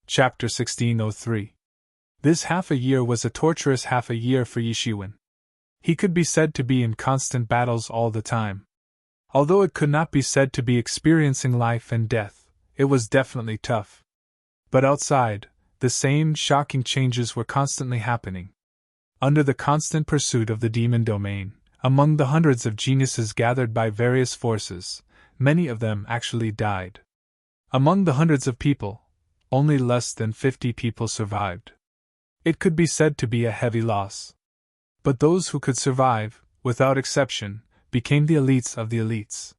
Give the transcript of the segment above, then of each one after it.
Chapter 1603. This half a year was a torturous half a year for Yishiwen. He could be said to be in constant battles all the time. Although it could not be said to be experiencing life and death, it was definitely tough. But outside, the same shocking changes were constantly happening. Under the constant pursuit of the demon domain, among the hundreds of geniuses gathered by various forces, many of them actually died. Among the hundreds of people, only less than 50 people survived. It could be said to be a heavy loss. But those who could survive, without exception, became the elites of the elites.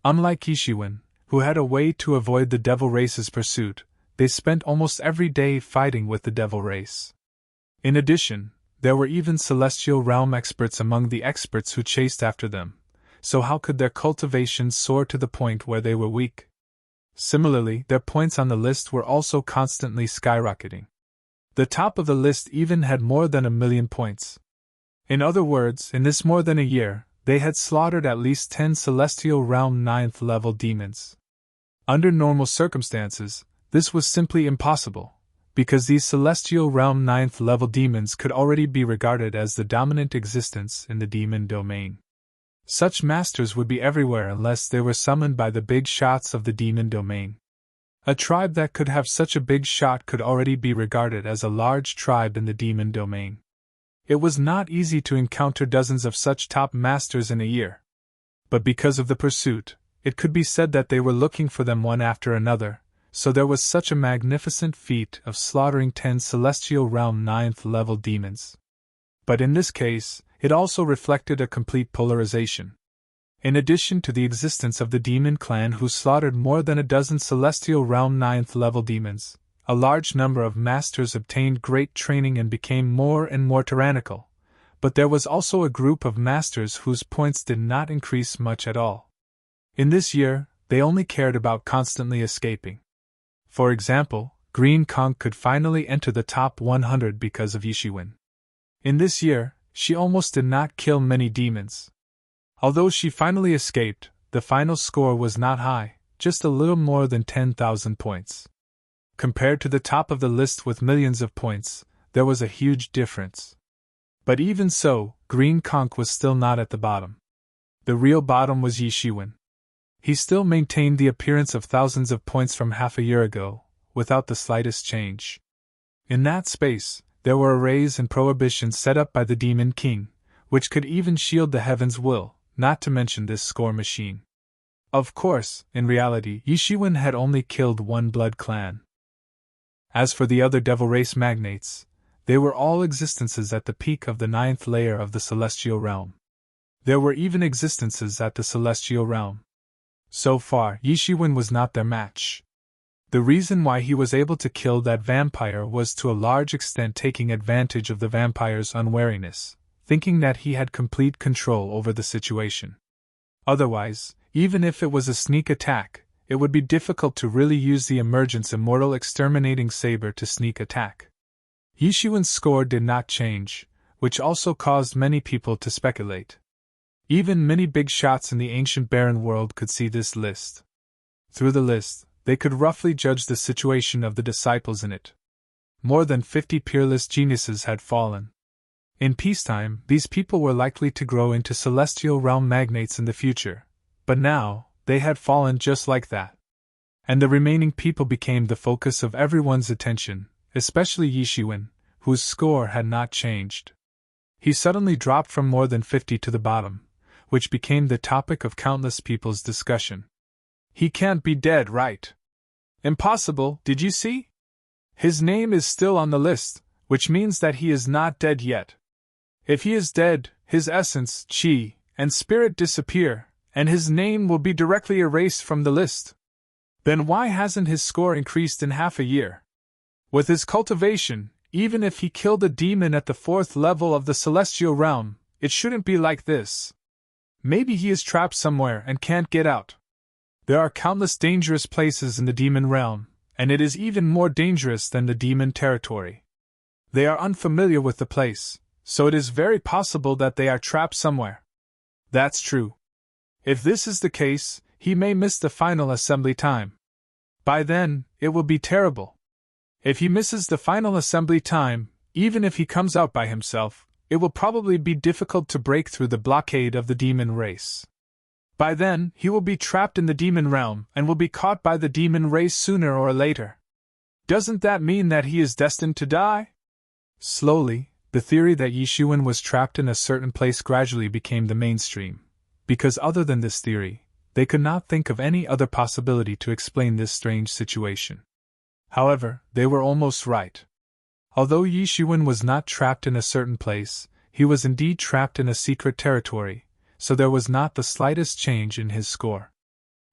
Unlike Yishiwen, who had a way to avoid the devil race's pursuit, they spent almost every day fighting with the devil race. In addition, there were even celestial realm experts among the experts who chased after them, so how could their cultivations soar to the point where they were weak? Similarly, their points on the list were also constantly skyrocketing. The top of the list even had more than 1,000,000 points. In other words, in this more than a year, they had slaughtered at least 10 celestial realm 9th level demons. Under normal circumstances, this was simply impossible, because these celestial realm 9th level demons could already be regarded as the dominant existence in the demon domain. Such masters would be everywhere unless they were summoned by the big shots of the demon domain. A tribe that could have such a big shot could already be regarded as a large tribe in the demon domain. It was not easy to encounter dozens of such top masters in a year. But because of the pursuit, it could be said that they were looking for them one after another, so there was such a magnificent feat of slaughtering 10 celestial realm 9th level demons. But in this case, it also reflected a complete polarization. In addition to the existence of the demon clan who slaughtered more than a dozen celestial realm 9th level demons, a large number of masters obtained great training and became more and more tyrannical, but there was also a group of masters whose points did not increase much at all. In this year, they only cared about constantly escaping. For example, Green Conch could finally enter the top 100 because of Yishiwen. In this year, she almost did not kill many demons. Although she finally escaped, the final score was not high, just a little more than 10,000 points. Compared to the top of the list with millions of points, there was a huge difference. But even so, Green Conch was still not at the bottom. The real bottom was Yishiwen. He still maintained the appearance of thousands of points from half a year ago, without the slightest change. In that space, there were arrays and prohibitions set up by the Demon King, which could even shield the heaven's will, not to mention this score machine. Of course, in reality, Yishiwen had only killed one blood clan. As for the other devil race magnates, they were all existences at the peak of the 9th layer of the celestial realm. There were even existences at the celestial realm. So far, Yishiwen was not their match. The reason why he was able to kill that vampire was to a large extent taking advantage of the vampire's unwariness, thinking that he had complete control over the situation. Otherwise, even if it was a sneak attack, it would be difficult to really use the emergence immortal exterminating saber to sneak attack. Yishiwen's score did not change, which also caused many people to speculate. Even many big shots in the ancient barren world could see this list. Through the list, they could roughly judge the situation of the disciples in it. More than 50 peerless geniuses had fallen. In peacetime, these people were likely to grow into celestial realm magnates in the future, but now, they had fallen just like that. And the remaining people became the focus of everyone's attention, especially Yishiwen, whose score had not changed. He suddenly dropped from more than 50 to the bottom, which became the topic of countless people's discussion. He can't be dead, right? Impossible, did you see? His name is still on the list, which means that he is not dead yet. If he is dead, his essence, chi, and spirit disappear, and his name will be directly erased from the list. Then why hasn't his score increased in half a year? With his cultivation, even if he killed a demon at the 4th level of the celestial realm, it shouldn't be like this. Maybe he is trapped somewhere and can't get out. There are countless dangerous places in the demon realm, and it is even more dangerous than the demon territory. They are unfamiliar with the place, so it is very possible that they are trapped somewhere. That's true. If this is the case, he may miss the final assembly time. By then, it will be terrible. If he misses the final assembly time, even if he comes out by himself, it will probably be difficult to break through the blockade of the demon race. By then, he will be trapped in the demon realm and will be caught by the demon race sooner or later. Doesn't that mean that he is destined to die? Slowly, the theory that Yishuan was trapped in a certain place gradually became the mainstream, because other than this theory, they could not think of any other possibility to explain this strange situation. However, they were almost right. Although Yishuan was not trapped in a certain place, he was indeed trapped in a secret territory, so there was not the slightest change in his score.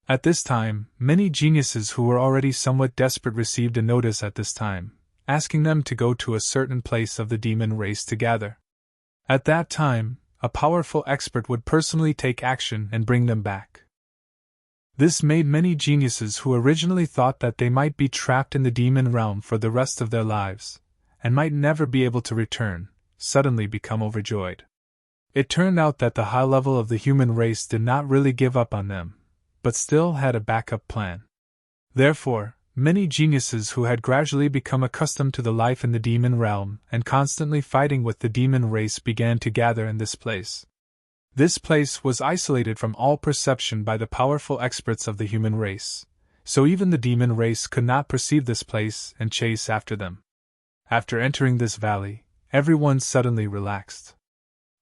At this time, many geniuses who were already somewhat desperate received a notice at this time, asking them to go to a certain place of the demon race to gather. At that time, a powerful expert would personally take action and bring them back. This made many geniuses who originally thought that they might be trapped in the demon realm for the rest of their lives, and might never be able to return, suddenly become overjoyed. It turned out that the high level of the human race did not really give up on them, but still had a backup plan. Therefore, many geniuses who had gradually become accustomed to the life in the demon realm and constantly fighting with the demon race began to gather in this place. This place was isolated from all perception by the powerful experts of the human race, so even the demon race could not perceive this place and chase after them. After entering this valley, everyone suddenly relaxed.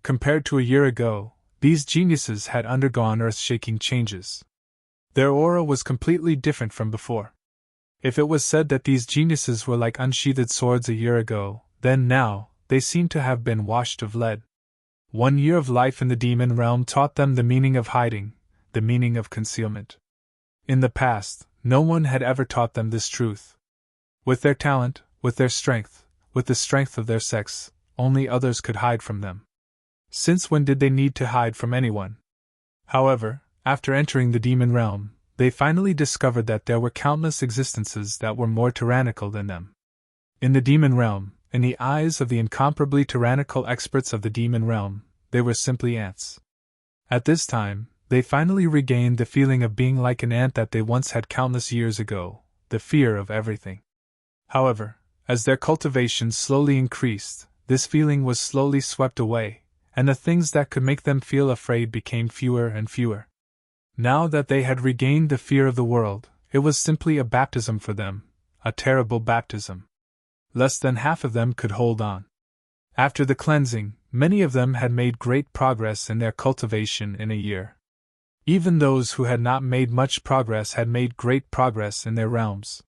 Compared to a year ago, these geniuses had undergone earth-shaking changes. Their aura was completely different from before. If it was said that these geniuses were like unsheathed swords a year ago, then now, they seemed to have been washed of lead. 1 year of life in the demon realm taught them the meaning of hiding, the meaning of concealment. In the past, no one had ever taught them this truth. With their talent, with their strength, with the strength of their sex, only others could hide from them. Since when did they need to hide from anyone? However, after entering the demon realm, they finally discovered that there were countless existences that were more tyrannical than them. In the demon realm, in the eyes of the incomparably tyrannical experts of the demon realm, they were simply ants. At this time, they finally regained the feeling of being like an ant that they once had countless years ago, the fear of everything. However, as their cultivation slowly increased, this feeling was slowly swept away, and the things that could make them feel afraid became fewer and fewer. Now that they had regained the fear of the world, it was simply a baptism for them, a terrible baptism. Less than half of them could hold on. After the cleansing, many of them had made great progress in their cultivation in a year. Even those who had not made much progress had made great progress in their realms.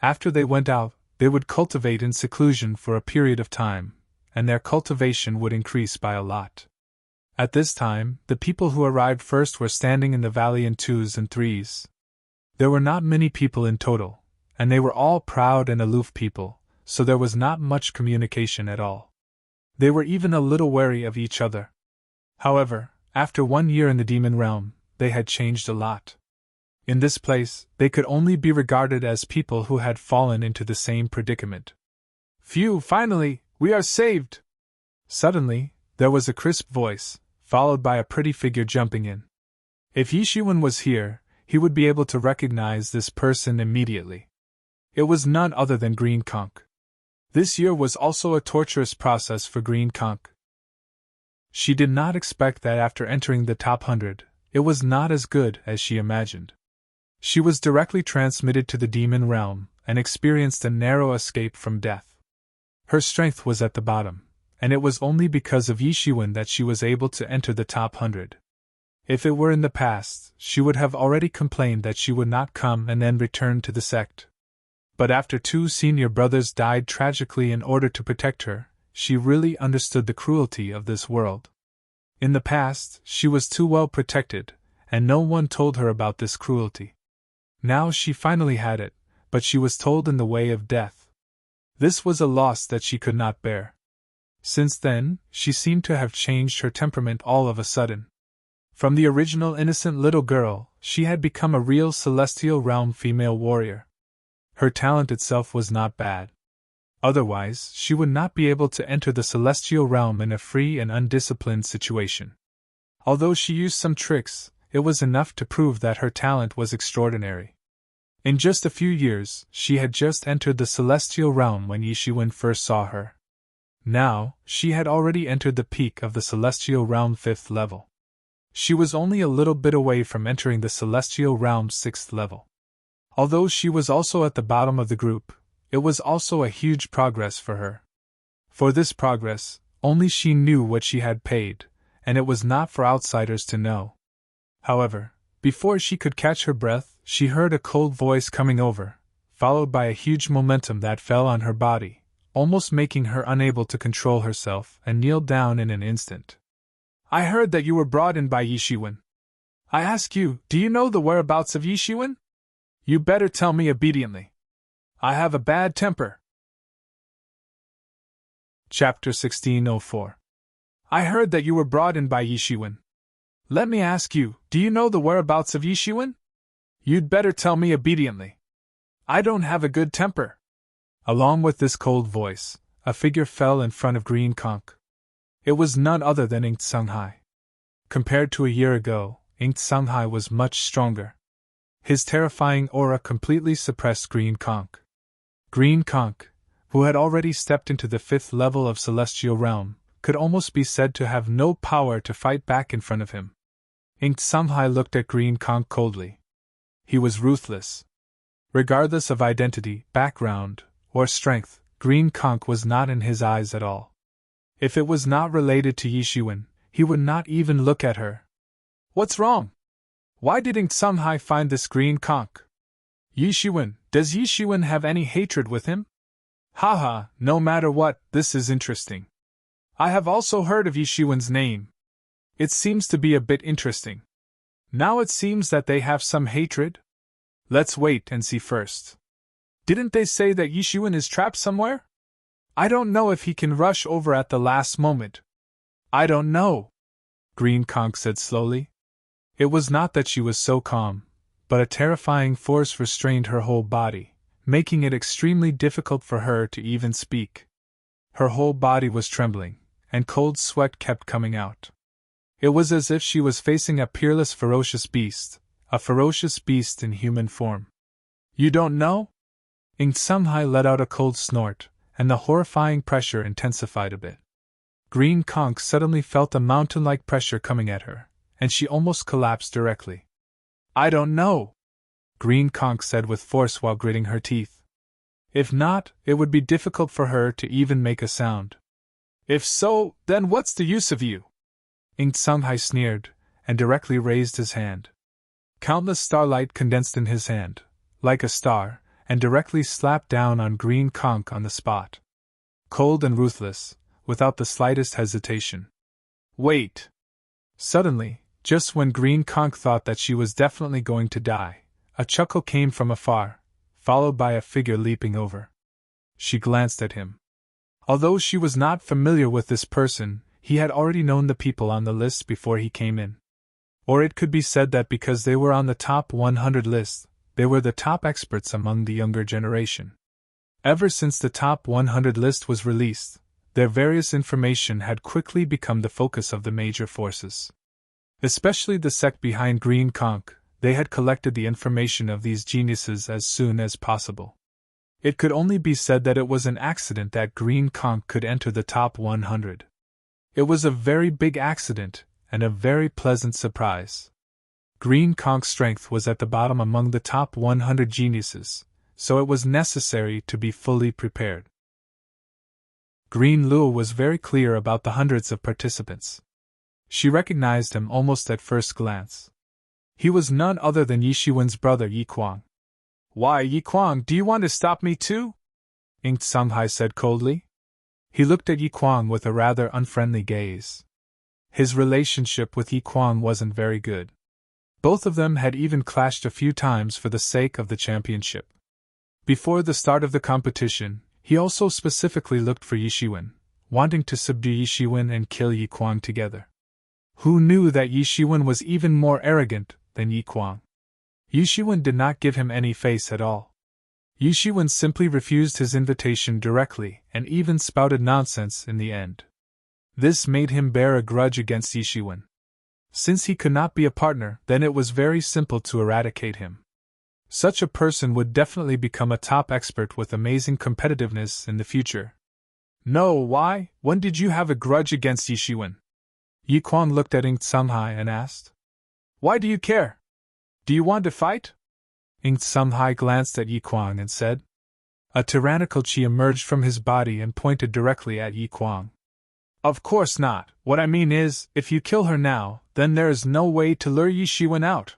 After they went out, they would cultivate in seclusion for a period of time, and their cultivation would increase by a lot. At this time, the people who arrived first were standing in the valley in 2s and 3s. There were not many people in total, and they were all proud and aloof people, so there was not much communication at all. They were even a little wary of each other. However, after 1 year in the demon realm, they had changed a lot. In this place, they could only be regarded as people who had fallen into the same predicament. Phew, finally, we are saved! Suddenly, there was a crisp voice, followed by a pretty figure jumping in. If Yishuan was here, he would be able to recognize this person immediately. It was none other than Green Conch. This year was also a torturous process for Green Conch. She did not expect that after entering the top 100, it was not as good as she imagined. She was directly transmitted to the demon realm and experienced a narrow escape from death. Her strength was at the bottom, and it was only because of Yishuan that she was able to enter the top 100. If it were in the past, she would have already complained that she would not come and then return to the sect. But after 2 senior brothers died tragically in order to protect her, she really understood the cruelty of this world. In the past, she was too well protected, and no one told her about this cruelty. Now she finally had it, but she was told in the way of death. This was a loss that she could not bear. Since then, she seemed to have changed her temperament all of a sudden. From the original innocent little girl, she had become a real celestial realm female warrior. Her talent itself was not bad. Otherwise, she would not be able to enter the celestial realm in a free and undisciplined situation. Although she used some tricks, it was enough to prove that her talent was extraordinary. In just a few years, she had just entered the celestial realm when Yishiwen first saw her. Now, she had already entered the peak of the celestial realm 5th level. She was only a little bit away from entering the celestial realm 6th level. Although she was also at the bottom of the group, it was also a huge progress for her. For this progress, only she knew what she had paid, and it was not for outsiders to know. However, before she could catch her breath, she heard a cold voice coming over, followed by a huge momentum that fell on her body, almost making her unable to control herself, and kneeled down in an instant. I heard that you were brought in by Yishiwen. I ask you, do you know the whereabouts of Yishiwen? You better tell me obediently. I have a bad temper. Chapter 1604. I heard that you were brought in by Yishiwen. Let me ask you, do you know the whereabouts of Yishiwen? You'd better tell me obediently. I don't have a good temper. Along with this cold voice, a figure fell in front of Green Conch. It was none other than Ink Songhai. Compared to a year ago, Ink Songhai was much stronger. His terrifying aura completely suppressed Green Conch. Green Conch, who had already stepped into the 5th level of Celestial Realm, could almost be said to have no power to fight back in front of him. Ink Songhai looked at Green Conch coldly. He was ruthless. Regardless of identity, background, or strength, Green Conch was not in his eyes at all. If it was not related to Yishiwen, he would not even look at her. What's wrong? Why did Ink Songhai find this Green Conch? Yishiwen, does Yishiwen have any hatred with him? Haha, no matter what, this is interesting. I have also heard of Yishiwen's name. It seems to be a bit interesting. Now it seems that they have some hatred? Let's wait and see first. Didn't they say that Yishiwen is trapped somewhere? I don't know if he can rush over at the last moment. I don't know, Green Conch said slowly. It was not that she was so calm, but a terrifying force restrained her whole body, making it extremely difficult for her to even speak. Her whole body was trembling, and cold sweat kept coming out. It was as if she was facing a peerless ferocious beast in human form. You don't know? Ink Songhai let out a cold snort, and the horrifying pressure intensified a bit. Green Conch suddenly felt a mountain-like pressure coming at her, and she almost collapsed directly. I don't know, Green Conch said with force while gritting her teeth. If not, it would be difficult for her to even make a sound. If so, then what's the use of you? Ink Songhai sneered, and directly raised his hand. Countless starlight condensed in his hand, like a star, and directly slapped down on Green Conch on the spot. Cold and ruthless, without the slightest hesitation. Wait! Suddenly, just when Green Conch thought that she was definitely going to die, a chuckle came from afar, followed by a figure leaping over. She glanced at him. Although she was not familiar with this person, he had already known the people on the list before he came in. Or it could be said that because they were on the top 100 list, they were the top experts among the younger generation. Ever since the top 100 list was released, their various information had quickly become the focus of the major forces. Especially the sect behind Green Conch, they had collected the information of these geniuses as soon as possible. It could only be said that it was an accident that Green Conch could enter the top 100. It was a very big accident, and a very pleasant surprise. Green Conch's strength was at the bottom among the top 100 geniuses, so it was necessary to be fully prepared. Green Luo was very clear about the hundreds of participants. She recognized him almost at first glance. He was none other than Yishiwen's brother Yi Kuang. Why, Yi Kuang, do you want to stop me too? Ink Songhai said coldly. He looked at Yi Kuang with a rather unfriendly gaze. His relationship with Yi Kuang wasn't very good. Both of them had even clashed a few times for the sake of the championship. Before the start of the competition, he also specifically looked for Yishiwen, wanting to subdue Yishiwen and kill Yi Kuang together. Who knew that Yishiwen was even more arrogant than Yi Kuang? Yishiwen did not give him any face at all. Yishiwen simply refused his invitation directly and even spouted nonsense in the end. This made him bear a grudge against Yishiwen. Since he could not be a partner, then it was very simple to eradicate him. Such a person would definitely become a top expert with amazing competitiveness in the future. No, why? When did you have a grudge against Yi Shiwen? Yi Kuang looked at Ing Tsunghai and asked. Why do you care? Do you want to fight? Ing Tsunghai glanced at Yi Kuang and said. A tyrannical chi emerged from his body and pointed directly at Yi Kuang. Of course not. What I mean is, if you kill her now, then there is no way to lure Yi Shiwen out.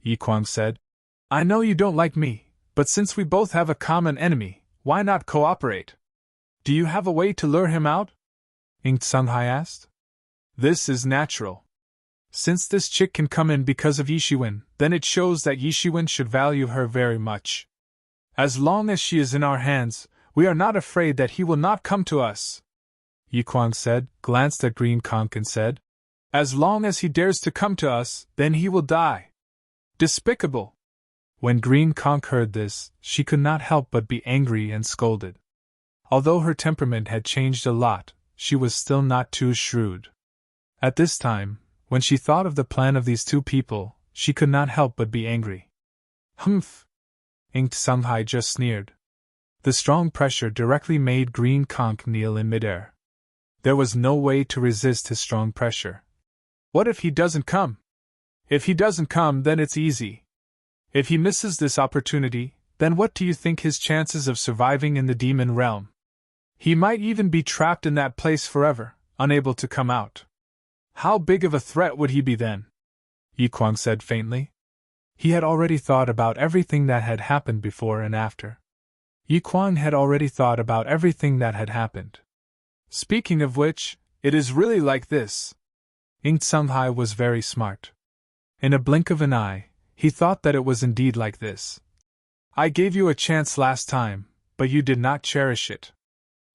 Yi Kuang said. I know you don't like me, but since we both have a common enemy, why not cooperate? Do you have a way to lure him out? Ing Tsunghai asked. This is natural. Since this chick can come in because of Yi Shiwen, then it shows that Yi Shiwen should value her very much. As long as she is in our hands, we are not afraid that he will not come to us. Yi Kuang said, glanced at Green Conch and said, As long as he dares to come to us, then he will die. Despicable! When Green Conch heard this, she could not help but be angry and scolded. Although her temperament had changed a lot, she was still not too shrewd. At this time, when she thought of the plan of these two people, she could not help but be angry. Humph! Ing Tsunghai just sneered. The strong pressure directly made Green Conch kneel in midair. There was no way to resist his strong pressure. What if he doesn't come? If he doesn't come, then it's easy. If he misses this opportunity, then what do you think his chances of surviving in the demon realm? He might even be trapped in that place forever, unable to come out. How big of a threat would he be then? Yi Kuang said faintly. He had already thought about everything that had happened before and after. Yi Kuang had already thought about everything that had happened. Speaking of which, it is really like this. Ing Tsunghai was very smart. In a blink of an eye, he thought that it was indeed like this. I gave you a chance last time, but you did not cherish it.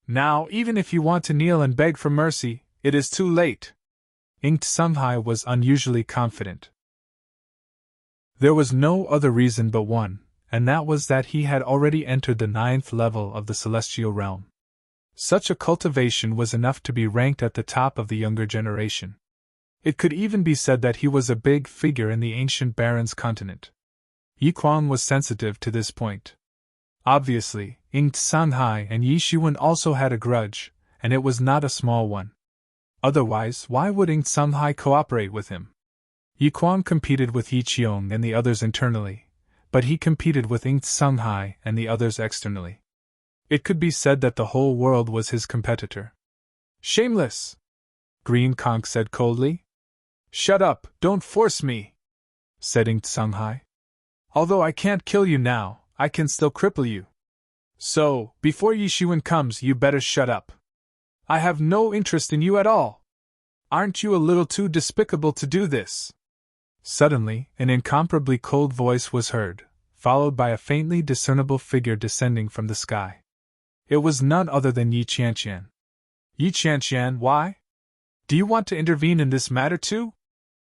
Now, even if you want to kneel and beg for mercy, it is too late. Ing Tsunghai was unusually confident. There was no other reason but one, and that was that he had already entered the 9th level of the celestial realm. Such a cultivation was enough to be ranked at the top of the younger generation. It could even be said that he was a big figure in the ancient Baron's continent. Yi Kuang was sensitive to this point. Obviously, Ing Tsunghai and Yi Shiwen also had a grudge, and it was not a small one. Otherwise, why would Ing Tsunghai cooperate with him? Yi Kuang competed with Yi Qiong and the others internally, but he competed with Ing Tsunghai and the others externally. It could be said that the whole world was his competitor. Shameless! Green Conch said coldly. Shut up, don't force me, said Ing Tsunghai. Although I can't kill you now, I can still cripple you. So, before Yi Shiwen comes, you better shut up. I have no interest in you at all. Aren't you a little too despicable to do this? Suddenly, an incomparably cold voice was heard, followed by a faintly discernible figure descending from the sky. It was none other than Yi Qianqian. Yi Qianqian, why? Do you want to intervene in this matter too?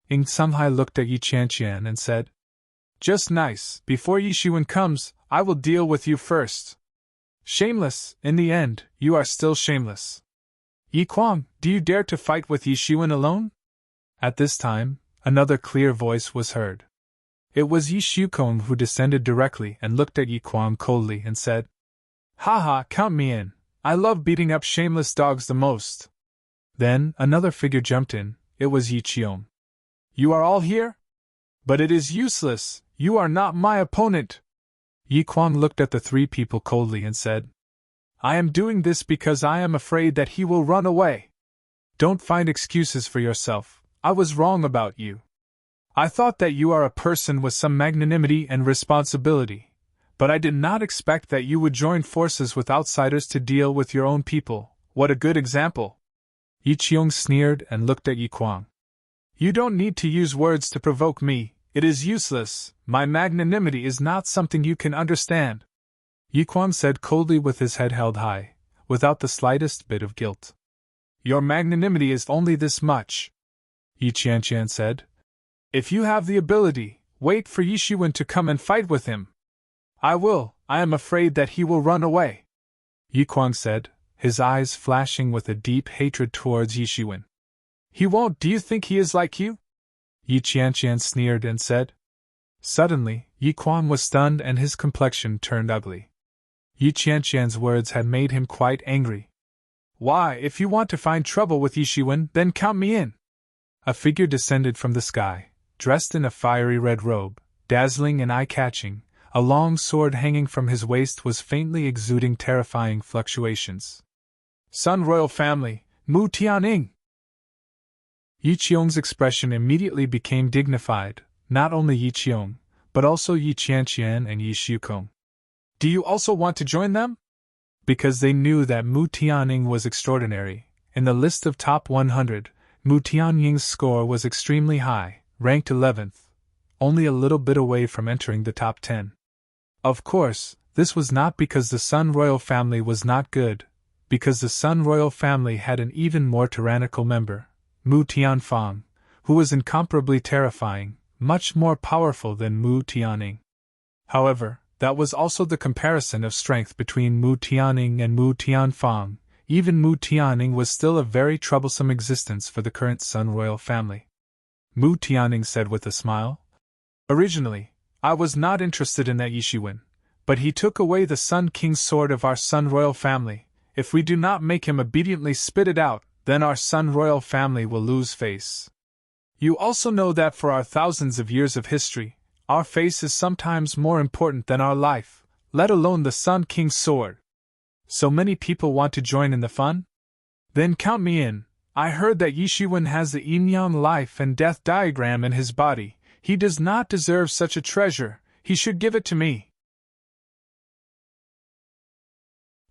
Ing Tsunghai looked at Yi Qianqian and said, Just nice, before Yi Shiwen comes, I will deal with you first. Shameless, in the end, you are still shameless. Yi Kuang, do you dare to fight with Yi Shiwen alone? At this time, another clear voice was heard. It was Yi Shukong who descended directly and looked at Yi Kuang coldly and said, Haha, count me in. I love beating up shameless dogs the most. Then, another figure jumped in. It was Yi Qiong. You are all here? But it is useless, you are not my opponent. Yi Kuang looked at the three people coldly and said, I am doing this because I am afraid that he will run away. Don't find excuses for yourself, I was wrong about you. I thought that you are a person with some magnanimity and responsibility, but I did not expect that you would join forces with outsiders to deal with your own people. What a good example. Yi Qiong sneered and looked at Yi Kuang. You don't need to use words to provoke me, it is useless, my magnanimity is not something you can understand. Yi Kuang said coldly with his head held high, without the slightest bit of guilt. Your magnanimity is only this much. Yi Qianqian said. If you have the ability, wait for Yi Shiwen to come and fight with him. I will, I am afraid that he will run away. Yi Kuang said, his eyes flashing with a deep hatred towards Yi Shiwen. He won't, do you think he is like you? Yi Qianqian sneered and said. Suddenly, Yi Quan was stunned and his complexion turned ugly. Yi Qianqian's words had made him quite angry. Why, if you want to find trouble with Yi Shiwen, then count me in! A figure descended from the sky, dressed in a fiery red robe, dazzling and eye-catching. A long sword hanging from his waist was faintly exuding terrifying fluctuations. Sun Royal Family, Mu Tianing! Yi Qiong's expression immediately became dignified, not only Yi Qiong, but also Yi Qianqian and Yi Shukong. Do you also want to join them? Because they knew that Mu Tianing was extraordinary. In the list of top 100, Mu Tianying's score was extremely high, ranked 11th, only a little bit away from entering the top 10. Of course, this was not because the Sun Royal Family was not good, because the Sun Royal Family had an even more tyrannical member, Mu Tianfang, who was incomparably terrifying, much more powerful than Mu Tianing. However, that was also the comparison of strength between Mu Tianing and Mu Tianfang. Even Mu Tianing was still a very troublesome existence for the current Sun Royal Family. Mu Tianing said with a smile, Originally, I was not interested in that Yi Shiwen, but he took away the Sun King's sword of our Sun Royal Family. If we do not make him obediently spit it out, then our Sun Royal Family will lose face. You also know that for our thousands of years of history, our face is sometimes more important than our life, let alone the Sun King's sword. So many people want to join in the fun? Then count me in. I heard that Yi Shiwen has the yin-yang life and death diagram in his body. He does not deserve such a treasure. He should give it to me.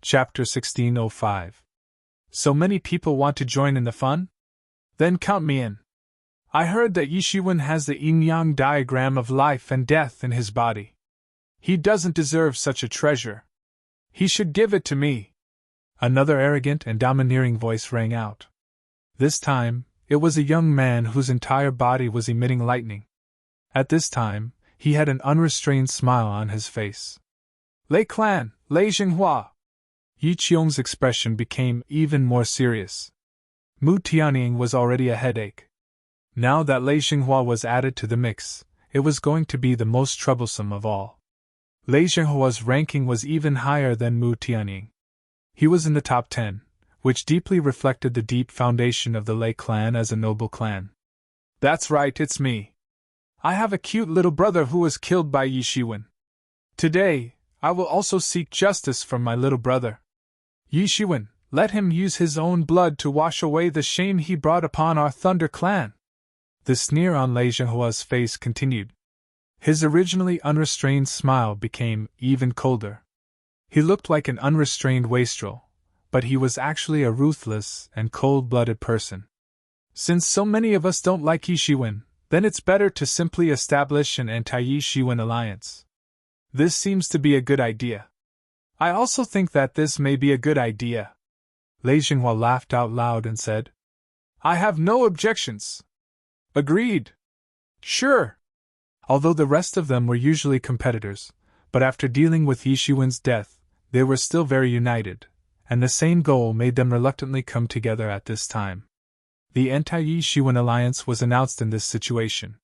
Chapter 1605. So many people want to join in the fun? Then count me in. I heard that Yi Shiwen has the yin-yang diagram of life and death in his body. He doesn't deserve such a treasure. He should give it to me. Another arrogant and domineering voice rang out. This time, it was a young man whose entire body was emitting lightning. At this time, he had an unrestrained smile on his face. Lei Clan, Lei Jinghua! Yi Qiong's expression became even more serious. Mu Tianing was already a headache. Now that Lei Jinghua was added to the mix, it was going to be the most troublesome of all. Lei Jinghua's ranking was even higher than Mu Tianing. He was in the top 10, which deeply reflected the deep foundation of the Lei clan as a noble clan. That's right, it's me. I have a cute little brother who was killed by Yi Shiwen. Today, I will also seek justice from my little brother. Yi Shiwen, let him use his own blood to wash away the shame he brought upon our Thunder clan. The sneer on Lei Zhenghua's face continued. His originally unrestrained smile became even colder. He looked like an unrestrained wastrel, but he was actually a ruthless and cold-blooded person. Since so many of us don't like Yi Shiwen, then it's better to simply establish an anti-Yi Shiwen alliance. This seems to be a good idea. I also think that this may be a good idea. Lei Jinghua laughed out loud and said, I have no objections. Agreed. Sure. Although the rest of them were usually competitors, but after dealing with Yi Shiwen's death, they were still very united, and the same goal made them reluctantly come together at this time. The anti-Yi Shiwen alliance was announced in this situation.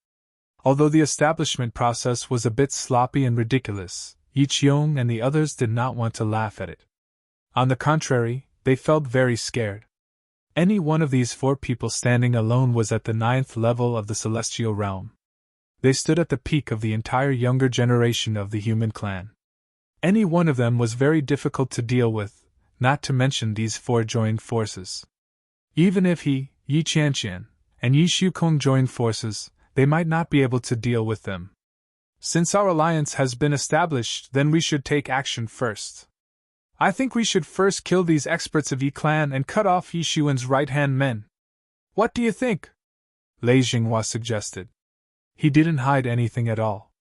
Although the establishment process was a bit sloppy and ridiculous, Yi Qiong and the others did not want to laugh at it. On the contrary, they felt very scared. Any one of these 4 people standing alone was at the 9th level of the celestial realm. They stood at the peak of the entire younger generation of the human clan. Any one of them was very difficult to deal with, not to mention these 4 joined forces. Even if Yi Qianqian, and Yi Shukong joined forces, they might not be able to deal with them. Since our alliance has been established, then we should take action first. I think we should first kill these experts of Yi clan and cut off Yi Shiwen's right-hand men. What do you think? Lei Jinghua suggested. He didn't hide anything at all.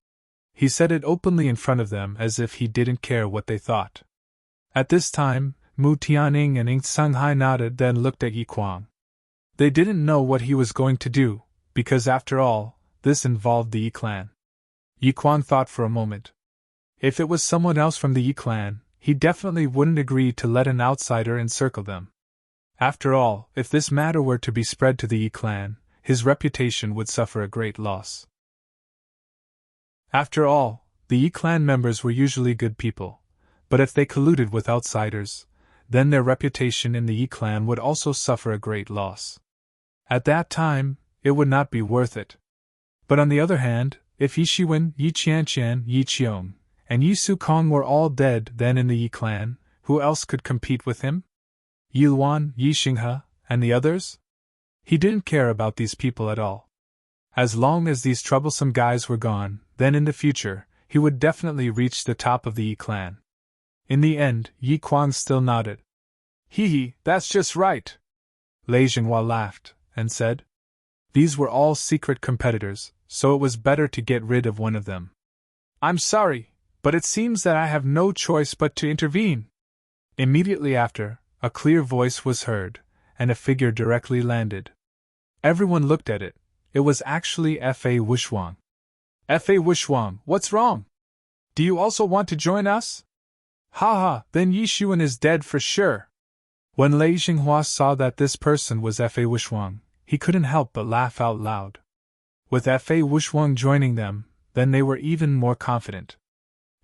He said it openly in front of them as if he didn't care what they thought. At this time, Mu Tianing and Ing Sanghai nodded, then looked at Yi Kuang. They didn't know what he was going to do, because after all, this involved the Yi clan. Yi Kuang thought for a moment. If it was someone else from the Yi clan, he definitely wouldn't agree to let an outsider encircle them. After all, if this matter were to be spread to the Yi clan, his reputation would suffer a great loss. After all, the Yi clan members were usually good people, but if they colluded with outsiders, then their reputation in the Yi clan would also suffer a great loss. At that time, it would not be worth it. But on the other hand, if Yi Shiwen, Yi Qianqian, Yi Qiong, and Yi Su Kong were all dead then in the Yi clan, who else could compete with him? Yi Luan, Yi Xinghe, and the others? He didn't care about these people at all. As long as these troublesome guys were gone, then in the future, he would definitely reach the top of the Yi clan. In the end, Yi Kuang still nodded. Hee, that's just right. Lei Jinghua laughed, and said. These were all secret competitors, so it was better to get rid of one of them. I'm sorry, but it seems that I have no choice but to intervene. Immediately after, a clear voice was heard, and a figure directly landed. Everyone looked at it. It was actually F.A. Wushuang. F.A. Wushuang, what's wrong? Do you also want to join us? Ha, then Yi Shiwen is dead for sure. When Lei Jinghua saw that this person was F.A. Wushuang, he couldn't help but laugh out loud. With F.A. Wushuang joining them, then they were even more confident.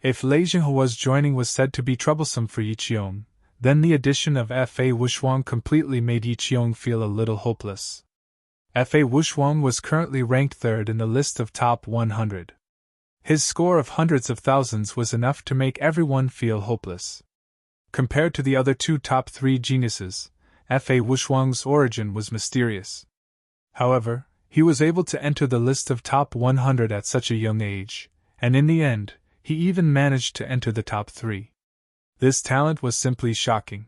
If Lei Jinghua's joining was said to be troublesome for Yi Qiong, then the addition of F.A. Wushuang completely made Yi Qiong feel a little hopeless. F.A. Wushuang was currently ranked third in the list of top 100. His score of hundreds of thousands was enough to make everyone feel hopeless. Compared to the other two top 3 geniuses, F.A. Wushuang's origin was mysterious. However, he was able to enter the list of top 100 at such a young age, and in the end, he even managed to enter the top 3. This talent was simply shocking.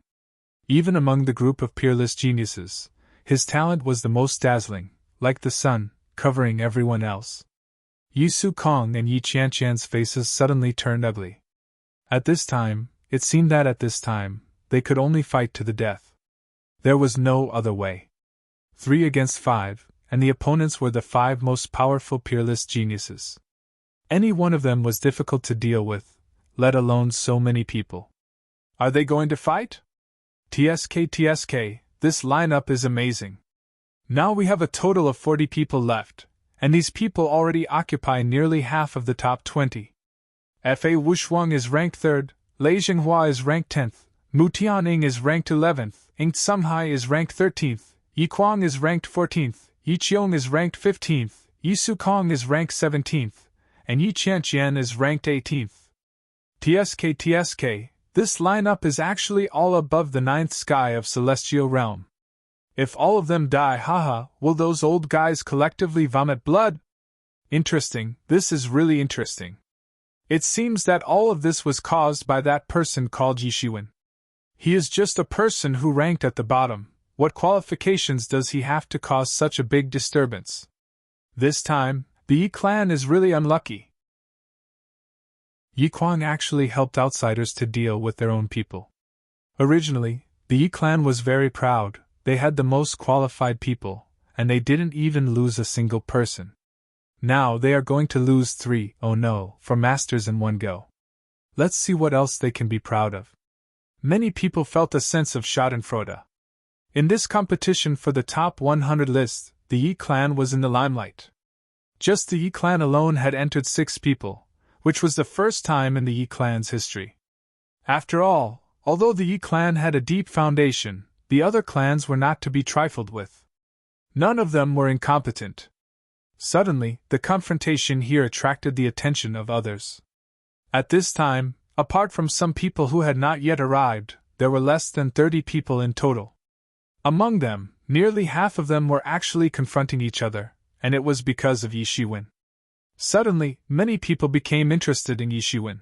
Even among the group of peerless geniuses, his talent was the most dazzling, like the sun, covering everyone else. Yi Su Kong and Yi Qianqian's faces suddenly turned ugly. At this time, it seemed that they could only fight to the death. There was no other way. 3 against 5, and the opponents were the 5 most powerful peerless geniuses. Any one of them was difficult to deal with, let alone so many people. Are they going to fight? TSK, this lineup is amazing. Now we have a total of 40 people left, and these people already occupy nearly half of the top 20. F.A. Wushuang is ranked 3rd, Lei Jinghua is ranked 10th, Mu Tianning is ranked 11th, Ing Sumhai is ranked 13th, Yi Kuang is ranked 14th, Yi Qiong is ranked 15th, Yi Su Kong is ranked 17th, and Yi Qianqian is ranked 18th. TSK, this lineup is actually all above the 9th sky of Celestial Realm. If all of them die, will those old guys collectively vomit blood? Interesting, this is really interesting. It seems that all of this was caused by that person called Yi Shiwen. He is just a person who ranked at the bottom. What qualifications does he have to cause such a big disturbance? This time, the Yi clan is really unlucky. Yi Kuang actually helped outsiders to deal with their own people. Originally, the Yi clan was very proud. They had the most qualified people, and they didn't even lose a single person. Now they are going to lose 3, oh no, for masters in one go. Let's see what else they can be proud of. Many people felt a sense of schadenfreude. In this competition for the top 100 list, the Yi clan was in the limelight. Just the Yi clan alone had entered 6 people, which was the first time in the Yi clan's history. After all, although the Yi clan had a deep foundation, the other clans were not to be trifled with. None of them were incompetent. Suddenly, the confrontation here attracted the attention of others. At this time, apart from some people who had not yet arrived, there were less than 30 people in total. Among them, nearly half of them were actually confronting each other, and it was because of Yi Shiwen. Suddenly, many people became interested in Yi Shiwen.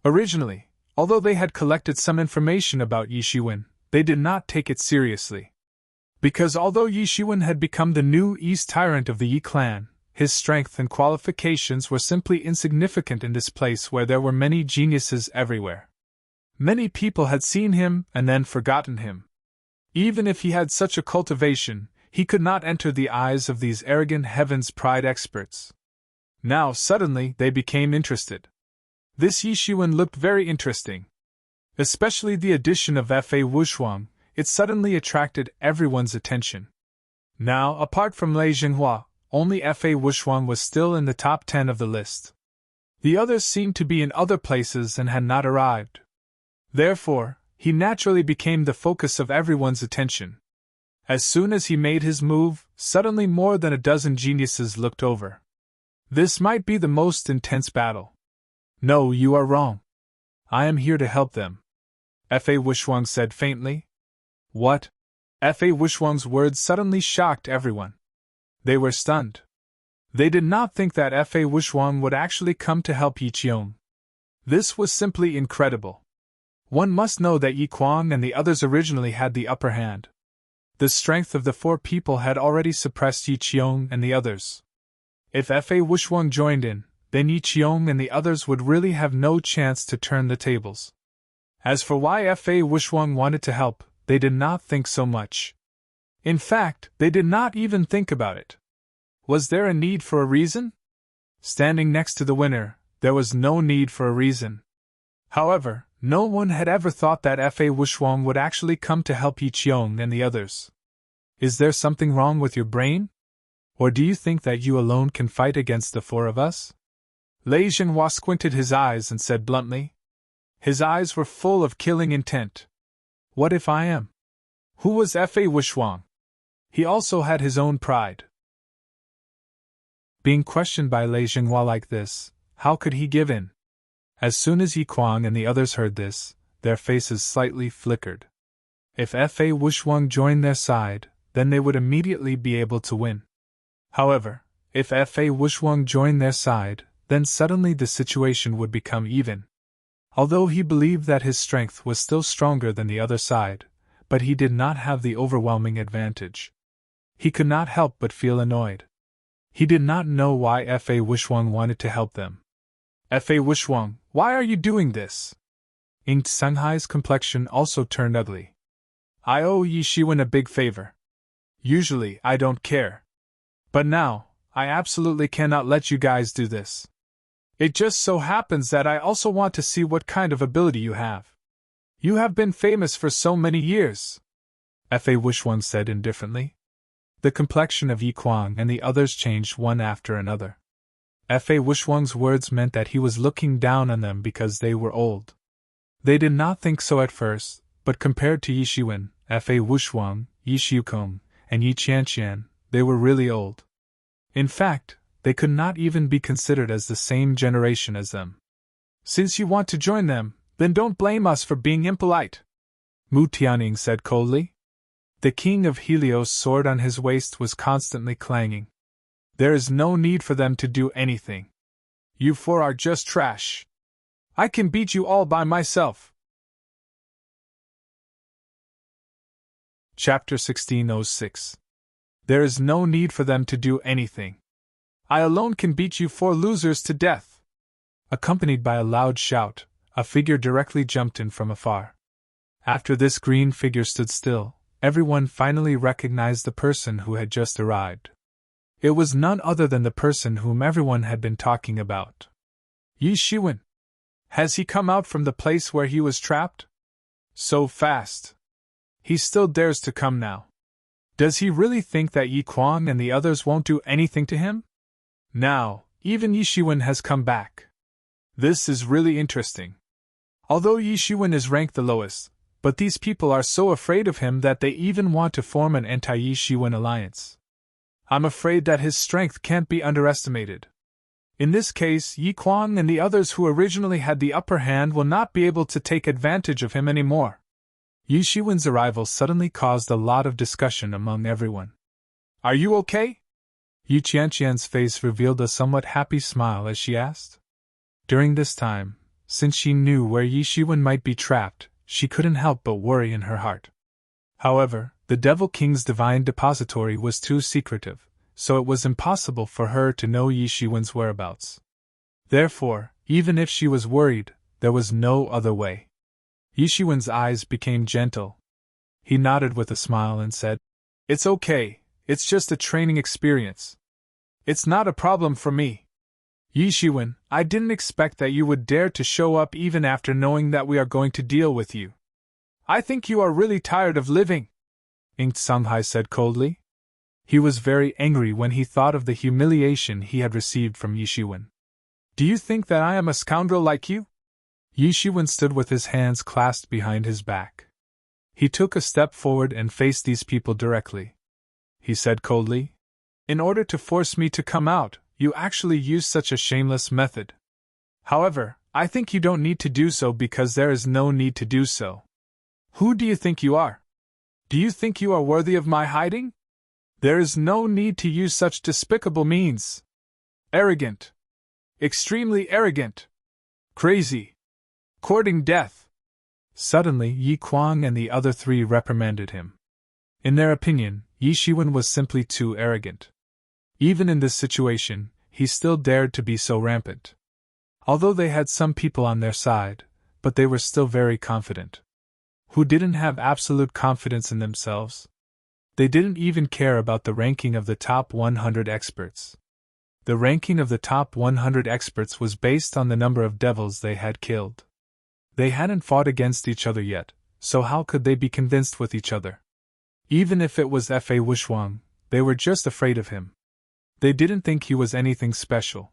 Originally, although they had collected some information about Yi Shiwen, they did not take it seriously. Because although Yi Shiwen had become the new East Tyrant of the Yi clan, his strength and qualifications were simply insignificant in this place where there were many geniuses everywhere. Many people had seen him and then forgotten him. Even if he had such a cultivation, he could not enter the eyes of these arrogant Heaven's Pride experts. Now suddenly they became interested. This Yi Shiwen looked very interesting. Especially the addition of F.A. Wushuang, it suddenly attracted everyone's attention. Now, apart from Lei Jinghua, only F.A. Wushuang was still in the top 10 of the list. The others seemed to be in other places and had not arrived. Therefore, he naturally became the focus of everyone's attention. As soon as he made his move, suddenly more than a dozen geniuses looked over. This might be the most intense battle. No, you are wrong. I am here to help them, F.A. Wishwang said faintly. What? F.A. Wishwang's words suddenly shocked everyone. They were stunned. They did not think that F.A. Wishwang would actually come to help Yi Qiong. This was simply incredible. One must know that Yi Kuang and the others originally had the upper hand. The strength of the four people had already suppressed Yi Qiong and the others. If F.A. Wishwang joined in, then Yi Qiong and the others would really have no chance to turn the tables. As for why F.A. Wishwang wanted to help, they did not think so much. In fact, they did not even think about it. Was there a need for a reason? Standing next to the winner, there was no need for a reason. However, no one had ever thought that F.A. Wishwang would actually come to help Yi Qiong and the others. Is there something wrong with your brain? Or do you think that you alone can fight against the four of us? Lei Zhenhua squinted his eyes and said bluntly. His eyes were full of killing intent. What if I am? Who was F.A. Wishwang? He also had his own pride. Being questioned by Lei Zhenhua like this, how could he give in? As soon as Yi Kuang and the others heard this, their faces slightly flickered. If F.A. Wishwang joined their side, then they would immediately be able to win. However, if F.A. Wishwang joined their side, then suddenly the situation would become even. Although he believed that his strength was still stronger than the other side, but he did not have the overwhelming advantage. He could not help but feel annoyed. He did not know why F.A. Wishwang wanted to help them. F.A. Wishwang, why are you doing this? Ing Tsunghai's complexion also turned ugly. I owe Yi Shiwen a big favor. Usually, I don't care. But now, I absolutely cannot let you guys do this. It just so happens that I also want to see what kind of ability you have. You have been famous for so many years, F.A. Wishwang said indifferently. The complexion of Yi Kuang and the others changed one after another. F.A. Wishwang's words meant that he was looking down on them because they were old. They did not think so at first, but compared to Yi Shiwen, F.A. Wishwang, Yi Xiukong, and Yi Qianqian, they were really old. In fact, they could not even be considered as the same generation as them. Since you want to join them, then don't blame us for being impolite, Mu Tianning said coldly. The king of Helios' sword on his waist was constantly clanging. There is no need for them to do anything. You four are just trash. I can beat you all by myself. Chapter 1606. There is no need for them to do anything. I alone can beat you four losers to death. Accompanied by a loud shout, a figure directly jumped in from afar. After this green figure stood still, everyone finally recognized the person who had just arrived. It was none other than the person whom everyone had been talking about. Yi Shiwen. Has he come out from the place where he was trapped? So fast. He still dares to come now. Does he really think that Yi Kuang and the others won't do anything to him? Now, even Yi Shiwen has come back. This is really interesting. Although Yi Shiwen is ranked the lowest, but these people are so afraid of him that they even want to form an anti-Yi Shiwen alliance. I'm afraid that his strength can't be underestimated. In this case, Yi Kuang and the others who originally had the upper hand will not be able to take advantage of him anymore. Yi Shiwen's arrival suddenly caused a lot of discussion among everyone. Are you okay? Yi Qianqian's face revealed a somewhat happy smile as she asked. During this time, since she knew where Yi Shiwen might be trapped, she couldn't help but worry in her heart. However, the Devil King's divine depository was too secretive, so it was impossible for her to know Yi Shiwen's whereabouts. Therefore, even if she was worried, there was no other way. Yi Shiwen's eyes became gentle. He nodded with a smile and said, It's okay, it's just a training experience. It's not a problem for me. Yi Shiwen, I didn't expect that you would dare to show up even after knowing that we are going to deal with you. I think you are really tired of living, Ing Tsunghai said coldly. He was very angry when he thought of the humiliation he had received from Yi Shiwen. Do you think that I am a scoundrel like you? Yi Shiwen stood with his hands clasped behind his back. He took a step forward and faced these people directly. He said coldly, "In order to force me to come out, you actually used such a shameless method. However, I think you don't need to do so because there is no need to do so. Who do you think you are? Do you think you are worthy of my hiding? There is no need to use such despicable means. Arrogant. Extremely arrogant. Crazy. Courting death." Suddenly, Yi Kuang and the other three reprimanded him. In their opinion, Yi Shiwen was simply too arrogant. Even in this situation, he still dared to be so rampant. Although they had some people on their side, but they were still very confident. Who didn't have absolute confidence in themselves? They didn't even care about the ranking of the top 100 experts. The ranking of the top 100 experts was based on the number of devils they had killed. They hadn't fought against each other yet, so how could they be convinced with each other? Even if it was Fa Wushuang, they were just afraid of him. They didn't think he was anything special.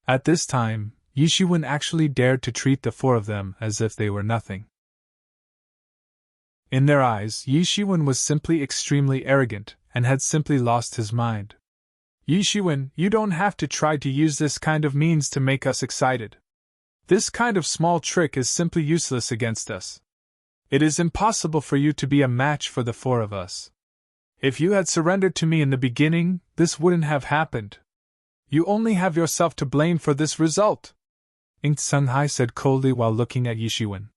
At this time, Yi Shiwen actually dared to treat the four of them as if they were nothing. In their eyes, Yi Shiwen was simply extremely arrogant, and had simply lost his mind. "Yi Shiwen, you don't have to try to use this kind of means to make us excited. This kind of small trick is simply useless against us. It is impossible for you to be a match for the four of us. If you had surrendered to me in the beginning, this wouldn't have happened. You only have yourself to blame for this result," Ing Tsunghai said coldly while looking at Yi Shiwen.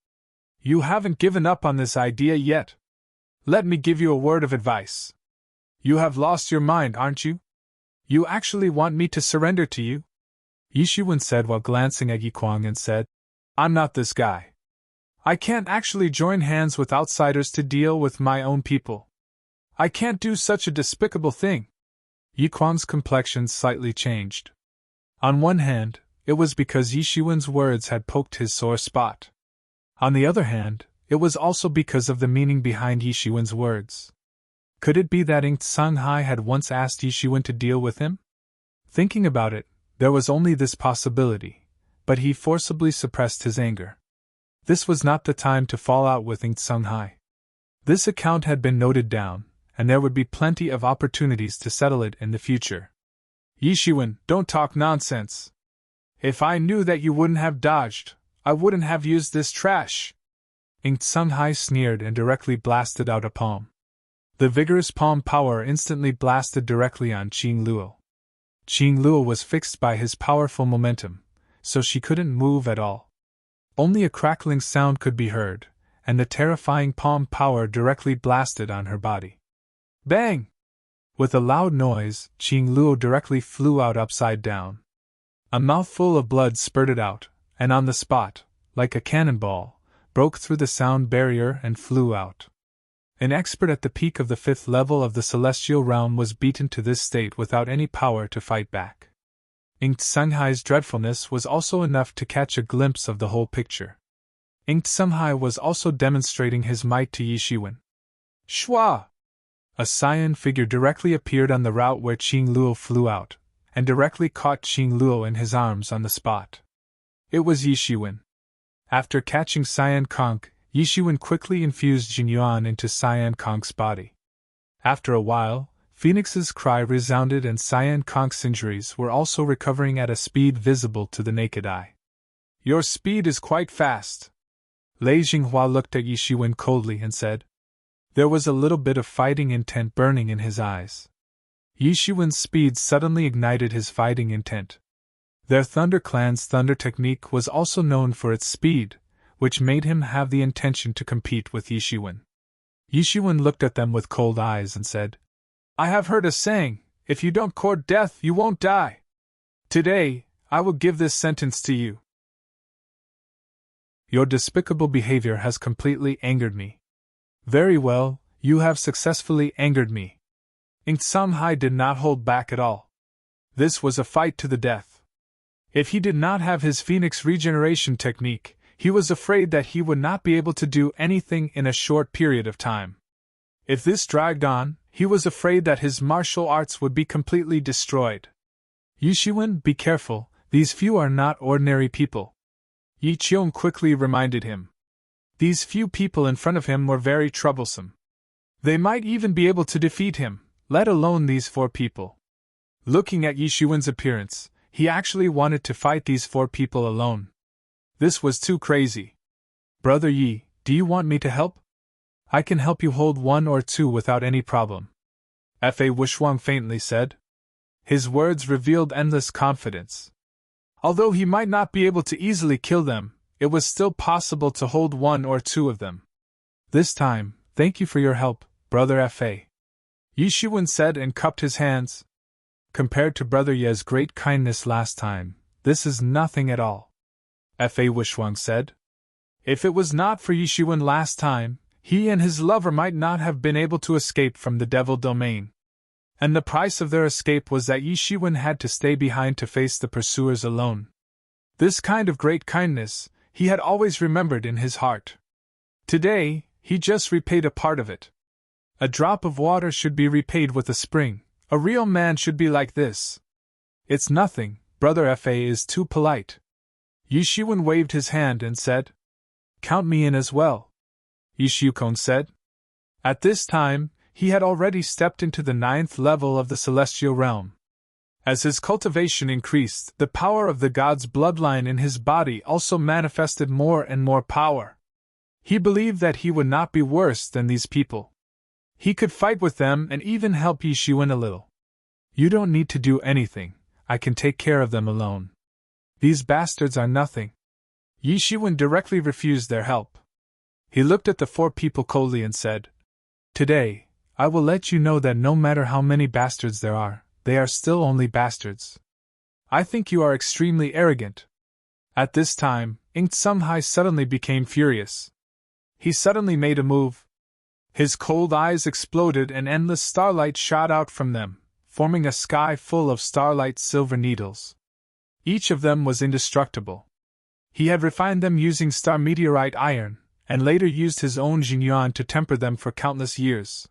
"You haven't given up on this idea yet. Let me give you a word of advice. You have lost your mind, aren't you? You actually want me to surrender to you?" Yi Shiwen said while glancing at Yi Kuang and said, "I'm not this guy. I can't actually join hands with outsiders to deal with my own people. I can't do such a despicable thing." Yi Kuang's complexion slightly changed. On one hand, it was because Yi Shiwen's words had poked his sore spot. On the other hand, it was also because of the meaning behind Yi Shiwen's words. Could it be that Ing Tsunghai had once asked Yi Shiwen to deal with him? Thinking about it, there was only this possibility, but he forcibly suppressed his anger. This was not the time to fall out with Ing Tsunghai. This account had been noted down, and there would be plenty of opportunities to settle it in the future. "Yi Shiwen, don't talk nonsense. If I knew that you wouldn't have dodged, I wouldn't have used this trash." Ing Tsunghai sneered and directly blasted out a palm. The vigorous palm power instantly blasted directly on Qing Luo. Qing Luo was fixed by his powerful momentum, so she couldn't move at all. Only a crackling sound could be heard, and the terrifying palm power directly blasted on her body. Bang! With a loud noise, Qing Luo directly flew out upside down. A mouthful of blood spurted out, and on the spot, like a cannonball, broke through the sound barrier and flew out. An expert at the peak of the 5th level of the celestial realm was beaten to this state without any power to fight back. Ing Tsunghai's dreadfulness was also enough to catch a glimpse of the whole picture. Ing Tsunghai was also demonstrating his might to Yi Shiwen. Shua! A cyan figure directly appeared on the route where Qing Luo flew out, and directly caught Qing Luo in his arms on the spot. It was Yi Shiwen. After catching Cyan Conk, Yi Shiwen quickly infused Jinyuan into Cyan Konk's body. After a while, Phoenix's cry resounded and Cyan Konk's injuries were also recovering at a speed visible to the naked eye. "Your speed is quite fast." Lei Jinghua looked at Yi Shiwen coldly and said. There was a little bit of fighting intent burning in his eyes. Yi Shiwen's speed suddenly ignited his fighting intent. Their Thunder Clan's thunder technique was also known for its speed, which made him have the intention to compete with Yi Shiwen. Yi Shiwen looked at them with cold eyes and said, "I have heard a saying, if you don't court death, you won't die. Today, I will give this sentence to you. Your despicable behavior has completely angered me." "Very well, you have successfully angered me." Ing Tsunghai did not hold back at all. This was a fight to the death. If he did not have his Phoenix regeneration technique, he was afraid that he would not be able to do anything in a short period of time. If this dragged on, he was afraid that his martial arts would be completely destroyed. "Yi Shiwen, be careful, These few are not ordinary people. Yi Qiong quickly reminded him. These few people in front of him were very troublesome. They might even be able to defeat him, let alone these 4 people. Looking at Yi Shiwen's appearance, he actually wanted to fight these 4 people alone. This was too crazy. Brother Yi, do you want me to help? I can help you hold 1 or 2 without any problem. Fa Wushuang faintly said. His words revealed endless confidence. Although he might not be able to easily kill them, it was still possible to hold 1 or 2 of them. This time, thank you for your help, Brother Fa. Yi Shiwen said and cupped his hands. Compared to Brother Ye's great kindness last time, this is nothing at all. Fa Wushuang said. If it was not for Yi Shiwen last time, he and his lover might not have been able to escape from the devil domain. And the price of their escape was that Yi Shiwen had to stay behind to face the pursuers alone. This kind of great kindness, he had always remembered in his heart. Today, he just repaid a part of it. A drop of water should be repaid with a spring. A real man should be like this. It's nothing, Brother Fa is too polite. Yi Shiwen waved his hand and said, Count me in as well. Yi Shukong said. At this time, he had already stepped into the 9th level of the celestial realm. As his cultivation increased, the power of the god's bloodline in his body also manifested more and more power. He believed that he would not be worse than these people. He could fight with them and even help Yi Shiwen a little. You don't need to do anything, I can take care of them alone. These bastards are nothing. Yi Shiwen directly refused their help. He looked at the 4 people coldly and said, Today, I will let you know that no matter how many bastards there are, they are still only bastards. I think you are extremely arrogant. At this time, Ing Tsumhai suddenly became furious. He suddenly made a move. His cold eyes exploded and endless starlight shot out from them, forming a sky full of starlight silver needles. Each of them was indestructible. He had refined them using star meteorite iron, and later used his own Jinyuan to temper them for countless years.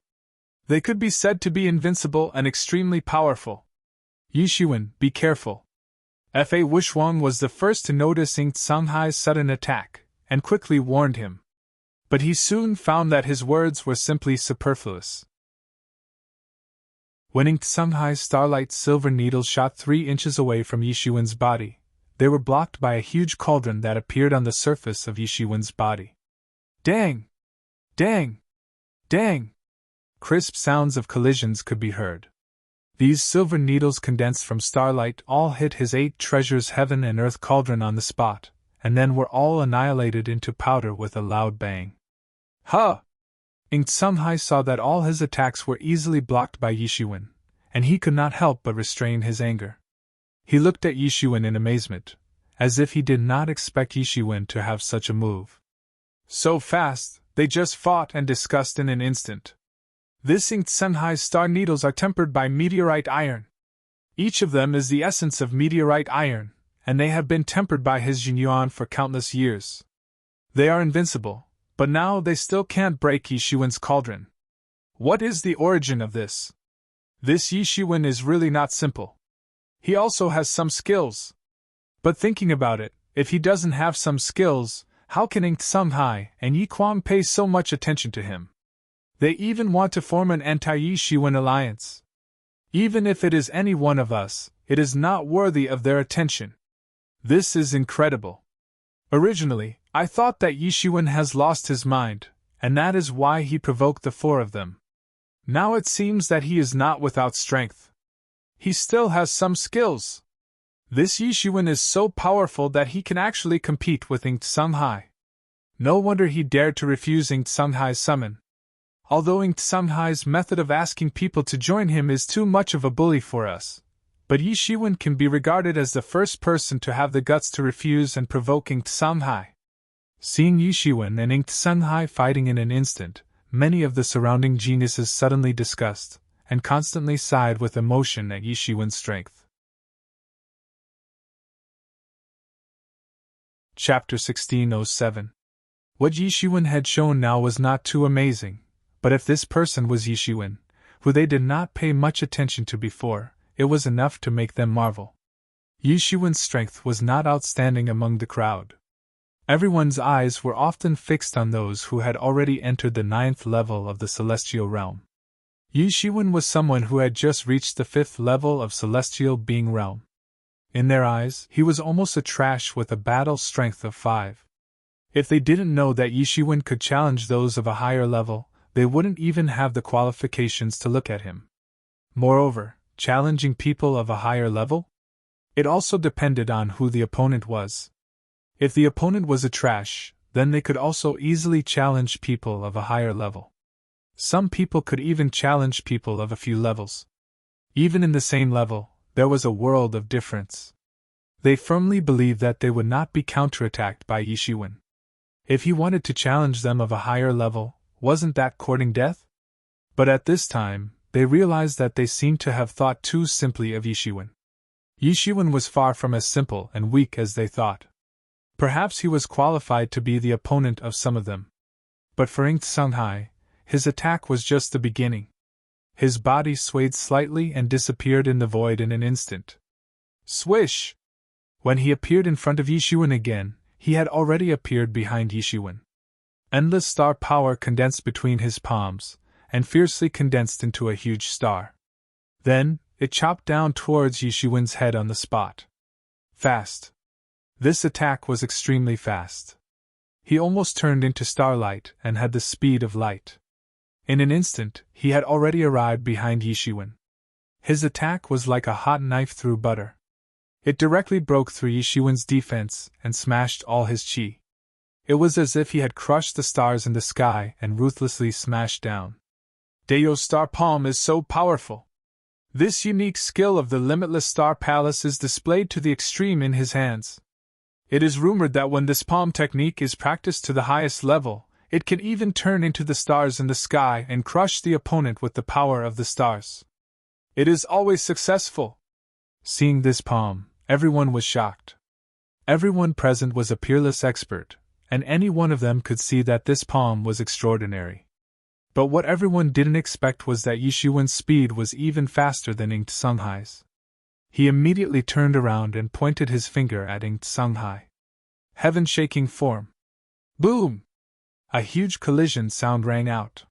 They could be said to be invincible and extremely powerful. Yi Shiwen, be careful. Fa Wushuang was the first to notice Ing Tsanghai's sudden attack, and quickly warned him. But he soon found that his words were simply superfluous. When Ing Tsanghai's starlight silver needles shot 3 inches away from Yi Shiwen's body, they were blocked by a huge cauldron that appeared on the surface of Yi Shiwen's body. Dang! Dang! Dang! Crisp sounds of collisions could be heard. These silver needles condensed from starlight all hit his 8 treasures heaven and earth cauldron on the spot, and then were all annihilated into powder with a loud bang. Huh! Ing Tsumhai saw that all his attacks were easily blocked by Yi Shiwen, and he could not help but restrain his anger. He looked at Yi Shiwen in amazement, as if he did not expect Yi Shiwen to have such a move. So fast, they just fought and discussed in an instant. This Ing Tsanghai's star needles are tempered by meteorite iron. Each of them is the essence of meteorite iron, and they have been tempered by his Jinyuan for countless years. They are invincible, but now they still can't break Yi Shiwen's cauldron. What is the origin of this? This Yi Shiwen is really not simple. He also has some skills. But thinking about it, if he doesn't have some skills, how can Ing Tsanghai and Yi Kuang pay so much attention to him? They even want to form an anti-Yi Shiwen alliance. Even if it is any one of us, it is not worthy of their attention. This is incredible. Originally, I thought that Yi Shiwen has lost his mind, and that is why he provoked the 4 of them. Now it seems that he is not without strength. He still has some skills. This Yi Shiwen is so powerful that he can actually compete with Ing Tsanghai. No wonder he dared to refuse Ing Tsanghai's summon. Although Ing Tsanghai's method of asking people to join him is too much of a bully for us, but Yi Shiwen can be regarded as the first person to have the guts to refuse and provoke Ing Tsanghai. Seeing Yi Shiwen and Ing Tsanghai fighting in an instant, many of the surrounding geniuses suddenly discussed, and constantly sighed with emotion at Yi Shiwen's strength. Chapter 1607. What Yi Shiwen had shown now was not too amazing, but if this person was Yi Shiwen, who they did not pay much attention to before, it was enough to make them marvel. Yishuan's strength was not outstanding among the crowd. Everyone's eyes were often fixed on those who had already entered the 9th level of the celestial realm. Yishuan was someone who had just reached the 5th level of celestial being realm. In their eyes, he was almost a trash with a battle strength of 5. If they didn't know that Yishuan could challenge those of a higher level, they wouldn't even have the qualifications to look at him. Moreover, challenging people of a higher level? It also depended on who the opponent was. If the opponent was a trash, then they could also easily challenge people of a higher level. Some people could even challenge people of a few levels. Even in the same level, there was a world of difference. They firmly believed that they would not be counterattacked by Yishuan. If he wanted to challenge them of a higher level, wasn't that courting death? But at this time, they realized that they seemed to have thought too simply of Yishuan. Yishuan was far from as simple and weak as they thought. Perhaps he was qualified to be the opponent of some of them. But for Sanghai, his attack was just the beginning. His body swayed slightly and disappeared in the void in an instant. Swish! When he appeared in front of Yishuan again, he had already appeared behind Yishuan. Endless star power condensed between his palms, and fiercely condensed into a huge star. Then, it chopped down towards Yishuan's head on the spot. Fast. This attack was extremely fast. He almost turned into starlight and had the speed of light. In an instant, he had already arrived behind Yishuan. His attack was like a hot knife through butter. It directly broke through Yishuan's defense and smashed all his chi. It was as if he had crushed the stars in the sky and ruthlessly smashed down. Deo's star palm is so powerful. This unique skill of the limitless star palace is displayed to the extreme in his hands. It is rumored that when this palm technique is practiced to the highest level, it can even turn into the stars in the sky and crush the opponent with the power of the stars. It is always successful. Seeing this palm, everyone was shocked. Everyone present was a peerless expert, and any one of them could see that this palm was extraordinary. But what everyone didn't expect was that Yishuan's speed was even faster than Sanghai's. He immediately turned around and pointed his finger at Sanghai. Heaven-shaking form. Boom! A huge collision sound rang out.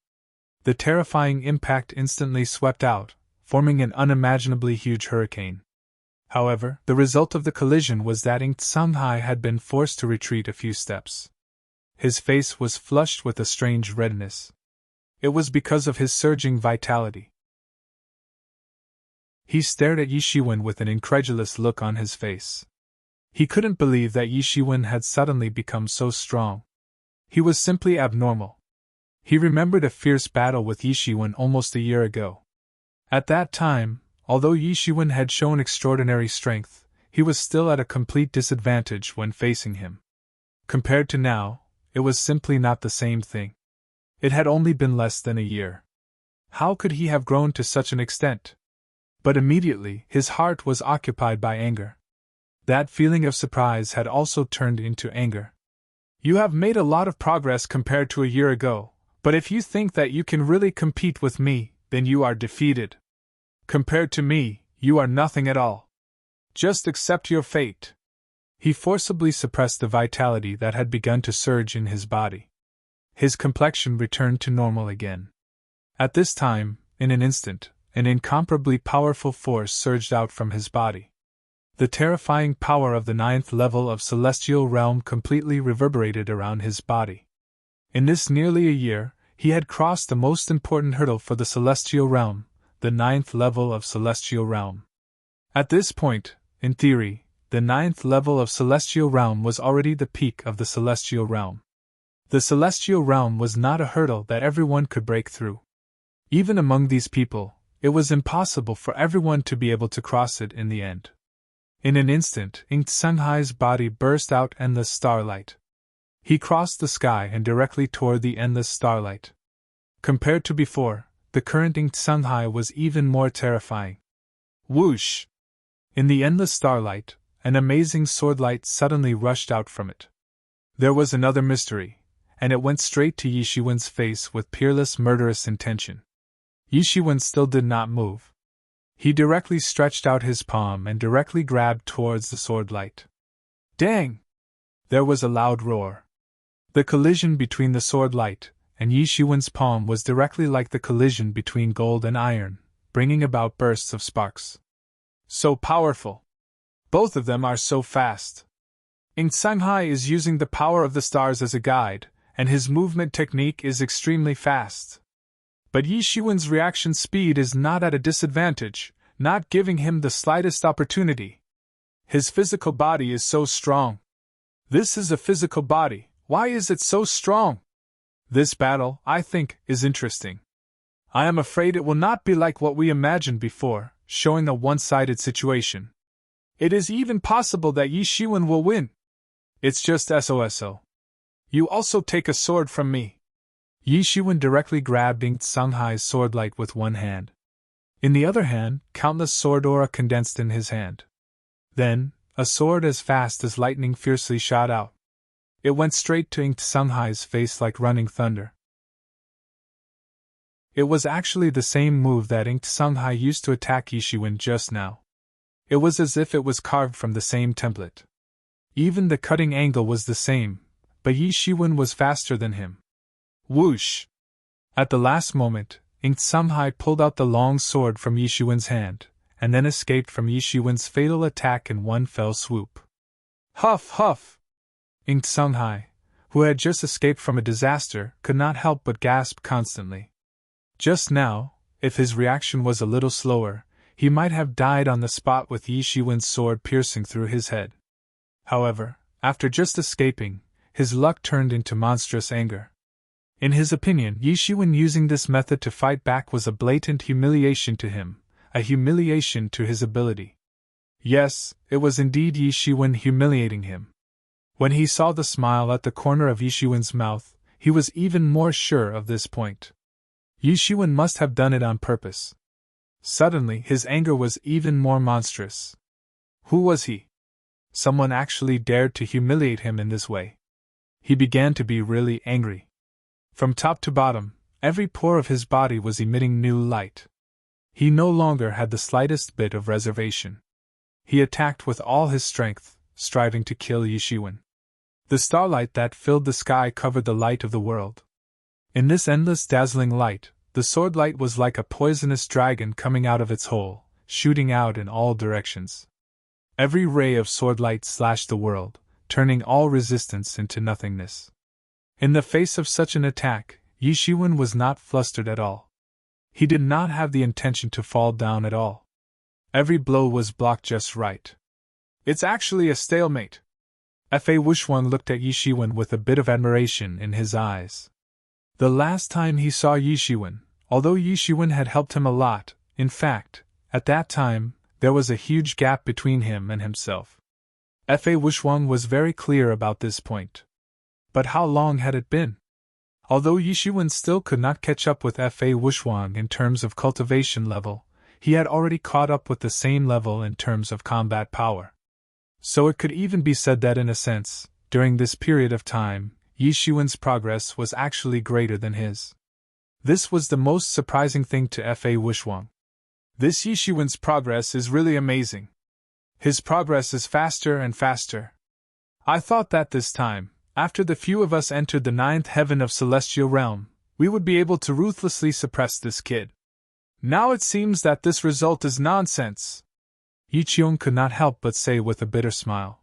The terrifying impact instantly swept out, forming an unimaginably huge hurricane. However, the result of the collision was that Sanghai had been forced to retreat a few steps. His face was flushed with a strange redness. It was because of his surging vitality. He stared at Yishuan with an incredulous look on his face. He couldn't believe that Yishuan had suddenly become so strong. He was simply abnormal. He remembered a fierce battle with Yishuan almost a year ago. At that time, although Yishuan had shown extraordinary strength, he was still at a complete disadvantage when facing him. Compared to now, it was simply not the same thing. It had only been less than a year. How could he have grown to such an extent? But immediately, his heart was occupied by anger. That feeling of surprise had also turned into anger. You have made a lot of progress compared to a year ago, but if you think that you can really compete with me, then you are defeated. Compared to me, you are nothing at all. Just accept your fate. He forcibly suppressed the vitality that had begun to surge in his body. His complexion returned to normal again. At this time, in an instant, an incomparably powerful force surged out from his body. The terrifying power of the 9th level of celestial realm completely reverberated around his body. In this nearly a year, he had crossed the most important hurdle for the celestial realm, the 9th level of celestial realm. At this point, in theory, the 9th level of celestial realm was already the peak of the celestial realm. The celestial realm was not a hurdle that everyone could break through. Even among these people, it was impossible for everyone to be able to cross it in the end. In an instant, Sanghai's body burst out endless starlight. He crossed the sky and directly toward the endless starlight. Compared to before, the current Sanghai was even more terrifying. Whoosh! In the endless starlight, an amazing swordlight suddenly rushed out from it. There was another mystery, and it went straight to Yishuan's face with peerless murderous intention. Yishuan still did not move. He directly stretched out his palm and directly grabbed towards the sword light. Dang! There was a loud roar. The collision between the sword light and Yi Shiwen's palm was directly like the collision between gold and iron, bringing about bursts of sparks. So powerful! Both of them are so fast. Shanghai is using the power of the stars as a guide, and his movement technique is extremely fast. But Yi Shiwen's reaction speed is not at a disadvantage, not giving him the slightest opportunity. His physical body is so strong. This is a physical body, why is it so strong? This battle, I think, is interesting. I am afraid it will not be like what we imagined before, showing a one-sided situation. It is even possible that Yi Shiwen will win. It's just SOSO. You also take a sword from me. Yi Shiwen directly grabbed Shanghai's sword light with one hand. In the other hand, countless sword aura condensed in his hand. Then, a sword as fast as lightning fiercely shot out. It went straight to Shanghai's face like running thunder. It was actually the same move that Shanghai used to attack Yi Shiwen just now. It was as if it was carved from the same template. Even the cutting angle was the same, but Yi Shiwen was faster than him. Whoosh! At the last moment, Shanghai pulled out the long sword from Yi Shiwen's hand, and then escaped from Yi Shiwen's fatal attack in one fell swoop. Huff, huff! Shanghai, who had just escaped from a disaster, could not help but gasp constantly. Just now, if his reaction was a little slower, he might have died on the spot with Yi Shiwen's sword piercing through his head. However, after just escaping, his luck turned into monstrous anger. In his opinion, Yi Shiwen using this method to fight back was a blatant humiliation to him, a humiliation to his ability. Yes, it was indeed Yi Shiwen humiliating him. When he saw the smile at the corner of Yi Shiwen's mouth, he was even more sure of this point. Yi Shiwen must have done it on purpose. Suddenly, his anger was even more monstrous. Who was he? Someone actually dared to humiliate him in this way. He began to be really angry. From top to bottom, every pore of his body was emitting new light. He no longer had the slightest bit of reservation. He attacked with all his strength, striving to kill Yi Shiwen. The starlight that filled the sky covered the light of the world. In this endless dazzling light, the sword light was like a poisonous dragon coming out of its hole, shooting out in all directions. Every ray of sword light slashed the world, turning all resistance into nothingness. In the face of such an attack, Yi Shiwen was not flustered at all. He did not have the intention to fall down at all. Every blow was blocked just right. It's actually a stalemate. Fa Wushwang looked at Yi Shiwen with a bit of admiration in his eyes. The last time he saw Yi Shiwen, although Yi Shiwen had helped him a lot, in fact, at that time, there was a huge gap between him and himself. Fa Wushwang was very clear about this point. But how long had it been? Although Yi Shiwen still could not catch up with Fa Wushwang in terms of cultivation level, he had already caught up with the same level in terms of combat power. So it could even be said that in a sense, during this period of time, Yi Shiwen's progress was actually greater than his. This was the most surprising thing to Fa Wushwang. This Yi Shiwen's progress is really amazing. His progress is faster and faster. I thought that this time, after the few of us entered the ninth heaven of celestial realm, we would be able to ruthlessly suppress this kid. Now it seems that this result is nonsense. Yi Qiong could not help but say with a bitter smile.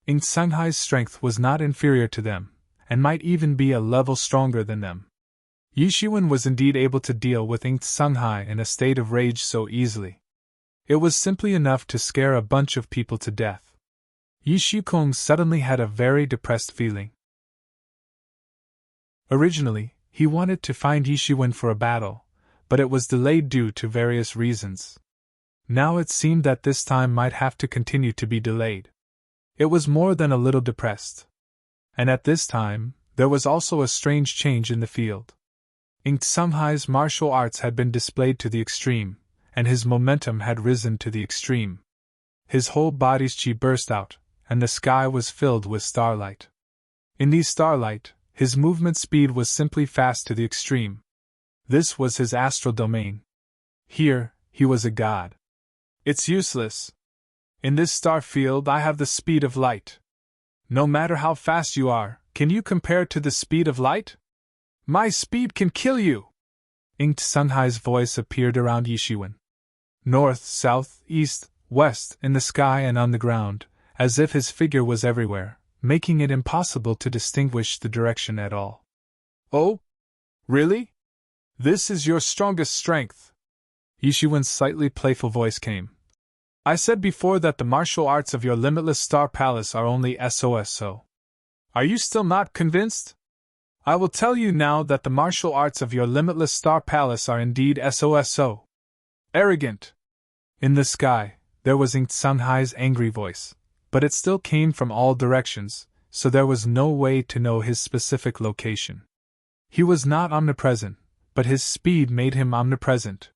Shanghai's strength was not inferior to them, and might even be a level stronger than them. Yi Shiwen was indeed able to deal with Shanghai in a state of rage so easily. It was simply enough to scare a bunch of people to death. Yi Shikong suddenly had a very depressed feeling. Originally, he wanted to find Yi Shiwen for a battle, but it was delayed due to various reasons. Now it seemed that this time might have to continue to be delayed. It was more than a little depressed. And at this time, there was also a strange change in the field. Shanghai's martial arts had been displayed to the extreme, and his momentum had risen to the extreme. His whole body's chi burst out, and the sky was filled with starlight. In the starlight, his movement speed was simply fast to the extreme. This was his astral domain. Here, he was a god. It's useless. In this star field I have the speed of light. No matter how fast you are, can you compare to the speed of light? My speed can kill you! Inked Sunghai's voice appeared around Yishiwen. North, south, east, west, in the sky and on the ground, as if his figure was everywhere, making it impossible to distinguish the direction at all. Oh? Really? This is your strongest strength? Yishiwen's slightly playful voice came. I said before that the martial arts of your limitless star palace are only SOSO. Are you still not convinced? I will tell you now that the martial arts of your limitless star palace are indeed SOSO. Arrogant! In the sky, there was Inked Sunghai's angry voice, but it still came from all directions, so there was no way to know his specific location. He was not omnipresent, but his speed made him omnipresent.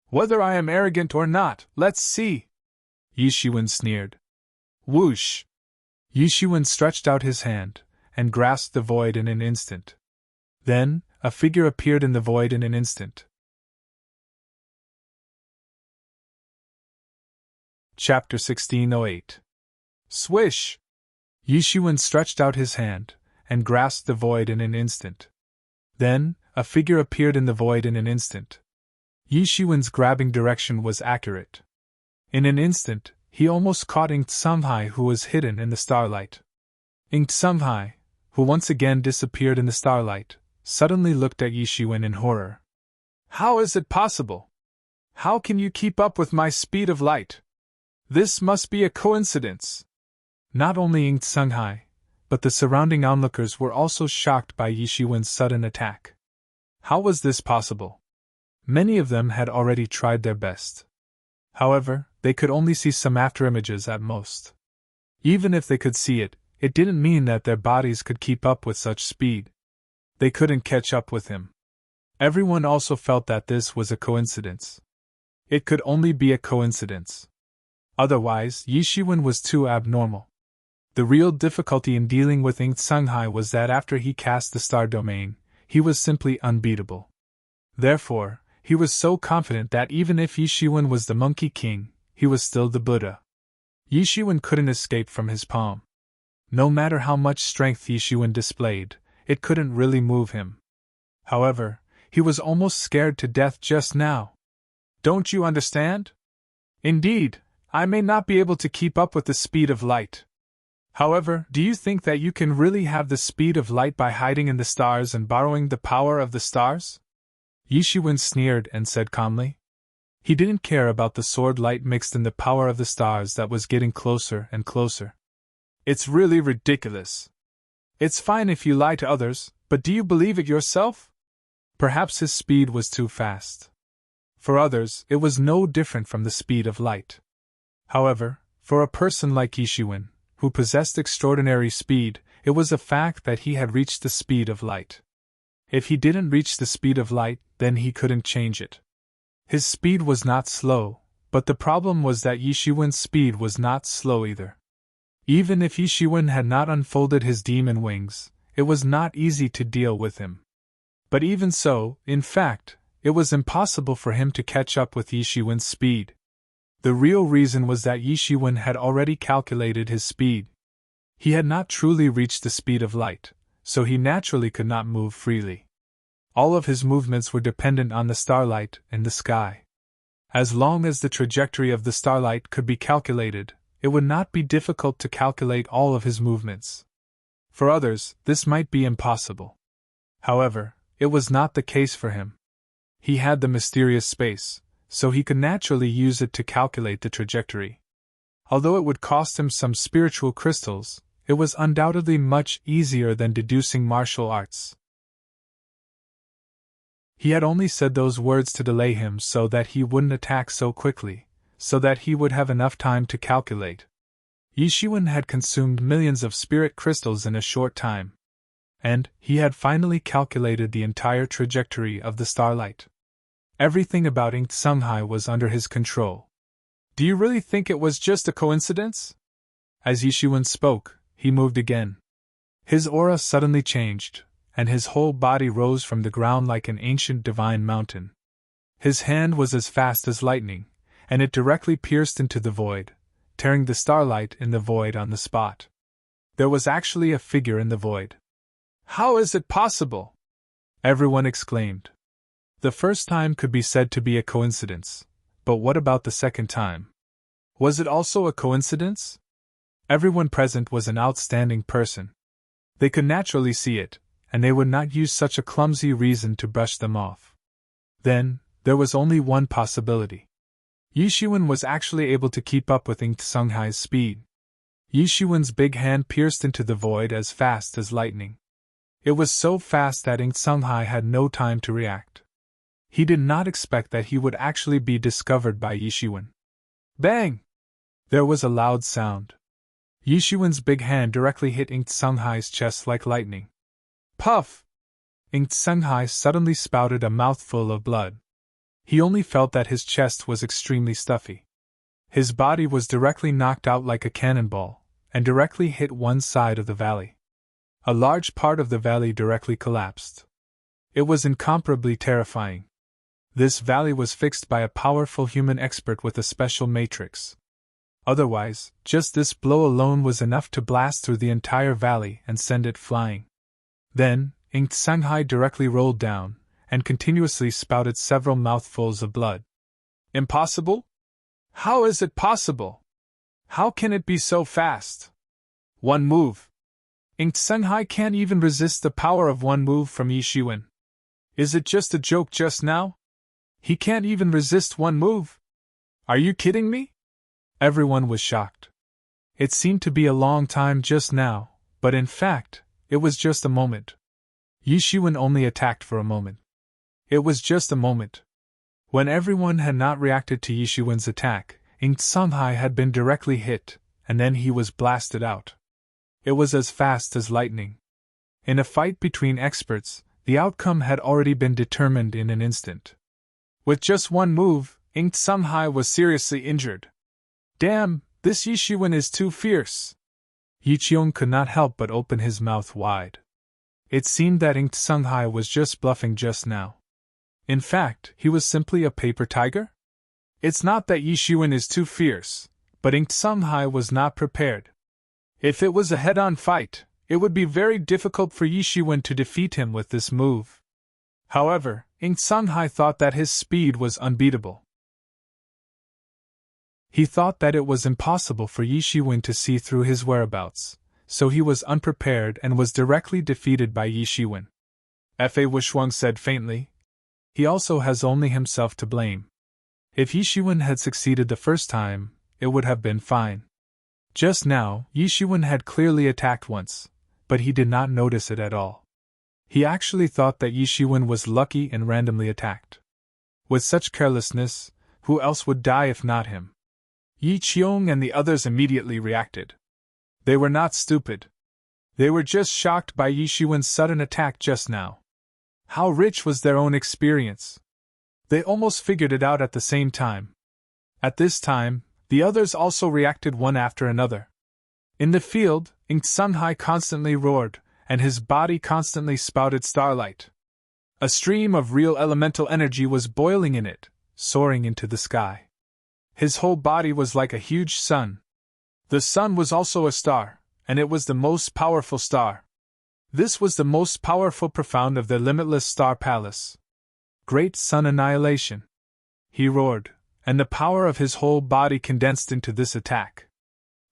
Whether I am arrogant or not, let's see! Yishiwen sneered. Whoosh! Yishiwen stretched out his hand, and grasped the void in an instant. Then, a figure appeared in the void in an instant. Chapter 1608. Swish! Yishiwen stretched out his hand, and grasped the void in an instant. Then, a figure appeared in the void in an instant. Yishiwen's grabbing direction was accurate. In an instant, he almost caught Inked Sunghai, who was hidden in the starlight. Inked Sunghai, who once again disappeared in the starlight, suddenly looked at Yishiwen in horror. How is it possible? How can you keep up with my speed of light? This must be a coincidence. Not only Inked Sunghai, but the surrounding onlookers were also shocked by Yishiwen's sudden attack. How was this possible? Many of them had already tried their best. However, they could only see some afterimages at most. Even if they could see it, it didn't mean that their bodies could keep up with such speed. They couldn't catch up with him. Everyone also felt that this was a coincidence. It could only be a coincidence. Otherwise, Yishiwen was too abnormal. The real difficulty in dealing with Inked Sunghai was that after he cast the star domain, he was simply unbeatable. Therefore, he was so confident that even if Yishiwen was the Monkey King, he was still the Buddha. Yishiwen couldn't escape from his palm. No matter how much strength Yishiwen displayed, it couldn't really move him. However, he was almost scared to death just now. Don't you understand? Indeed, I may not be able to keep up with the speed of light. However, do you think that you can really have the speed of light by hiding in the stars and borrowing the power of the stars? Yishiwen sneered and said calmly. He didn't care about the sword light mixed in the power of the stars that was getting closer and closer. It's really ridiculous. It's fine if you lie to others, but do you believe it yourself? Perhaps his speed was too fast. For others, it was no different from the speed of light. However, for a person like Yishiwen, who possessed extraordinary speed, it was a fact that he had reached the speed of light. If he didn't reach the speed of light, then he couldn't change it. His speed was not slow, but the problem was that Yishiwen's speed was not slow either. Even if Yishiwen had not unfolded his demon wings, it was not easy to deal with him. But even so, in fact, it was impossible for him to catch up with Yishiwen's speed. The real reason was that Yishiwen had already calculated his speed. He had not truly reached the speed of light, so he naturally could not move freely. All of his movements were dependent on the starlight in the sky. As long as the trajectory of the starlight could be calculated, it would not be difficult to calculate all of his movements. For others, this might be impossible. However, it was not the case for him. He had the mysterious space, so he could naturally use it to calculate the trajectory. Although it would cost him some spiritual crystals, it was undoubtedly much easier than deducing martial arts. He had only said those words to delay him so that he wouldn't attack so quickly, so that he would have enough time to calculate. Yishiwen had consumed millions of spirit crystals in a short time. And he had finally calculated the entire trajectory of the starlight. Everything about Inked Sunghai was under his control. Do you really think it was just a coincidence? As Yishiwen spoke, he moved again. His aura suddenly changed, and his whole body rose from the ground like an ancient divine mountain. His hand was as fast as lightning, and it directly pierced into the void, tearing the starlight in the void on the spot. There was actually a figure in the void. "How is it possible?" everyone exclaimed. The first time could be said to be a coincidence, but what about the second time? Was it also a coincidence? Everyone present was an outstanding person. They could naturally see it, and they would not use such a clumsy reason to brush them off. Then, there was only one possibility. Yishuan was actually able to keep up with Songhai's speed. Yishuan's big hand pierced into the void as fast as lightning. It was so fast that Songhai had no time to react. He did not expect that he would actually be discovered by Yishuan. Bang! There was a loud sound. Yishuan's big hand directly hit Songhai's chest like lightning. Puff! Songhai suddenly spouted a mouthful of blood. He only felt that his chest was extremely stuffy. His body was directly knocked out like a cannonball, and directly hit one side of the valley. A large part of the valley directly collapsed. It was incomparably terrifying. This valley was fixed by a powerful human expert with a special matrix. Otherwise, just this blow alone was enough to blast through the entire valley and send it flying. Then, Songhai directly rolled down, and continuously spouted several mouthfuls of blood. Impossible? How is it possible? How can it be so fast? One move. Songhai can't even resist the power of one move from Yishuan. Is it just a joke just now? He can't even resist one move? Are you kidding me? Everyone was shocked. It seemed to be a long time just now, but in fact, it was just a moment. Yishuan only attacked for a moment. It was just a moment. When everyone had not reacted to Yishuan's attack, Songhai had been directly hit, and then he was blasted out. It was as fast as lightning. In a fight between experts, the outcome had already been determined in an instant. With just one move, Songhai was seriously injured. Damn, this Yishuan is too fierce. Yiqiong could not help but open his mouth wide. It seemed that Songhai was just bluffing just now. In fact, he was simply a paper tiger? It's not that Yishuan is too fierce, but Songhai was not prepared. If it was a head-on fight, it would be very difficult for Yishuan to defeat him with this move. However, Songhai thought that his speed was unbeatable. He thought that it was impossible for Yishuan to see through his whereabouts, so he was unprepared and was directly defeated by Yishuan. Fa Wushuang said faintly. He also has only himself to blame. If Yishuan had succeeded the first time, it would have been fine. Just now, Yishuan had clearly attacked once, but he did not notice it at all. He actually thought that Yishuan was lucky and randomly attacked. With such carelessness, who else would die if not him? Yiqiong and the others immediately reacted. They were not stupid. They were just shocked by Yishuan's sudden attack just now. How rich was their own experience? They almost figured it out at the same time. At this time, the others also reacted one after another. In the field, Songhai constantly roared, and his body constantly spouted starlight. A stream of real elemental energy was boiling in it, soaring into the sky. His whole body was like a huge sun. The sun was also a star, and it was the most powerful star. This was the most powerful profound of the limitless star palace. Great sun annihilation! He roared, and the power of his whole body condensed into this attack.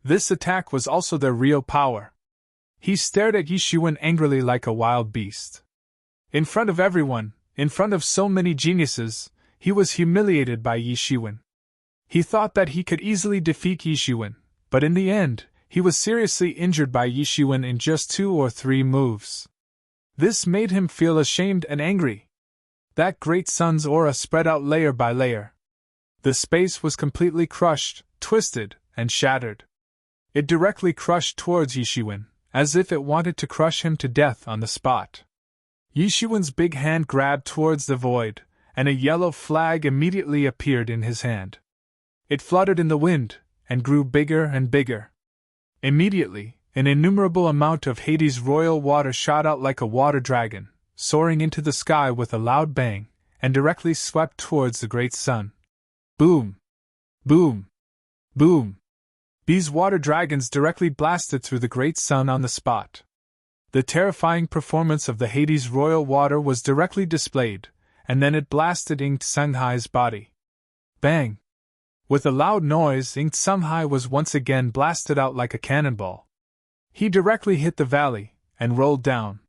This attack was also their real power. He stared at Yishuan angrily like a wild beast. In front of everyone, in front of so many geniuses, he was humiliated by Yishuan. He thought that he could easily defeat Yishuan, but in the end, he was seriously injured by Yishuan in just 2 or 3 moves. This made him feel ashamed and angry. That great sun's aura spread out layer by layer. The space was completely crushed, twisted, and shattered. It directly crushed towards Yishuan, as if it wanted to crush him to death on the spot. Yishuan's big hand grabbed towards the void, and a yellow flag immediately appeared in his hand. It fluttered in the wind, and grew bigger and bigger. Immediately, an innumerable amount of Hades' royal water shot out like a water dragon, soaring into the sky with a loud bang, and directly swept towards the great sun. Boom! Boom! Boom! These water dragons directly blasted through the great sun on the spot. The terrifying performance of the Hades royal water was directly displayed, and then it blasted Ing Tsunghai's body. Bang! With a loud noise, Ing Tsunghai was once again blasted out like a cannonball. He directly hit the valley, and rolled down.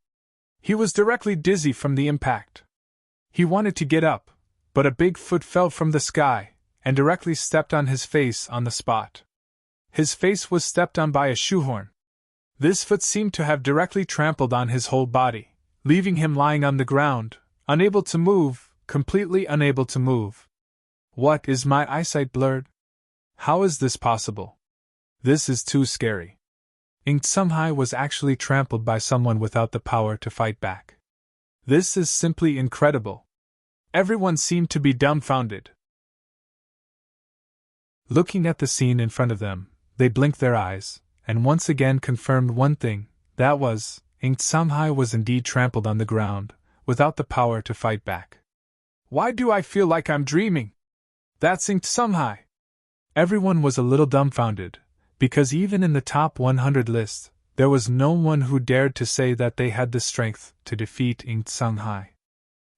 He was directly dizzy from the impact. He wanted to get up, but a big foot fell from the sky, and directly stepped on his face on the spot. His face was stepped on by a shoehorn. This foot seemed to have directly trampled on his whole body, leaving him lying on the ground, unable to move, completely unable to move. What, is my eyesight blurred? How is this possible? This is too scary. Ing Tsunghai was actually trampled by someone without the power to fight back. This is simply incredible. Everyone seemed to be dumbfounded. Looking at the scene in front of them, they blinked their eyes, and once again confirmed one thing, that was, Ing Tsunghai was indeed trampled on the ground, without the power to fight back. Why do I feel like I'm dreaming? That's Ing Tsunghai! Everyone was a little dumbfounded, because even in the top 100 list, there was no one who dared to say that they had the strength to defeat Ing Tsunghai.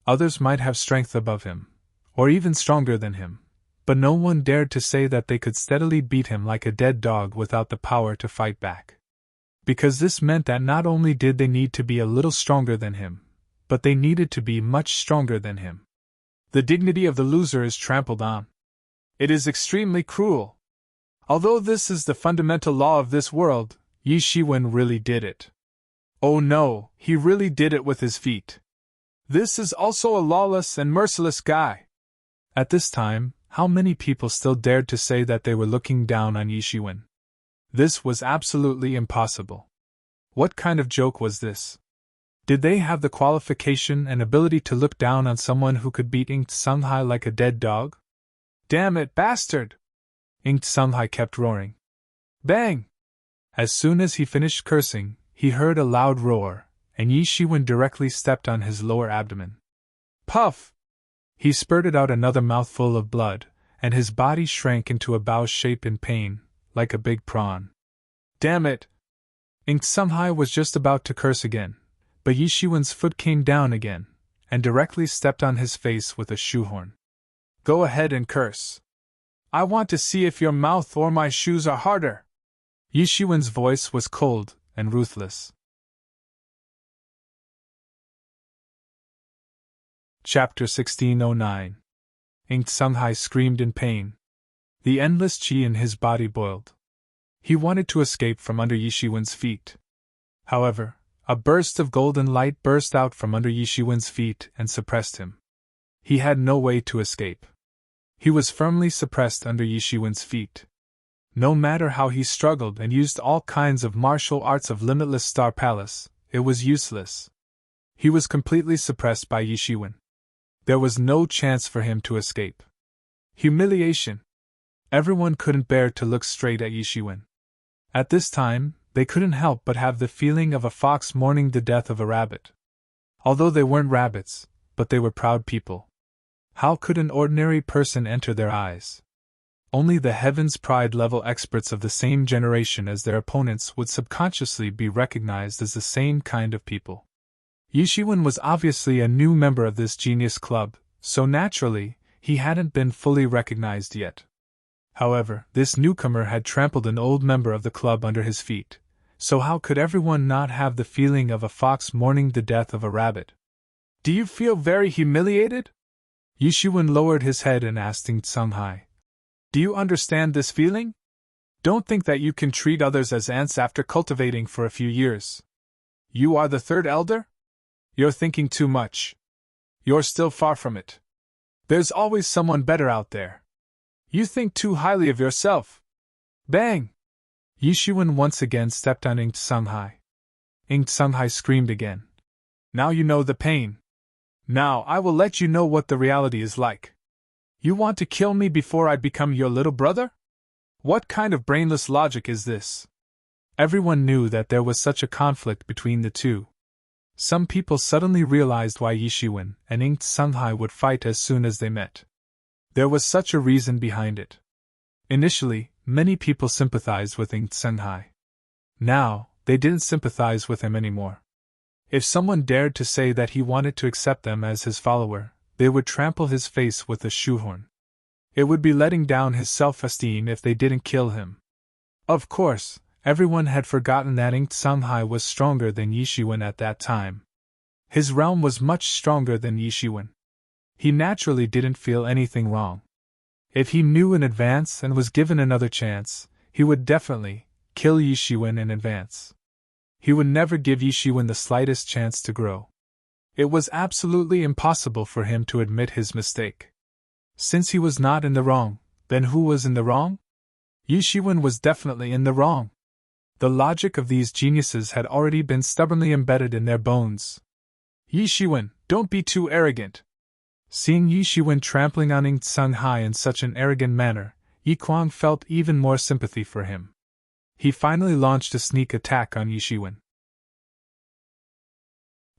Others might have strength above him, or even stronger than him, but no one dared to say that they could steadily beat him like a dead dog without the power to fight back. Because this meant that not only did they need to be a little stronger than him, but they needed to be much stronger than him. The dignity of the loser is trampled on. It is extremely cruel. Although this is the fundamental law of this world, Yi Shiwen really did it. Oh no, he really did it with his feet. This is also a lawless and merciless guy. At this time, how many people still dared to say that they were looking down on Yi Shiwen? This was absolutely impossible. What kind of joke was this? Did they have the qualification and ability to look down on someone who could beat Ing Tsunghai like a dead dog? Damn it, bastard! Ing Tsunghai kept roaring. Bang! As soon as he finished cursing, he heard a loud roar, and Yi Shiwen directly stepped on his lower abdomen. Puff! He spurted out another mouthful of blood, and his body shrank into a bow shape in pain, like a big prawn. Damn it! Ing Tsunghai was just about to curse again, but Yi Shiwen's foot came down again, and directly stepped on his face with a shoehorn. Go ahead and curse. I want to see if your mouth or my shoes are harder. Yi Shiwen's voice was cold and ruthless. Chapter 1609. Ing Tsunghai screamed in pain. The endless qi in his body boiled. He wanted to escape from under Yi Shiwen's feet. However, a burst of golden light burst out from under Yi Shiwen's feet and suppressed him. He had no way to escape. He was firmly suppressed under Yi Shiwen's feet. No matter how he struggled and used all kinds of martial arts of Limitless Star Palace, it was useless. He was completely suppressed by Yi Shiwen. There was no chance for him to escape. Humiliation. Everyone couldn't bear to look straight at Yi Shiwen. At this time, they couldn't help but have the feeling of a fox mourning the death of a rabbit. Although they weren't rabbits, but they were proud people. How could an ordinary person enter their eyes? Only the Heaven's Pride level experts of the same generation as their opponents would subconsciously be recognized as the same kind of people. Yi Shiwen was obviously a new member of this genius club, so naturally, he hadn't been fully recognized yet. However, this newcomer had trampled an old member of the club under his feet, so how could everyone not have the feeling of a fox mourning the death of a rabbit? Do you feel very humiliated? Yi Shiwen lowered his head and asked Ing Tsunghai. Do you understand this feeling? Don't think that you can treat others as ants after cultivating for a few years. You are the third elder? You're thinking too much. You're still far from it. There's always someone better out there. You think too highly of yourself. Bang! Yi Shiwen once again stepped on Ing Tsunghai. Ing Tsunghai screamed again. Now you know the pain. Now I will let you know what the reality is like. You want to kill me before I become your little brother? What kind of brainless logic is this? Everyone knew that there was such a conflict between the two. Some people suddenly realized why Yi Shiwen and Ing Tsunghai would fight as soon as they met. There was such a reason behind it. Initially, many people sympathized with Ing Tsunghai. Now, they didn't sympathize with him anymore. If someone dared to say that he wanted to accept them as his follower, they would trample his face with a shoehorn. It would be letting down his self-esteem if they didn't kill him. Of course, everyone had forgotten that Ing Tsunghai was stronger than Yishiwen at that time. His realm was much stronger than Yishiwen. He naturally didn't feel anything wrong. If he knew in advance and was given another chance, he would definitely kill Yishiwen in advance. He would never give Yishiwen the slightest chance to grow. It was absolutely impossible for him to admit his mistake. Since he was not in the wrong, then who was in the wrong? Yishiwen was definitely in the wrong. The logic of these geniuses had already been stubbornly embedded in their bones. Yishiwen, don't be too arrogant. Seeing Yishiwen trampling on Ing Tsunghai in such an arrogant manner, Yi Kuang felt even more sympathy for him. He finally launched a sneak attack on Yishiwen.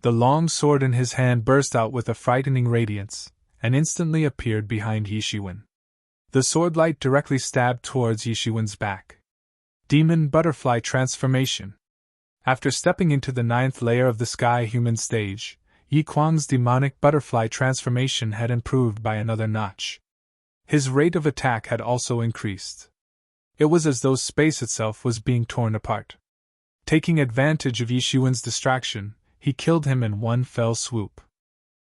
The long sword in his hand burst out with a frightening radiance, and instantly appeared behind Yishiwen. The sword light directly stabbed towards Yishiwen's back. Demon Butterfly Transformation. After stepping into the 9th layer of the Sky Human stage, Yi Kuang's demonic butterfly transformation had improved by another notch. His rate of attack had also increased. It was as though space itself was being torn apart. Taking advantage of Yishiwen's distraction, he killed him in one fell swoop.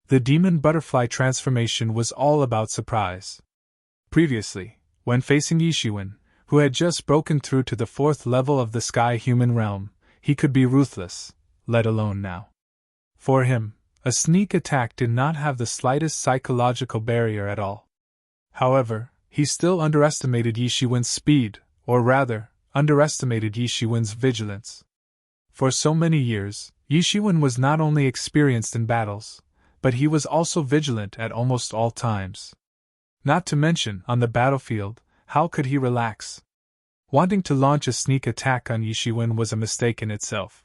The demon butterfly transformation was all about surprise. Previously, when facing Yishiwen, who had just broken through to the 4th level of the Sky Human realm, he could be ruthless, let alone now. For him, a sneak attack did not have the slightest psychological barrier at all. However, he still underestimated Yishiwen's speed, or rather, underestimated Yishiwen's vigilance. For so many years, Yishiwen was not only experienced in battles, but he was also vigilant at almost all times. Not to mention, on the battlefield, how could he relax? Wanting to launch a sneak attack on Yishiwen was a mistake in itself.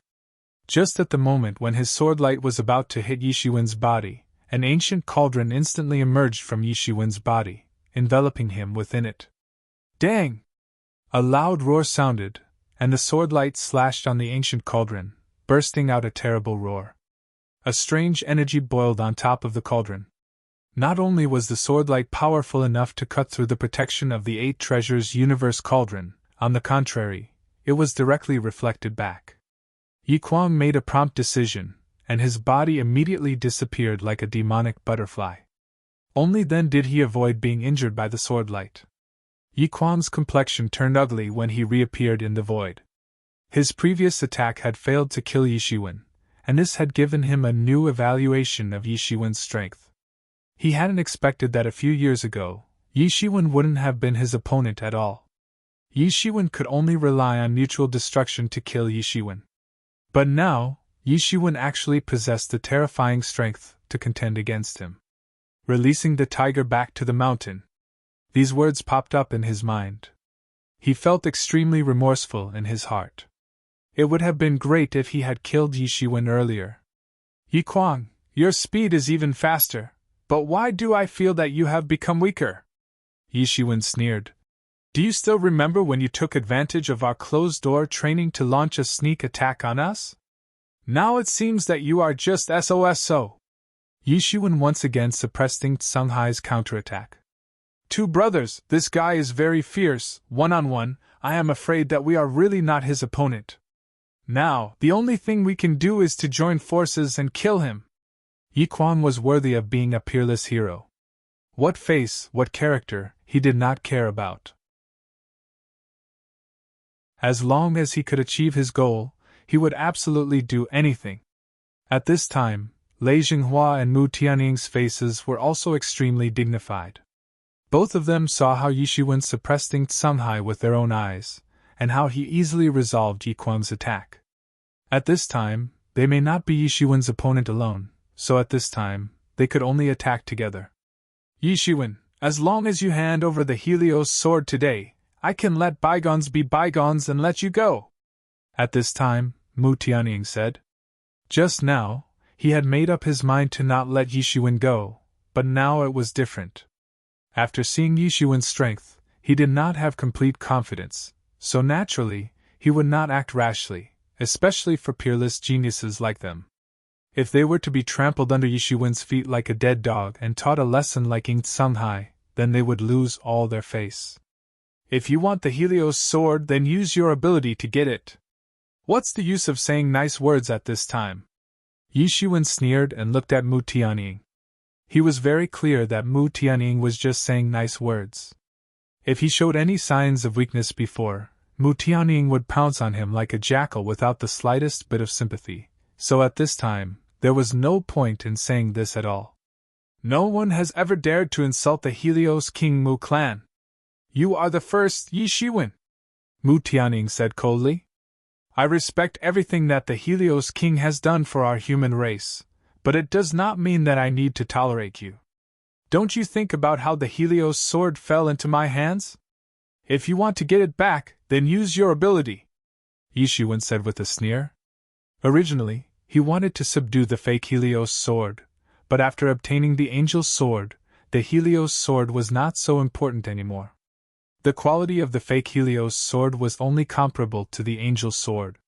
Just at the moment when his sword light was about to hit Yishiwen's body, an ancient cauldron instantly emerged from Yishiwen's body, enveloping him within it. Dang! A loud roar sounded, and the sword light slashed on the ancient cauldron, bursting out a terrible roar. A strange energy boiled on top of the cauldron. Not only was the sword light powerful enough to cut through the protection of the 8 treasures universe cauldron, on the contrary, it was directly reflected back. Yi Kuang made a prompt decision, and his body immediately disappeared like a demonic butterfly. Only then did he avoid being injured by the sword light. Yi Kuang's complexion turned ugly when he reappeared in the void. His previous attack had failed to kill Yishiwen, and this had given him a new evaluation of Yishiwen's strength. He hadn't expected that a few years ago, Yishiwen wouldn't have been his opponent at all. Yishiwen could only rely on mutual destruction to kill Yishiwen. But now, Yishiwen actually possessed the terrifying strength to contend against him. Releasing the tiger back to the mountain. These words popped up in his mind. He felt extremely remorseful in his heart. It would have been great if he had killed Yishiwen earlier. Yi Kuang, your speed is even faster, but why do I feel that you have become weaker? Yishiwen sneered. Do you still remember when you took advantage of our closed-door training to launch a sneak attack on us? Now it seems that you are just SOSO. Yishiwen once again suppressed Ing Tsunghai's counterattack. 2 brothers, this guy is very fierce, one-on-one, I am afraid that we are really not his opponent. Now, the only thing we can do is to join forces and kill him. Yi Kuang was worthy of being a peerless hero. What face, what character, he did not care about. As long as he could achieve his goal, he would absolutely do anything. At this time, Lei Jinghua and Mu Tianying's faces were also extremely dignified. Both of them saw how Yishiwen suppressed Ing Tsunghai with their own eyes, and how he easily resolved Yi Kuang's attack. At this time, they may not be Yishiwen's opponent alone, so at this time, they could only attack together. Yishiwen, as long as you hand over the Helios sword today, I can let bygones be bygones and let you go. At this time, Mu Tianying said. Just now, he had made up his mind to not let Yishiwen go, but now it was different. After seeing Yishiwen's strength, He did not have complete confidence, so naturally, he would not act rashly, especially for peerless geniuses like them. If they were to be trampled under Yishuwen's feet like a dead dog and taught a lesson like Ing Tsunghai, then they would lose all their face. If you want the Helios sword, then use your ability to get it. What's the use of saying nice words at this time? Yishuwen sneered and looked at Mu Tianying. He was very clear that Mu Tianying was just saying nice words. If he showed any signs of weakness before, Mu Tianying would pounce on him like a jackal without the slightest bit of sympathy, so at this time, there was no point in saying this at all. No one has ever dared to insult the Helios King Mu clan. You are the first, Yishuwen, Mu Tianying said coldly. I respect everything that the Helios King has done for our human race, but it does not mean that I need to tolerate you. Don't you think about how the Helios sword fell into my hands? If you want to get it back, then use your ability, Yishuwen said with a sneer. Originally, he wanted to subdue the fake Helios sword, but after obtaining the Angel's sword, the Helios sword was not so important anymore. The quality of the fake Helios sword was only comparable to the Angel's sword.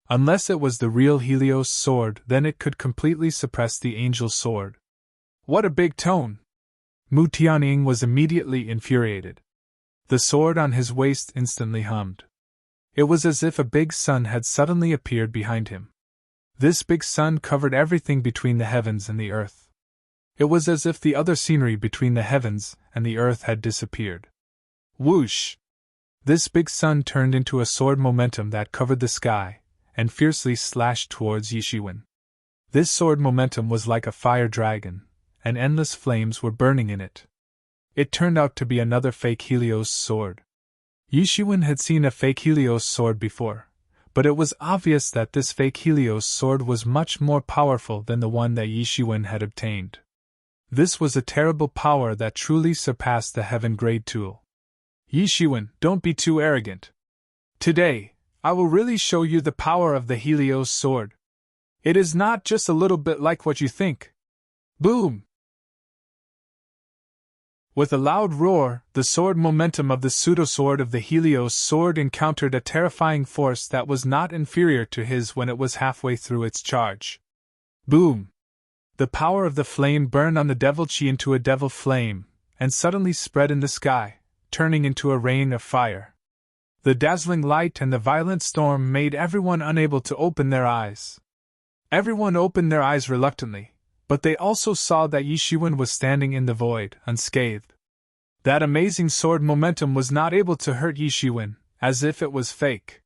Unless it was the real Helios sword, then it could completely suppress the Angel's sword. What a big tone! Mu Tianying was immediately infuriated. The sword on his waist instantly hummed. It was as if a big sun had suddenly appeared behind him. This big sun covered everything between the heavens and the earth. It was as if the other scenery between the heavens and the earth had disappeared. Whoosh! This big sun turned into a sword momentum that covered the sky, and fiercely slashed towards Yishuwen. This sword momentum was like a fire dragon, and endless flames were burning in it. It turned out to be another fake Helios sword. Yishuwen had seen a fake Helios sword before, but it was obvious that this fake Helios sword was much more powerful than the one that Yishuwen had obtained. This was a terrible power that truly surpassed the heaven-grade tool. Yishuwen, don't be too arrogant. Today, I will really show you the power of the Helios sword. It is not just a little bit like what you think. Boom! With a loud roar, the sword momentum of the pseudo-sword of the Helios sword encountered a terrifying force that was not inferior to his when it was halfway through its charge. Boom! The power of the flame burned on the devil chi into a devil flame, and suddenly spread in the sky, turning into a rain of fire. The dazzling light and the violent storm made everyone unable to open their eyes. Everyone opened their eyes reluctantly, but they also saw that Yishuwen was standing in the void, unscathed. That amazing sword momentum was not able to hurt Yishuwen, as if it was fake.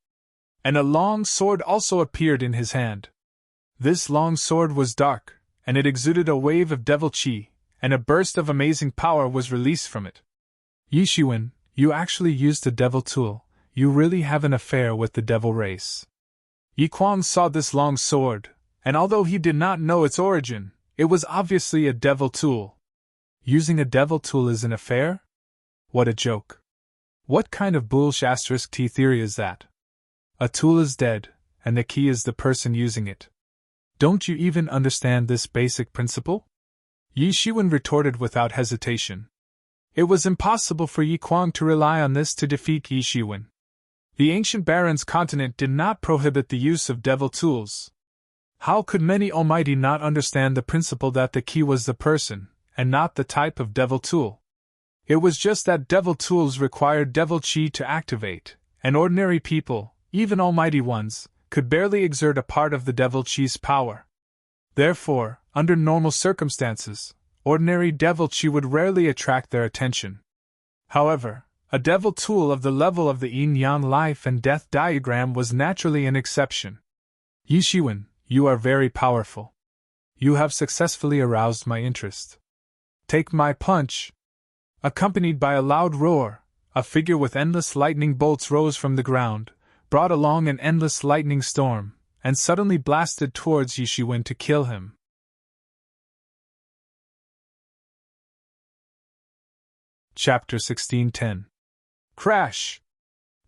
And a long sword also appeared in his hand. This long sword was dark, and it exuded a wave of devil chi, and a burst of amazing power was released from it. Yishuwen, you actually used a devil tool. You really have an affair with the devil race. Yi Kuang saw this long sword, and although he did not know its origin, it was obviously a devil tool. Using a devil tool is an affair? What a joke. What kind of bullsh** T theory is that? A tool is dead, and the key is the person using it. Don't you even understand this basic principle? Yishuwen retorted without hesitation. It was impossible for Yi Kuang to rely on this to defeat Yishuwen. The ancient Baron's continent did not prohibit the use of devil tools. How could many almighty not understand the principle that the key was the person, and not the type of devil tool? It was just that devil tools required devil chi to activate, and ordinary people, even almighty ones, could barely exert a part of the devil chi's power. Therefore, under normal circumstances, ordinary devil chi would rarely attract their attention. However, a devil tool of the level of the yin-yang life and death diagram was naturally an exception. Yishuwen, you are very powerful. You have successfully aroused my interest. Take my punch! Accompanied by a loud roar, a figure with endless lightning bolts rose from the ground, brought along an endless lightning storm, and suddenly blasted towards Yishuwen to kill him. Chapter 16:10. Crash!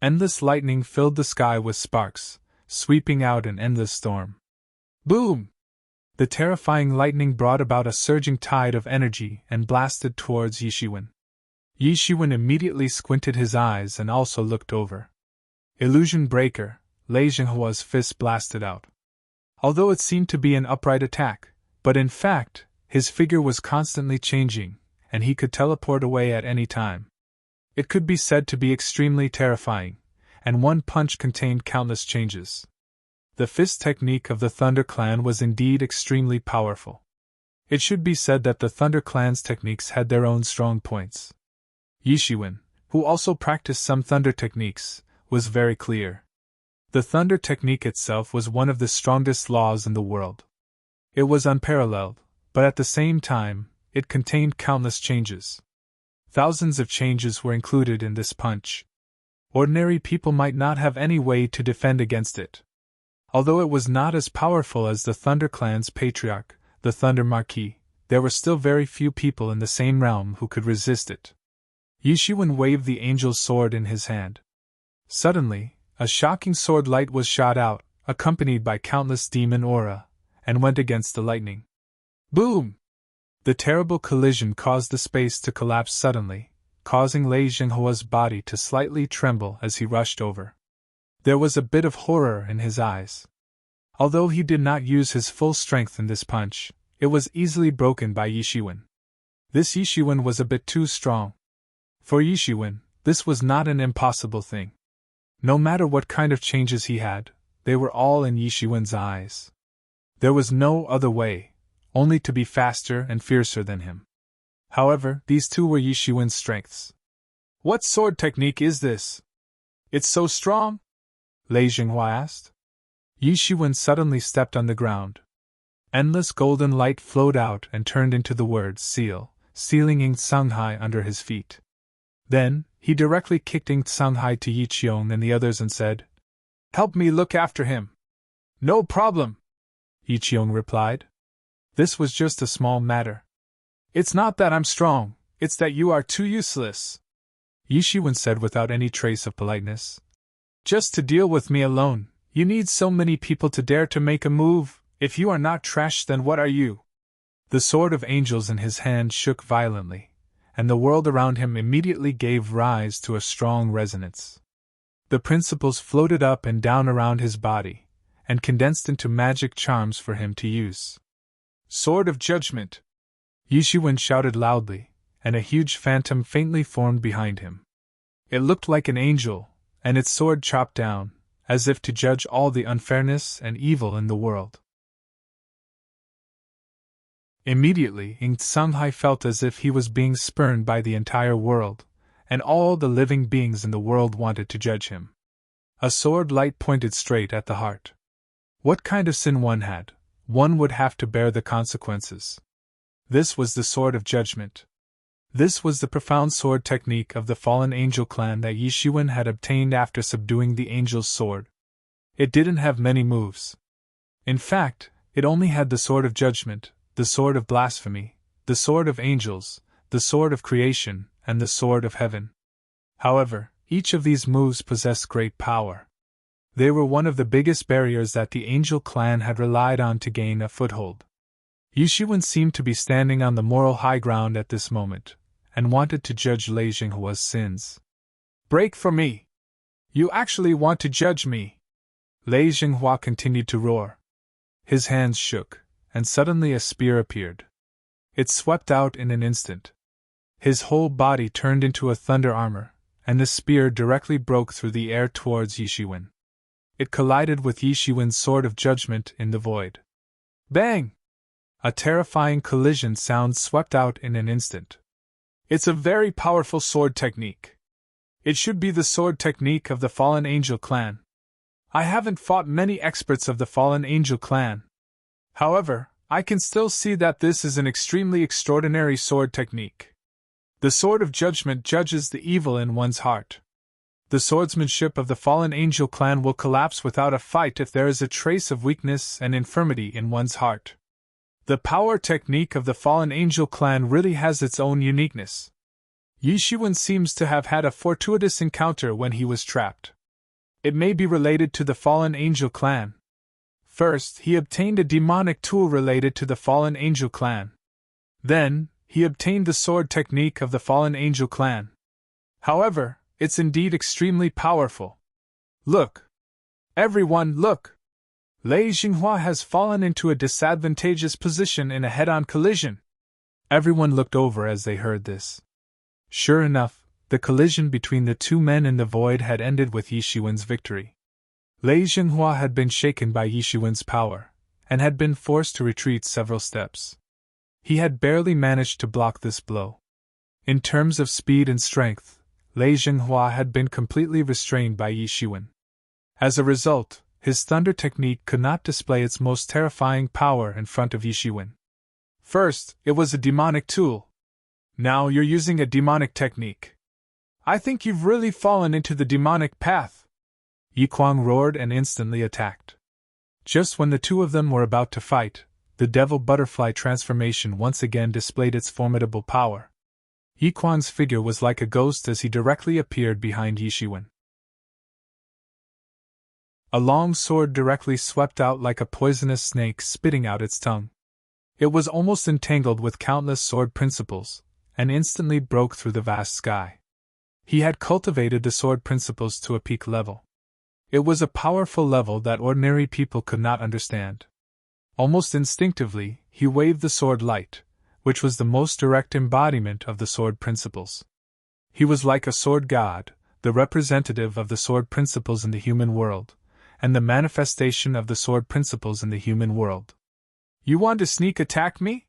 Endless lightning filled the sky with sparks, sweeping out an endless storm. Boom! The terrifying lightning brought about a surging tide of energy and blasted towards Yishuwen. Yi Shiwen immediately squinted his eyes and also looked over. Illusion Breaker, Lei Jinghua's fist blasted out. Although it seemed to be an upright attack, but in fact, his figure was constantly changing, and he could teleport away at any time. It could be said to be extremely terrifying, and one punch contained countless changes. The fist technique of the Thunder Clan was indeed extremely powerful. It should be said that the Thunder Clan's techniques had their own strong points. Yi Shiwen, who also practiced some thunder techniques, was very clear. The thunder technique itself was one of the strongest laws in the world. It was unparalleled, but at the same time, it contained countless changes. Thousands of changes were included in this punch. Ordinary people might not have any way to defend against it. Although it was not as powerful as the Thunder Clan's patriarch, the Thunder Marquis, there were still very few people in the same realm who could resist it. Yi Shiwen waved the angel's sword in his hand. Suddenly, a shocking sword light was shot out, accompanied by countless demon aura, and went against the lightning. Boom! The terrible collision caused the space to collapse suddenly, causing Lei Jinghua's body to slightly tremble as he rushed over. There was a bit of horror in his eyes. Although he did not use his full strength in this punch, it was easily broken by Yi Shiwen. This Yi Shiwen was a bit too strong. For Yi Shiwen, this was not an impossible thing. No matter what kind of changes he had, they were all in Yi Shiwen's eyes. There was no other way, only to be faster and fiercer than him. However, these two were Yi Shiwen's strengths. What sword technique is this? It's so strong? Lei Jinghua asked. Yi Shiwen suddenly stepped on the ground. Endless golden light flowed out and turned into the word seal, sealing Ing Sanghai under his feet. Then, he directly kicked Ing Sanghai to Yi Qiong and the others and said, "Help me look after him." "No problem," Yi Qiong replied. This was just a small matter. "It's not that I'm strong, it's that you are too useless," Yi Shiwen said without any trace of politeness. "Just to deal with me alone, you need so many people to dare to make a move. If you are not trash, then what are you?" The sword of angels in his hand shook violently, and the world around him immediately gave rise to a strong resonance. The principles floated up and down around his body, and condensed into magic charms for him to use. "Sword of Judgment!" Yi Shiwen shouted loudly, and a huge phantom faintly formed behind him. It looked like an angel, and its sword chopped down, as if to judge all the unfairness and evil in the world. Immediately, Ing Sanghai felt as if he was being spurned by the entire world, and all the living beings in the world wanted to judge him. A sword light pointed straight at the heart. What kind of sin one had, one would have to bear the consequences. This was the Sword of Judgment. This was the profound sword technique of the fallen angel clan that Yi Shiwen had obtained after subduing the angel's sword. It didn't have many moves. In fact, it only had the Sword of Judgment, the Sword of Blasphemy, the Sword of Angels, the Sword of Creation, and the Sword of Heaven. However, each of these moves possessed great power. They were one of the biggest barriers that the angel clan had relied on to gain a foothold. Yi Shiwen seemed to be standing on the moral high ground at this moment, and wanted to judge Lei Jinghua's sins. "Break for me! You actually want to judge me!" Lei Jinghua continued to roar. His hands shook, and suddenly a spear appeared. It swept out in an instant. His whole body turned into a thunder armor, and the spear directly broke through the air towards Yi Shiwen. It collided with Yi Shiwen's Sword of Judgment in the void. Bang! A terrifying collision sound swept out in an instant. "It's a very powerful sword technique. It should be the sword technique of the Fallen Angel clan. I haven't fought many experts of the Fallen Angel clan. However, I can still see that this is an extremely extraordinary sword technique. The Sword of Judgment judges the evil in one's heart. The swordsmanship of the Fallen Angel clan will collapse without a fight if there is a trace of weakness and infirmity in one's heart. The power technique of the Fallen Angel clan really has its own uniqueness. Yi Shiwen seems to have had a fortuitous encounter when he was trapped. It may be related to the Fallen Angel clan. First, he obtained a demonic tool related to the Fallen Angel clan. Then, he obtained the sword technique of the fallen angel clan. However, it's indeed extremely powerful. Look! Everyone, look! Lei Xinghua has fallen into a disadvantageous position in a head-on collision. Everyone looked over as they heard this. Sure enough, the collision between the two men in the void had ended with Yishuan's victory. Lei Xinghua had been shaken by Yishuan's power, and had been forced to retreat several steps. He had barely managed to block this blow. In terms of speed and strength, Lei Xinghua had been completely restrained by Yishuan. As a result, his thunder technique could not display its most terrifying power in front of Yishuan. First, it was a demonic tool. Now you're using a demonic technique. I think you've really fallen into the demonic path. Yiquang roared and instantly attacked. Just when the two of them were about to fight, the devil butterfly transformation once again displayed its formidable power. Yiquang's figure was like a ghost as he directly appeared behind Yishuan. A long sword directly swept out like a poisonous snake spitting out its tongue. It was almost entangled with countless sword principles, and instantly broke through the vast sky. He had cultivated the sword principles to a peak level. It was a powerful level that ordinary people could not understand. Almost instinctively, he waved the sword light, which was the most direct embodiment of the sword principles. He was like a sword god, the representative of the sword principles in the human world, and the manifestation of the sword principles in the human world. You want to sneak attack me?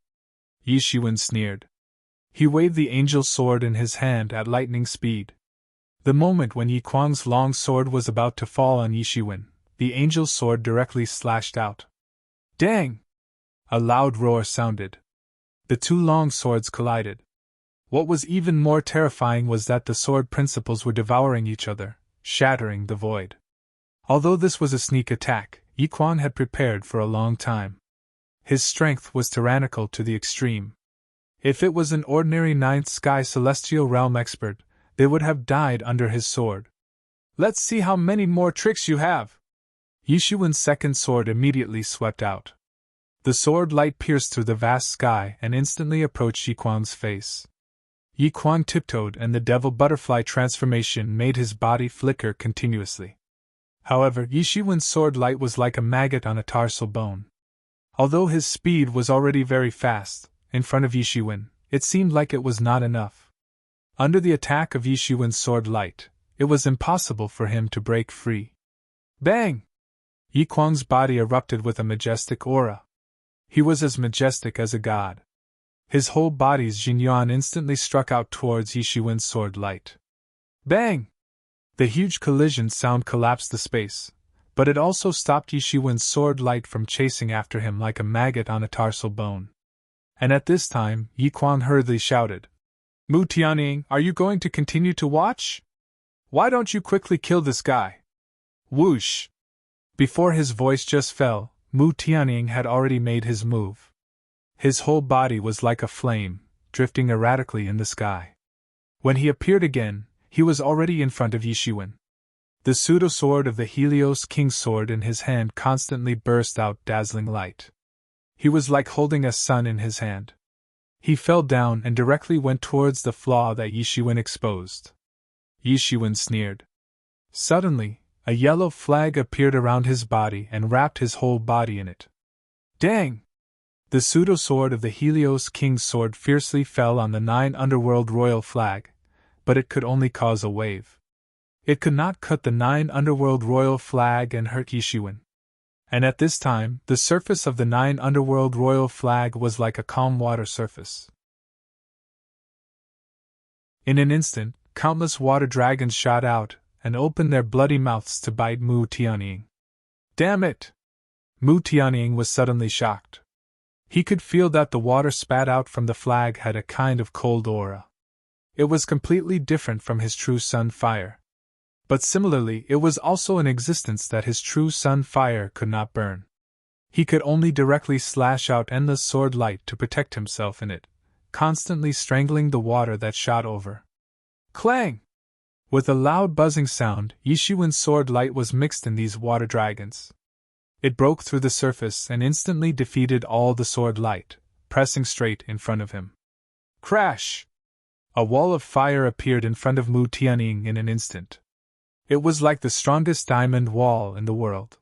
Yishuan sneered. He waved the angel's sword in his hand at lightning speed. The moment when Yiquang's long sword was about to fall on Yishuan, the angel's sword directly slashed out. Dang! A loud roar sounded. The two long swords collided. What was even more terrifying was that the sword principles were devouring each other, shattering the void. Although this was a sneak attack, Yiquang had prepared for a long time. His strength was tyrannical to the extreme. If it was an ordinary ninth sky celestial realm expert, they would have died under his sword. Let's see how many more tricks you have! Yishuan's second sword immediately swept out. The sword light pierced through the vast sky and instantly approached Yiquang's face. Yiquang tiptoed and the devil butterfly transformation made his body flicker continuously. However, Yishuan's sword light was like a maggot on a tarsal bone. Although his speed was already very fast, in front of Yishuan, it seemed like it was not enough. Under the attack of Yishuan's sword light, it was impossible for him to break free. Bang! Yiquang's body erupted with a majestic aura. He was as majestic as a god. His whole body's Jinyuan instantly struck out towards Yishuan's sword light. Bang! The huge collision sound collapsed the space, but it also stopped Yishuan's sword light from chasing after him like a maggot on a tarsal bone. And at this time, Yiquang hurriedly shouted, Mu Tianying, are you going to continue to watch? Why don't you quickly kill this guy? Whoosh! Before his voice just fell, Mu Tianying had already made his move. His whole body was like a flame, drifting erratically in the sky. When he appeared again, he was already in front of Yishuan. The pseudo-sword of the Helios King's sword in his hand constantly burst out dazzling light. He was like holding a sun in his hand. He fell down and directly went towards the flaw that Yishuan exposed. Yishuan sneered. Suddenly, a yellow flag appeared around his body and wrapped his whole body in it. Dang! The pseudo-sword of the Helios King's sword fiercely fell on the 9 Underworld Royal flag, but it could only cause a wave. It could not cut the 9 Underworld Royal flag and hurt Yishuan. And at this time, the surface of the 9 Underworld Royal flag was like a calm water surface. In an instant, countless water dragons shot out and opened their bloody mouths to bite Mu Tianying. Damn it! Mu Tianying was suddenly shocked. He could feel that the water spat out from the flag had a kind of cold aura. It was completely different from his true sun fire. But similarly, it was also an existence that his true sun fire could not burn. He could only directly slash out endless sword light to protect himself in it, constantly strangling the water that shot over. Clang! With a loud buzzing sound, Yishuan's sword light was mixed in these water dragons. It broke through the surface and instantly defeated all the sword light, pressing straight in front of him. Crash! A wall of fire appeared in front of Mu Tianying in an instant. It was like the strongest diamond wall in the world.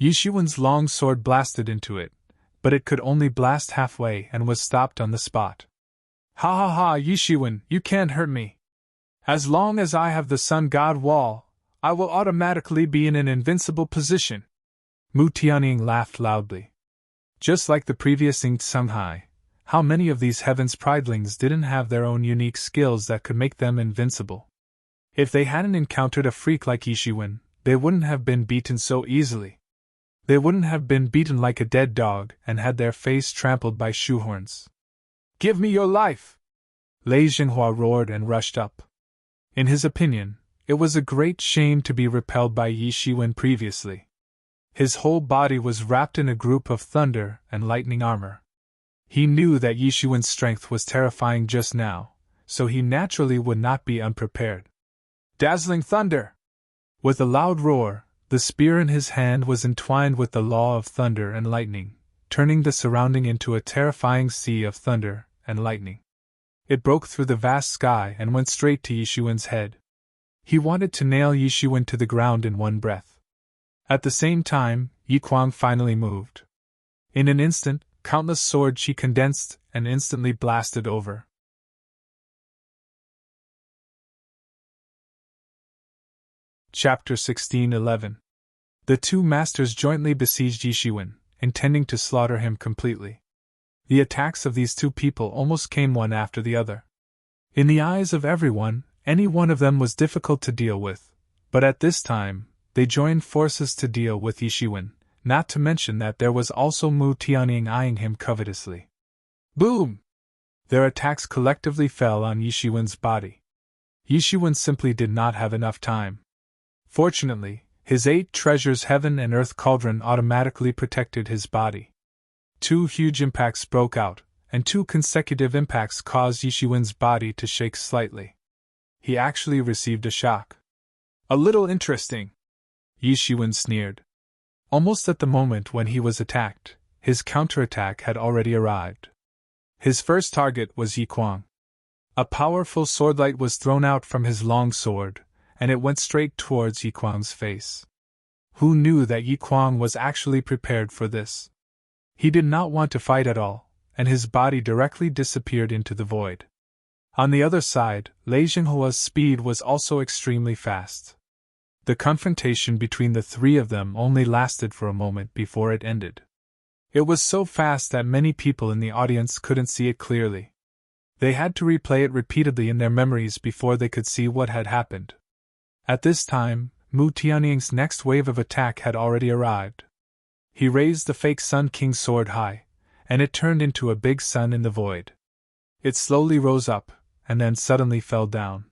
Yishuan's long sword blasted into it, but it could only blast halfway and was stopped on the spot. Ha ha ha, Yishuan, you can't hurt me. As long as I have the Sun God wall, I will automatically be in an invincible position. Mu Tianying laughed loudly. Just like the previous Inked Songhai, how many of these Heaven's Pridelings didn't have their own unique skills that could make them invincible? If they hadn't encountered a freak like Yishuan, they wouldn't have been beaten so easily. They wouldn't have been beaten like a dead dog and had their face trampled by shoehorns. Give me your life! Lei Jinghua roared and rushed up. In his opinion, it was a great shame to be repelled by Yishuan previously. His whole body was wrapped in a group of thunder and lightning armor. He knew that Yishuan's strength was terrifying just now, so he naturally would not be unprepared. Dazzling thunder! With a loud roar, the spear in his hand was entwined with the law of thunder and lightning, turning the surrounding into a terrifying sea of thunder and lightning. It broke through the vast sky and went straight to Yishuan's head. He wanted to nail Yishuan to the ground in one breath. At the same time, Yikwang finally moved. In an instant, countless sword chi condensed and instantly blasted over. Chapter 16:11. The two masters jointly besieged Yishuan, intending to slaughter him completely. The attacks of these two people almost came one after the other. In the eyes of everyone, any one of them was difficult to deal with, but at this time, they joined forces to deal with Yishuan, not to mention that there was also Mu Tianying eyeing him covetously. Boom! Their attacks collectively fell on Yishuan's body. Yishuan simply did not have enough time. Fortunately, his 8 treasures heaven and earth cauldron automatically protected his body. 2 huge impacts broke out, and 2 consecutive impacts caused Yishuan's body to shake slightly. He actually received a shock. A little interesting, Yishuan sneered. Almost at the moment when he was attacked, his counterattack had already arrived. His first target was Yikwang. A powerful swordlight was thrown out from his long sword, and it went straight towards Yikwang's face. Who knew that Yikwang was actually prepared for this? He did not want to fight at all, and his body directly disappeared into the void. On the other side, Lei Jinghua's speed was also extremely fast. The confrontation between the three of them only lasted for a moment before it ended. It was so fast that many people in the audience couldn't see it clearly. They had to replay it repeatedly in their memories before they could see what had happened. At this time, Mu Tianying's next wave of attack had already arrived. He raised the fake Sun King's sword high, and it turned into a big sun in the void. It slowly rose up, and then suddenly fell down.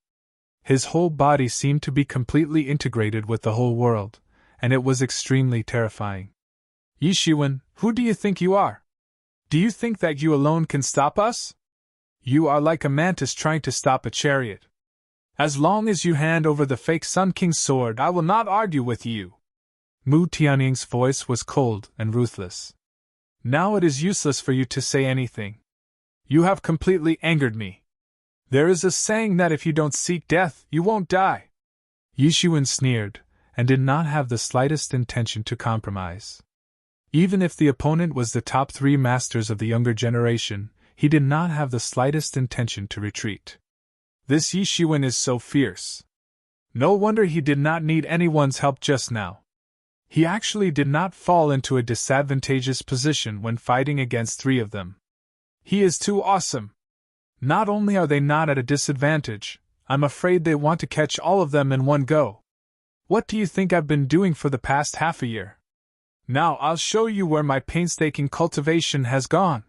His whole body seemed to be completely integrated with the whole world, and it was extremely terrifying. Yishuan, who do you think you are? Do you think that you alone can stop us? You are like a mantis trying to stop a chariot. As long as you hand over the fake Sun King's sword, I will not argue with you. Mu Tianying's voice was cold and ruthless. Now it is useless for you to say anything. You have completely angered me. There is a saying that if you don't seek death, you won't die. Yishuan sneered, and did not have the slightest intention to compromise. Even if the opponent was the top 3 masters of the younger generation, he did not have the slightest intention to retreat. This Yishuan is so fierce. No wonder he did not need anyone's help just now. He actually did not fall into a disadvantageous position when fighting against 3 of them. He is too awesome. Not only are they not at a disadvantage, I'm afraid they want to catch all of them in one go. What do you think I've been doing for the past half a year? Now I'll show you where my painstaking cultivation has gone.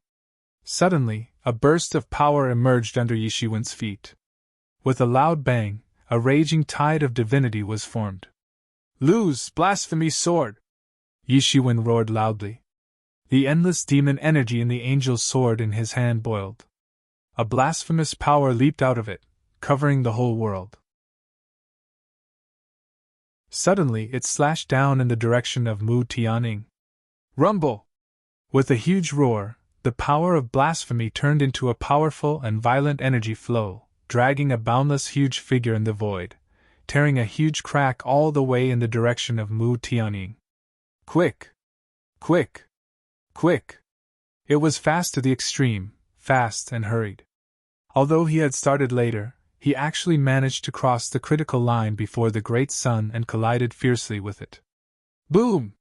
Suddenly, a burst of power emerged under Yishuan's feet. With a loud bang, a raging tide of divinity was formed. Lose, blasphemy sword! Yishuan roared loudly. The endless demon energy in the angel's sword in his hand boiled. A blasphemous power leaped out of it, covering the whole world. Suddenly it slashed down in the direction of Mu Tianying. Rumble! With a huge roar, the power of blasphemy turned into a powerful and violent energy flow, dragging a boundless huge figure in the void, tearing a huge crack all the way in the direction of Mu Tianying. Quick! Quick! Quick! It was fast to the extreme, fast and hurried. Although he had started later, he actually managed to cross the critical line before the great sun and collided fiercely with it. Boom!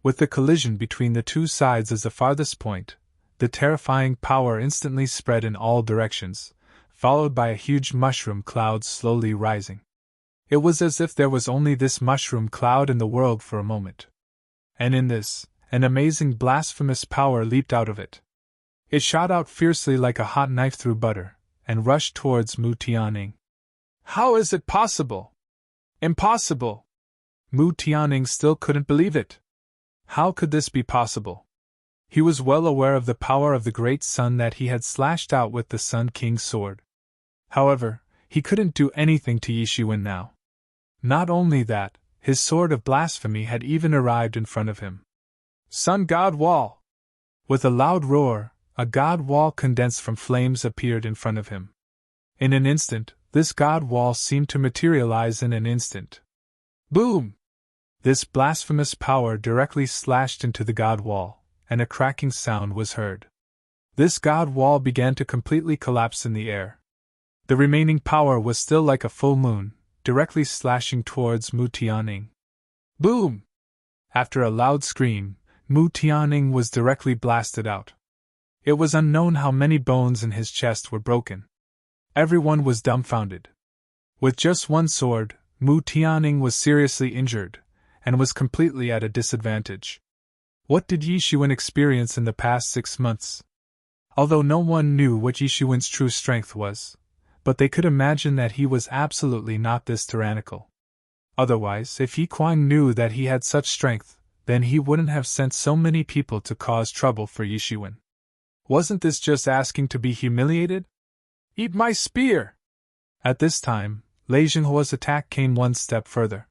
With the collision between the two sides as the farthest point, the terrifying power instantly spread in all directions, followed by a huge mushroom cloud slowly rising. It was as if there was only this mushroom cloud in the world for a moment. And in this, an amazing blasphemous power leaped out of it. It shot out fiercely like a hot knife through butter, and rushed towards Mu Tianying. How is it possible? Impossible! Mu Tianying still couldn't believe it. How could this be possible? He was well aware of the power of the great sun that he had slashed out with the Sun King's sword. However, he couldn't do anything to Yishiwen now. Not only that, his sword of blasphemy had even arrived in front of him. Sun God Wall! With a loud roar, a god wall condensed from flames appeared in front of him. In an instant, this god wall seemed to materialize in an instant. Boom! This blasphemous power directly slashed into the god wall, and a cracking sound was heard. This god wall began to completely collapse in the air. The remaining power was still like a full moon, directly slashing towards Mu Tianying. Boom! After a loud scream, Mu Tianying was directly blasted out. It was unknown how many bones in his chest were broken. Everyone was dumbfounded. With just one sword, Mu Tianying was seriously injured, and was completely at a disadvantage. What did Yishiwen experience in the past 6 months? Although no one knew what Yishiwen's true strength was, but they could imagine that he was absolutely not this tyrannical. Otherwise, if Yi Kuang knew that he had such strength, then he wouldn't have sent so many people to cause trouble for Yishiwen. Wasn't this just asking to be humiliated? Eat my spear! At this time, Lei Jinghua's attack came one step further.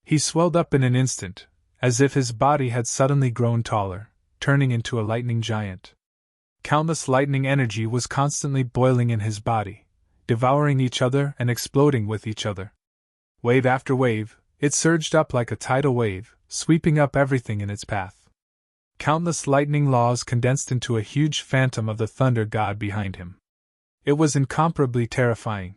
He swelled up in an instant, as if his body had suddenly grown taller, turning into a lightning giant. Countless lightning energy was constantly boiling in his body, devouring each other and exploding with each other. Wave after wave, it surged up like a tidal wave, sweeping up everything in its path. Countless lightning laws condensed into a huge phantom of the thunder god behind him. It was incomparably terrifying.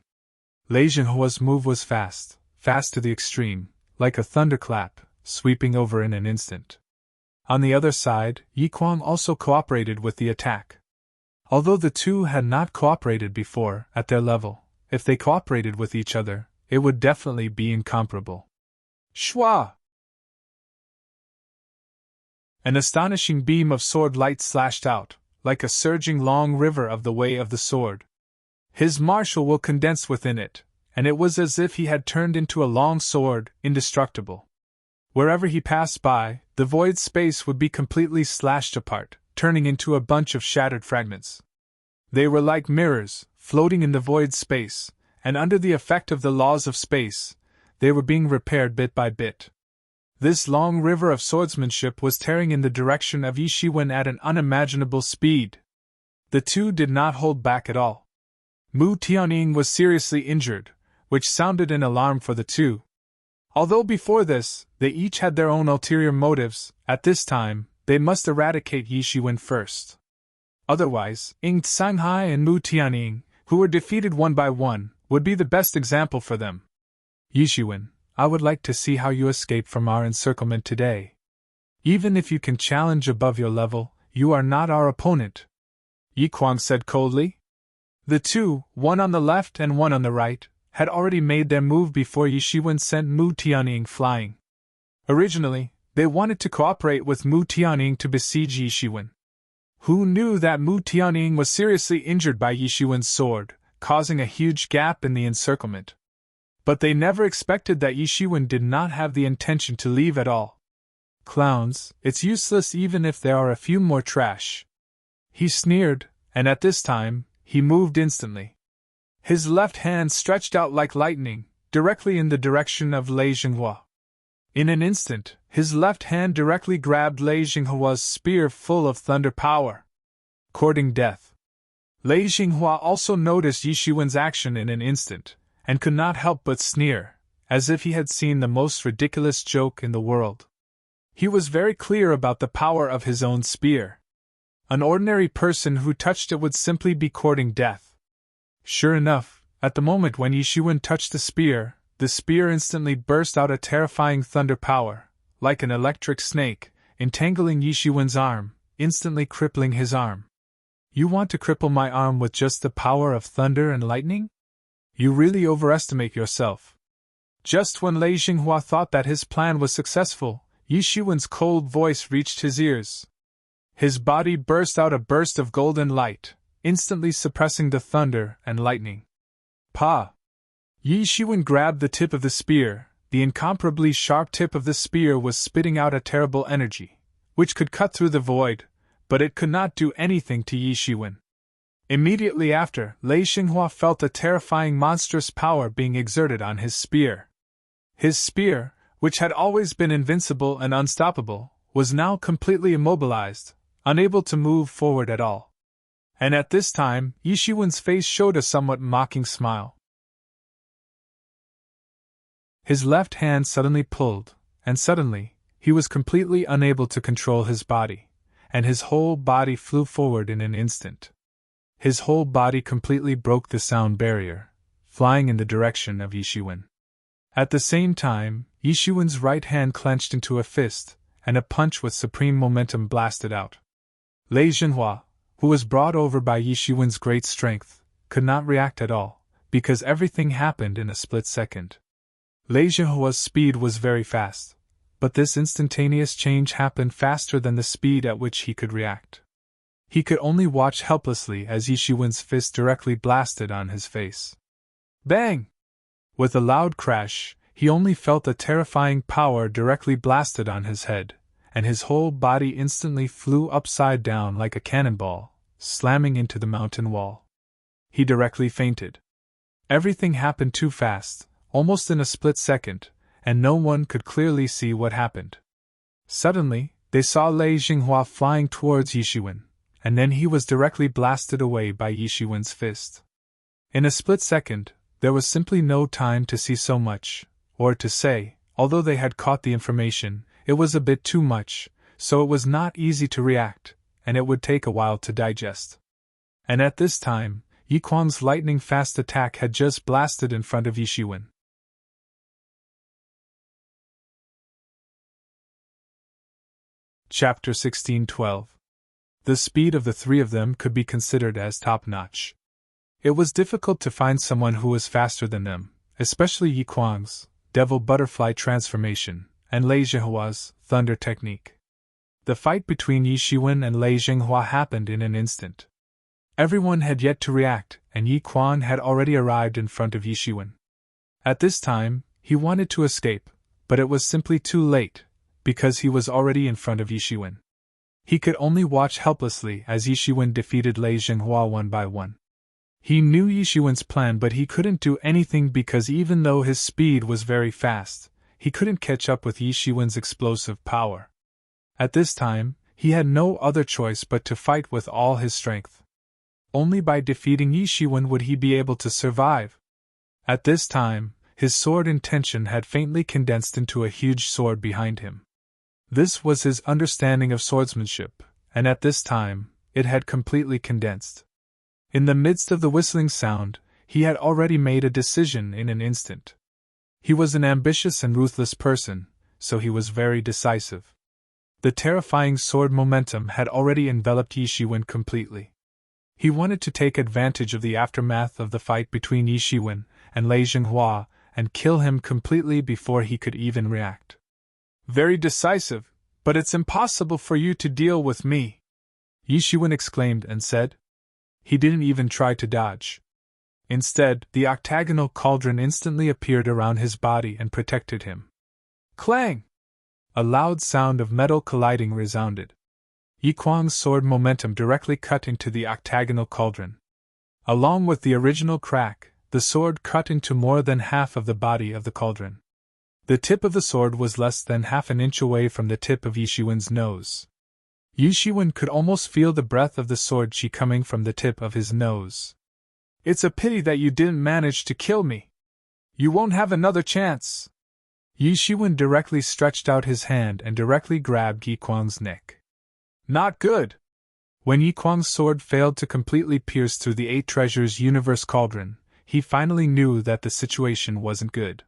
Lei Jinghua's move was fast, fast to the extreme, like a thunderclap, sweeping over in an instant. On the other side, Yi Kuang also cooperated with the attack. Although the two had not cooperated before, at their level, if they cooperated with each other, it would definitely be incomparable. Shwa! An astonishing beam of sword light slashed out, like a surging long river of the way of the sword. His martial will condensed within it, and it was as if he had turned into a long sword, indestructible. Wherever he passed by, the void space would be completely slashed apart, turning into a bunch of shattered fragments. They were like mirrors, floating in the void space, and under the effect of the laws of space, they were being repaired bit by bit. This long river of swordsmanship was tearing in the direction of Yishiwen at an unimaginable speed. The two did not hold back at all. Mu Tianying was seriously injured, which sounded an alarm for the two. Although before this, they each had their own ulterior motives, at this time, they must eradicate Yishiwen first. Otherwise, Ying Tsanghai and Mu Tianying, who were defeated one by one, would be the best example for them. Yishiwen, I would like to see how you escape from our encirclement today. Even if you can challenge above your level, you are not our opponent, Yi Kuang said coldly. The two, one on the left and one on the right, had already made their move before Yishiwen sent Mu Tianying flying. Originally, they wanted to cooperate with Mu Tianying to besiege Yishiwen. Who knew that Mu Tianying was seriously injured by Yishiwen's sword, causing a huge gap in the encirclement? But they never expected that Yishiwen did not have the intention to leave at all. Clowns, it's useless even if there are a few more trash. He sneered, and at this time, he moved instantly. His left hand stretched out like lightning, directly in the direction of Lei Jinghua. In an instant, his left hand directly grabbed Lei Jinghua's spear full of thunder power. courting death. Lei Xinghua also noticed Yixuan's action in an instant, and could not help but sneer, as if he had seen the most ridiculous joke in the world. He was very clear about the power of his own spear. An ordinary person who touched it would simply be courting death. Sure enough, at the moment when Yixuan touched the spear instantly burst out a terrifying thunder power, like an electric snake, entangling Yixuan's arm, instantly crippling his arm. You want to cripple my arm with just the power of thunder and lightning? You really overestimate yourself. Just when Lei Xinghua thought that his plan was successful, Yixuan's cold voice reached his ears. His body burst out a burst of golden light, instantly suppressing the thunder and lightning. Pa! Yixuan grabbed the tip of the spear. The incomparably sharp tip of the spear was spitting out a terrible energy, which could cut through the void, but it could not do anything to Yixuan. Immediately after, Lei Xinghua felt a terrifying monstrous power being exerted on his spear. His spear, which had always been invincible and unstoppable, was now completely immobilized, unable to move forward at all. And at this time, Yixuan's face showed a somewhat mocking smile. His left hand suddenly pulled, and suddenly, he was completely unable to control his body, and his whole body flew forward in an instant. His whole body completely broke the sound barrier, flying in the direction of Yixuan. At the same time, Yixuan's right hand clenched into a fist, and a punch with supreme momentum blasted out. Lei Xinghua, who was brought over by Yixuan's great strength, could not react at all, because everything happened in a split second. Lei Xinghua's speed was very fast, but this instantaneous change happened faster than the speed at which he could react. He could only watch helplessly as Yixuan's fist directly blasted on his face. Bang! With a loud crash, he only felt a terrifying power directly blasted on his head, and his whole body instantly flew upside down like a cannonball, slamming into the mountain wall. He directly fainted. Everything happened too fast, almost in a split second, and no one could clearly see what happened. Suddenly, they saw Lei Xinghua flying towards Yixuan, and then he was directly blasted away by Yixuan's fist. In a split second, there was simply no time to see so much, or to say, although they had caught the information, it was a bit too much, so it was not easy to react, and it would take a while to digest. And at this time, Yi Kuang's lightning-fast attack had just blasted in front of Yixuan. Chapter 16:12. The speed of the three of them could be considered as top-notch. It was difficult to find someone who was faster than them, especially Yi Kuang's devil butterfly transformation and Lei Xinghua's thunder technique. The fight between Yixuan and Lei Xinghua happened in an instant. Everyone had yet to react, and Yi Kuang had already arrived in front of Yixuan. At this time, he wanted to escape, but it was simply too late, because he was already in front of Yixuan. He could only watch helplessly as Yixuan defeated Lei Xinghua one by one. He knew Yixuan's plan, but he couldn't do anything because even though his speed was very fast, he couldn't catch up with Yixuan's explosive power. At this time, he had no other choice but to fight with all his strength. Only by defeating Yixuan would he be able to survive. At this time, his sword intention had faintly condensed into a huge sword behind him. This was his understanding of swordsmanship, and at this time, it had completely condensed. In the midst of the whistling sound, he had already made a decision in an instant. He was an ambitious and ruthless person, so he was very decisive. The terrifying sword momentum had already enveloped Yixuan completely. He wanted to take advantage of the aftermath of the fight between Yixuan and Lei Xinghua and kill him completely before he could even react. Very decisive, but it's impossible for you to deal with me, Yixuan exclaimed and said. He didn't even try to dodge. Instead, the octagonal cauldron instantly appeared around his body and protected him. Clang! A loud sound of metal colliding resounded. Yi Kuang's sword momentum directly cut into the octagonal cauldron. Along with the original crack, the sword cut into more than half of the body of the cauldron. The tip of the sword was less than half an inch away from the tip of Yixuan's nose. Yi Shiwen could almost feel the breath of the sword chi coming from the tip of his nose. It's a pity that you didn't manage to kill me. You won't have another chance. Yi Shiwen directly stretched out his hand and directly grabbed Yi Kuang's neck. Not good! When Yi Kuang's sword failed to completely pierce through the 8 treasures universe cauldron, he finally knew that the situation wasn't good.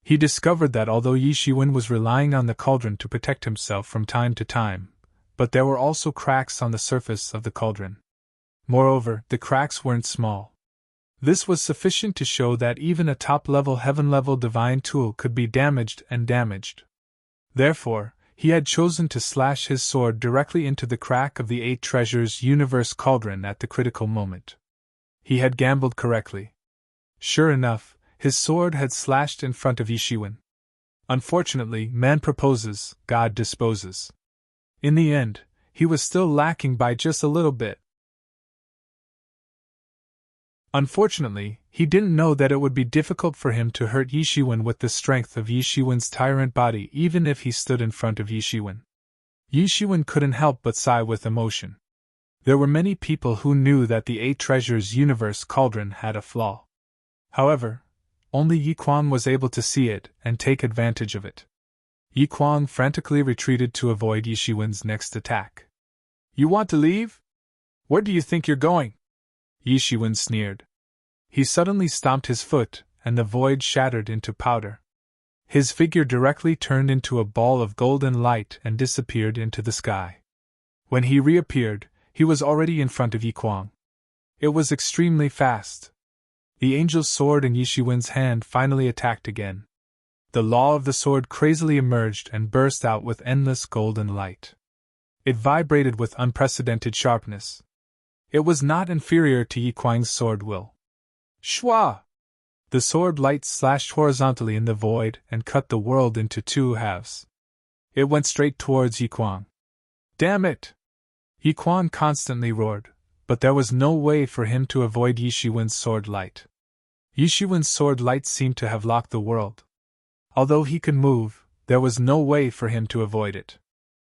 He discovered that although Yi Shiwen was relying on the cauldron to protect himself from time to time, but there were also cracks on the surface of the cauldron. Moreover, the cracks weren't small. This was sufficient to show that even a top-level heaven-level divine tool could be damaged and damaged. Therefore, he had chosen to slash his sword directly into the crack of the 8 treasures universe cauldron at the critical moment. He had gambled correctly. Sure enough, his sword had slashed in front of Yi Shiwen. Unfortunately, man proposes, God disposes. In the end, he was still lacking by just a little bit. Unfortunately, he didn't know that it would be difficult for him to hurt Yi Shiwen with the strength of Yi Shiwen's tyrant body even if he stood in front of Yi Shiwen. Yi Shiwen couldn't help but sigh with emotion. There were many people who knew that the 8 treasures universe cauldron had a flaw. However, only Yi Kuang was able to see it and take advantage of it. Yi Kuang frantically retreated to avoid Yi Shiwen's next attack. You want to leave? Where do you think you're going? Yi Shiwen sneered. He suddenly stomped his foot, and the void shattered into powder. His figure directly turned into a ball of golden light and disappeared into the sky. When he reappeared, he was already in front of Yi Kuang. It was extremely fast. The angel's sword in Yi Shiwen's hand finally attacked again. The law of the sword crazily emerged and burst out with endless golden light. It vibrated with unprecedented sharpness. It was not inferior to Yi Kuang's sword will. Shwa! The sword light slashed horizontally in the void and cut the world into 2 halves. It went straight towards Yi Kuang. Damn it! Yi Kuang constantly roared, but there was no way for him to avoid Yi Shiwen's sword light. Yi Shiwen's sword light seemed to have locked the world. Although he could move, there was no way for him to avoid it.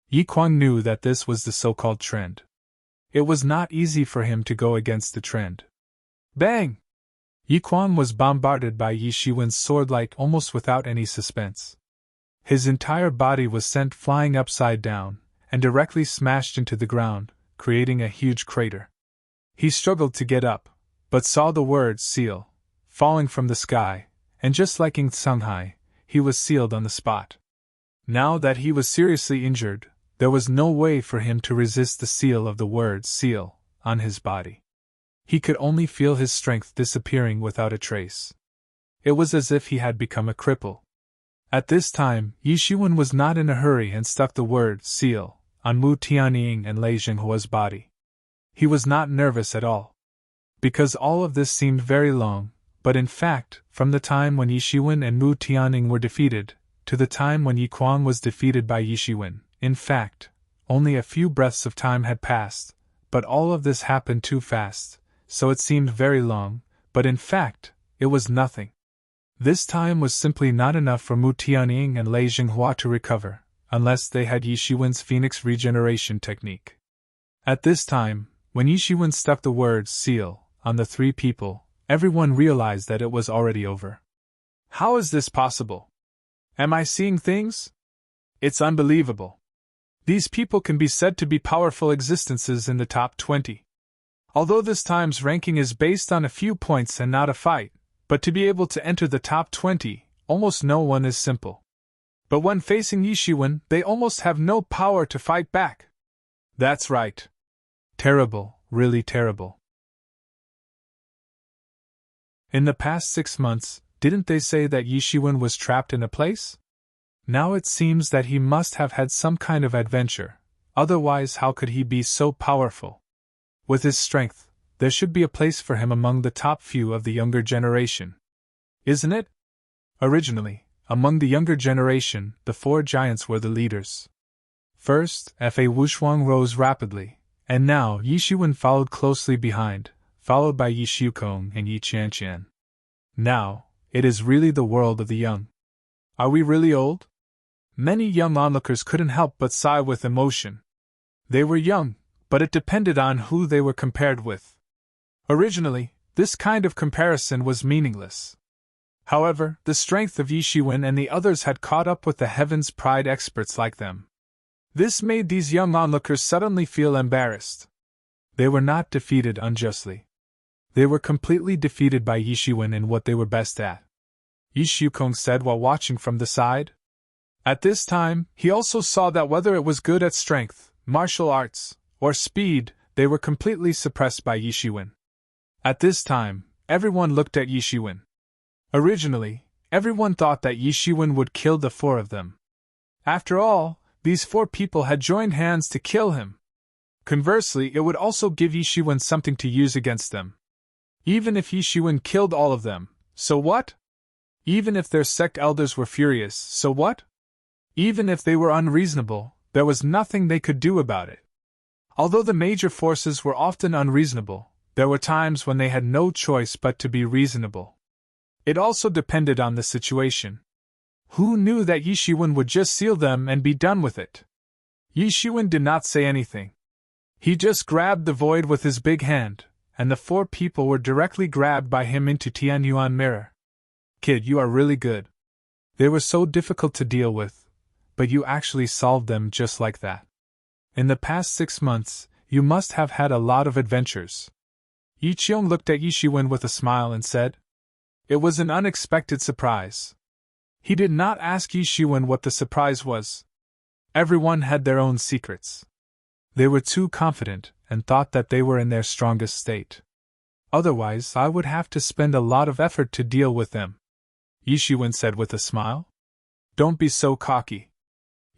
Yi Kuang knew that this was the so-called trend. It was not easy for him to go against the trend. Bang! Yi Kuang was bombarded by Yi Shiwen's sword light almost without any suspense. His entire body was sent flying upside down, and directly smashed into the ground, creating a huge crater. He struggled to get up, but saw the word seal falling from the sky, and just like in Shanghai, he was sealed on the spot. Now that he was seriously injured, there was no way for him to resist the seal of the word seal on his body. He could only feel his strength disappearing without a trace. It was as if he had become a cripple. At this time, Yi Shiwen was not in a hurry and stuck the word seal on Mu Tianying and Lei Jinghua's body. He was not nervous at all. Because all of this seemed very long, but in fact, from the time when Yi Shiwen and Mu Tianying were defeated, to the time when Yi Kuang was defeated by Yi Shiwen, in fact, only a few breaths of time had passed, but all of this happened too fast, so it seemed very long, but in fact, it was nothing. This time was simply not enough for Mu Tianying and Lei Jinghua to recover, unless they had Yi Shiwen's Phoenix regeneration technique. At this time, when Yi Shiwen stuck the word seal on the 3 people, everyone realized that it was already over. How is this possible? Am I seeing things? It's unbelievable. These people can be said to be powerful existences in the top 20. Although this time's ranking is based on a few points and not a fight, but to be able to enter the top 20, almost no one is simple. But when facing Yi Shiwen, they almost have no power to fight back. That's right. Terrible, really terrible. In the past 6 months, didn't they say that Yi Shiwen was trapped in a place? Now it seems that he must have had some kind of adventure, otherwise how could he be so powerful? With his strength, there should be a place for him among the top few of the younger generation. Isn't it? Originally, among the younger generation, the 4 giants were the leaders. First, Fa Wushuang rose rapidly, and now Yi Shiwen followed closely behind, followed by Yi Shukong and Yi Qianqian. Now, it is really the world of the young. Are we really old? Many young onlookers couldn't help but sigh with emotion. They were young, but it depended on who they were compared with. Originally, this kind of comparison was meaningless. However, the strength of Yishiwen and the others had caught up with the Heaven's Pride experts like them. This made these young onlookers suddenly feel embarrassed. They were not defeated unjustly. They were completely defeated by Yishiwen in what they were best at, Yishiukong said while watching from the side. At this time, he also saw that whether it was good at strength, martial arts, or speed, they were completely suppressed by Yishiwen. At this time, everyone looked at Yishiwen. Originally, everyone thought that Yishiwen would kill the four of them. After all, these four people had joined hands to kill him. Conversely, it would also give Yishiwen something to use against them. Even if Yishiwen killed all of them, so what? Even if their sect elders were furious, so what? Even if they were unreasonable, there was nothing they could do about it. Although the major forces were often unreasonable, there were times when they had no choice but to be reasonable. It also depended on the situation. Who knew that Yishiwen would just seal them and be done with it? Yishiwen did not say anything. He just grabbed the void with his big hand, and the four people were directly grabbed by him into Tianyuan mirror. Kid, you are really good. They were so difficult to deal with, but you actually solved them just like that. In the past 6 months, you must have had a lot of adventures. Yiqiong looked at Yishiwen with a smile and said, "It was an unexpected surprise." He did not ask Yishiwen what the surprise was. Everyone had their own secrets. They were too confident and thought that they were in their strongest state. Otherwise, I would have to spend a lot of effort to deal with them, Yishiwen said with a smile. Don't be so cocky.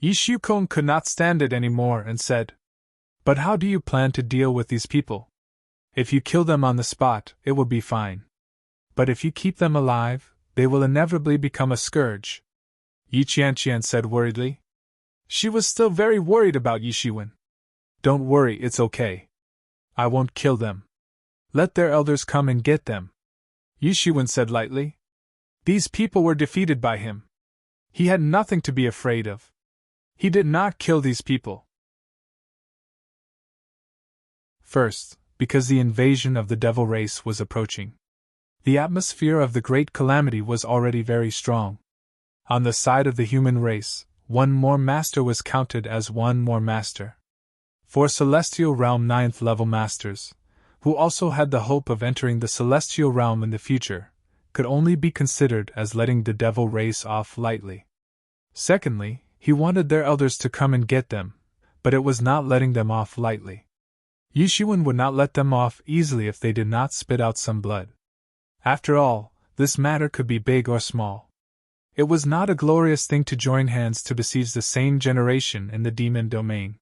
Yishiukong could not stand it anymore and said, "But how do you plan to deal with these people? If you kill them on the spot, it will be fine. But if you keep them alive, they will inevitably become a scourge," Yi Qianqian said worriedly. She was still very worried about Yishiwen. "Don't worry, it's okay. I won't kill them. Let their elders come and get them," Yishiwen said lightly. These people were defeated by him. He had nothing to be afraid of. He did not kill these people. First, because the invasion of the devil race was approaching. The atmosphere of the great calamity was already very strong. On the side of the human race, one more master was counted as one more master. 4 Celestial Realm 9th level masters, who also had the hope of entering the Celestial Realm in the future, could only be considered as letting the devil race off lightly. Secondly, he wanted their elders to come and get them, but it was not letting them off lightly. Yishiwen would not let them off easily if they did not spit out some blood. After all, this matter could be big or small. It was not a glorious thing to join hands to besiege the sane generation in the demon domain.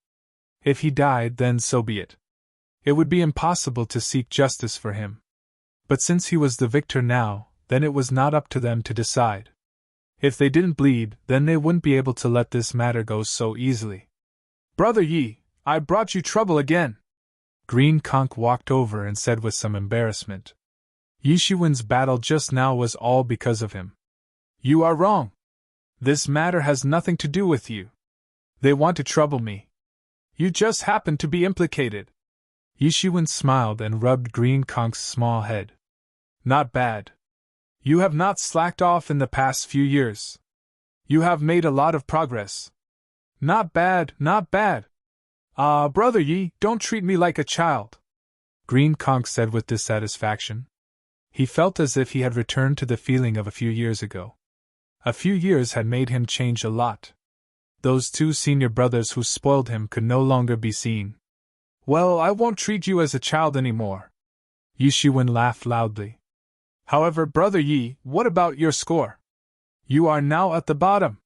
If he died, then so be it. It would be impossible to seek justice for him. But since he was the victor now, then it was not up to them to decide. If they didn't bleed, then they wouldn't be able to let this matter go so easily. "Brother Yi, I brought you trouble again," Green Conch walked over and said with some embarrassment. Yishiwen's battle just now was all because of him. "You are wrong. This matter has nothing to do with you. They want to trouble me. You just happen to be implicated." Yishiwen smiled and rubbed Green Conch's small head. "Not bad. You have not slacked off in the past few years. You have made a lot of progress. Not bad, not bad. Brother Yi, don't treat me like a child," Green Conch said with dissatisfaction. He felt as if he had returned to the feeling of a few years ago. A few years had made him change a lot. Those 2 senior brothers who spoiled him could no longer be seen. "Well, I won't treat you as a child anymore." Yishiwen laughed loudly. "However, Brother Yi, what about your score? You are now at the bottom."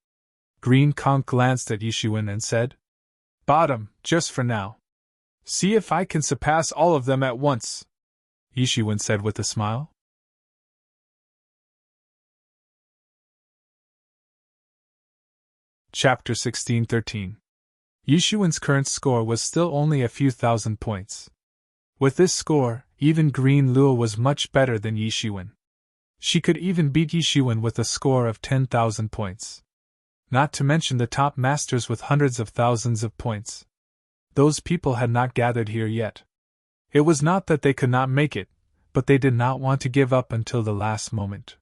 Green Conch glanced at Yishiwen and said, "Bottom, just for now. See if I can surpass all of them at once," Yishiwen said with a smile. Chapter 1613. Yishiwen's current score was still only a few thousand points. With this score, even Green Luo was much better than Yishiwen. She could even beat Yishiwen with a score of 10,000 points. Not to mention the top masters with hundreds of thousands of points. Those people had not gathered here yet. It was not that they could not make it, but they did not want to give up until the last moment.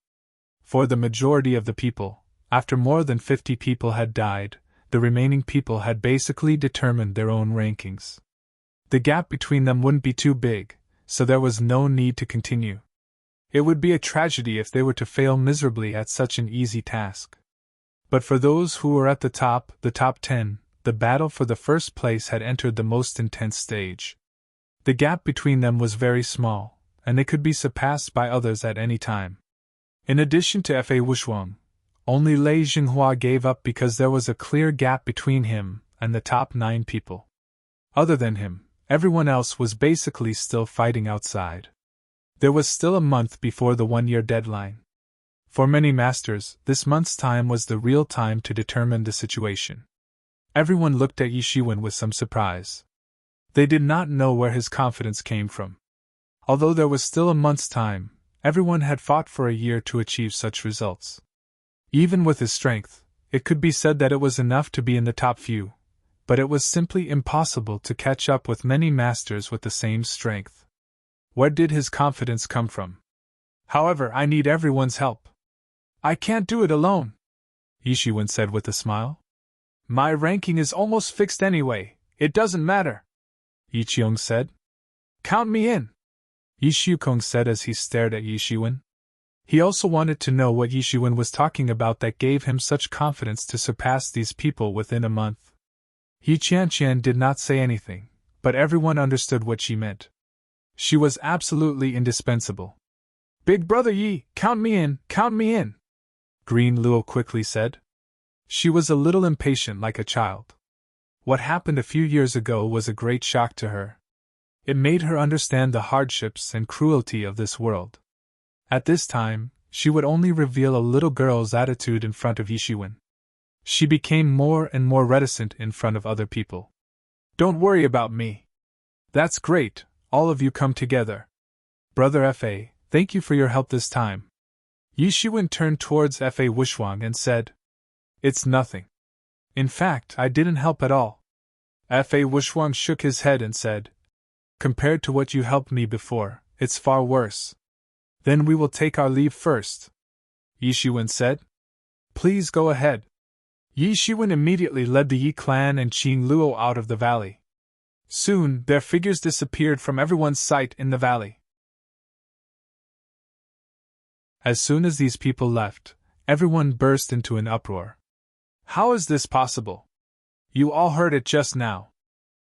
For the majority of the people, after more than 50 people had died, the remaining people had basically determined their own rankings. The gap between them wouldn't be too big, so there was no need to continue. It would be a tragedy if they were to fail miserably at such an easy task. But for those who were at the top 10, the battle for the first place had entered the most intense stage. The gap between them was very small, and they could be surpassed by others at any time. In addition to Fa Wushuang, only Lei Jinghua gave up because there was a clear gap between him and the top 9 people. Other than him, everyone else was basically still fighting outside. There was still a month before the 1-year deadline. For many masters, this month's time was the real time to determine the situation. Everyone looked at Yi Shiwen with some surprise. They did not know where his confidence came from. Although there was still a month's time, everyone had fought for a year to achieve such results. Even with his strength, it could be said that it was enough to be in the top few, but it was simply impossible to catch up with many masters with the same strength. Where did his confidence come from? However, I need everyone's help. I can't do it alone, Yi Shiwen said with a smile. My ranking is almost fixed anyway, it doesn't matter, Yi Qiong said. Count me in, Yi Shukong said as he stared at Yi Shiwen. He also wanted to know what Yi Shiwen was talking about that gave him such confidence to surpass these people within a month. Yi Qianqian did not say anything, but everyone understood what she meant. She was absolutely indispensable. Big brother Yi, count me in, count me in, Green Luo quickly said. She was a little impatient like a child. What happened a few years ago was a great shock to her. It made her understand the hardships and cruelty of this world. At this time, she would only reveal a little girl's attitude in front of Yi Shiwen. She became more and more reticent in front of other people. Don't worry about me. That's great, all of you come together. Brother Fa, thank you for your help this time. Yi Shiwen turned towards Fa Wushuang and said, It's nothing. In fact, I didn't help at all. Fa Wushuang shook his head and said, Compared to what you helped me before, it's far worse. Then we will take our leave first, Yi Shiwen said. Please go ahead. Yi Shiwen immediately led the Yi clan and Qing Luo out of the valley. Soon, their figures disappeared from everyone's sight in the valley. As soon as these people left, everyone burst into an uproar. How is this possible? You all heard it just now.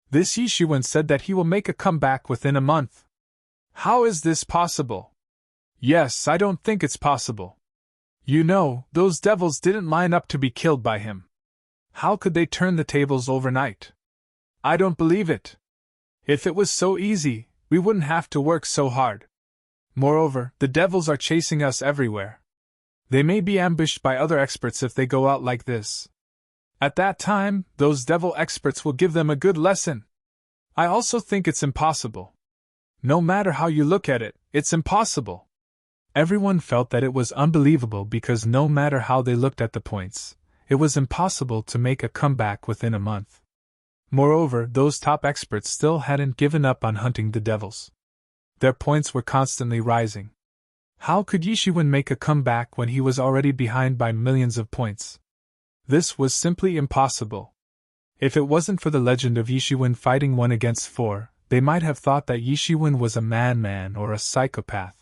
This Yi Shiwen said that he will make a comeback within a month. How is this possible? Yes, I don't think it's possible. You know, those devils didn't line up to be killed by him. How could they turn the tables overnight? I don't believe it. If it was so easy, we wouldn't have to work so hard. Moreover, the devils are chasing us everywhere. They may be ambushed by other experts if they go out like this. At that time, those devil experts will give them a good lesson. I also think it's impossible. No matter how you look at it, it's impossible. Everyone felt that it was unbelievable because no matter how they looked at the points, it was impossible to make a comeback within a month. Moreover, those top experts still hadn't given up on hunting the devils. Their points were constantly rising. How could Yi Shiwen make a comeback when he was already behind by millions of points? This was simply impossible. If it wasn't for the legend of Yi Shiwen fighting 1 against 4, they might have thought that Yi Shiwen was a madman or a psychopath.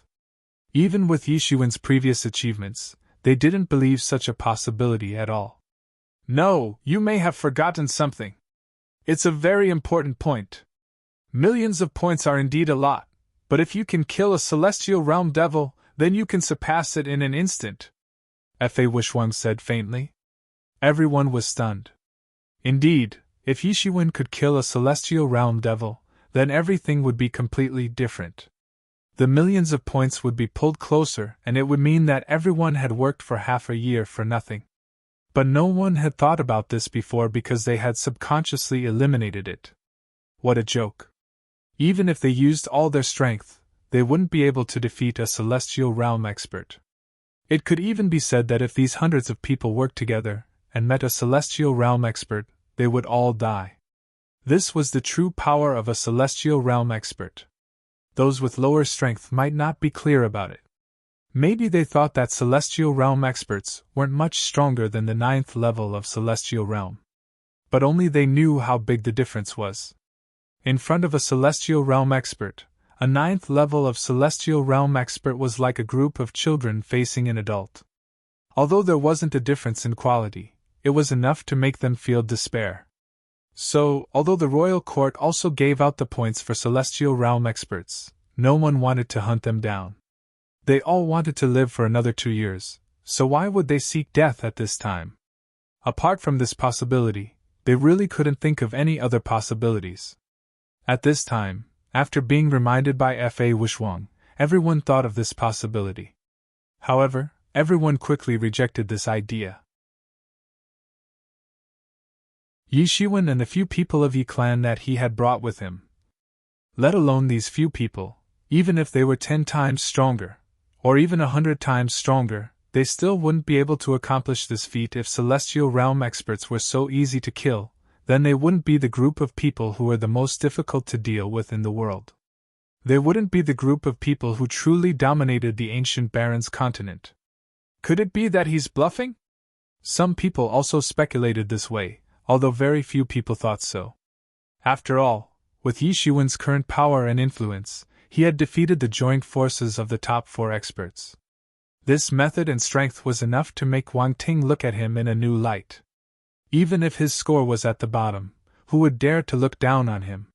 Even with Yi Shiwen's previous achievements, they didn't believe such a possibility at all. No, you may have forgotten something. It's a very important point. Millions of points are indeed a lot, but if you can kill a celestial realm devil, then you can surpass it in an instant, Fa Wushuang said faintly. Everyone was stunned. Indeed, if Yi Shiwen could kill a celestial realm devil, then everything would be completely different. The millions of points would be pulled closer, and it would mean that everyone had worked for half a year for nothing. But no one had thought about this before because they had subconsciously eliminated it. What a joke. Even if they used all their strength, they wouldn't be able to defeat a celestial realm expert. It could even be said that if these hundreds of people worked together and met a celestial realm expert, they would all die. This was the true power of a celestial realm expert. Those with lower strength might not be clear about it. Maybe they thought that celestial realm experts weren't much stronger than the 9th level of celestial realm. But only they knew how big the difference was. In front of a celestial realm expert, a 9th level of celestial realm expert was like a group of children facing an adult. Although there wasn't a difference in quality, it was enough to make them feel despair. So, although the royal court also gave out the points for celestial realm experts, no one wanted to hunt them down. They all wanted to live for another 2 years, so why would they seek death at this time? Apart from this possibility, they really couldn't think of any other possibilities. At this time, after being reminded by Fa Wushuang, everyone thought of this possibility. However, everyone quickly rejected this idea. Yi Shiwen and the few people of Yi clan that he had brought with him. Let alone these few people, even if they were 10 times stronger, or even 100 times stronger, they still wouldn't be able to accomplish this feat if celestial realm experts were so easy to kill. Then they wouldn't be the group of people who were the most difficult to deal with in the world. They wouldn't be the group of people who truly dominated the ancient Baron's continent. Could it be that he's bluffing? Some people also speculated this way, although very few people thought so. After all, with Yi Shiwen's current power and influence, he had defeated the joint forces of the top 4 experts. This method and strength was enough to make Wang Ting look at him in a new light. Even if his score was at the bottom, who would dare to look down on him?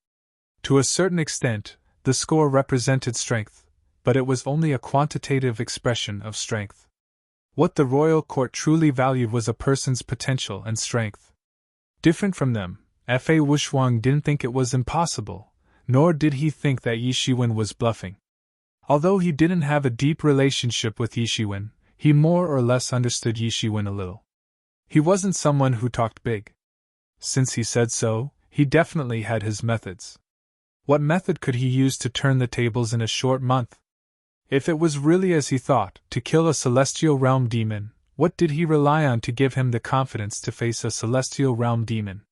To a certain extent, the score represented strength, but it was only a quantitative expression of strength. What the royal court truly valued was a person's potential and strength. Different from them, Fa Wushuang didn't think it was impossible, nor did he think that Yi Shiwen was bluffing. Although he didn't have a deep relationship with Yi Shiwen, he more or less understood Yi Shiwen a little. He wasn't someone who talked big. Since he said so, he definitely had his methods. What method could he use to turn the tables in a short month? If it was really as he thought, to kill a celestial realm demon, what did he rely on to give him the confidence to face a celestial realm demon?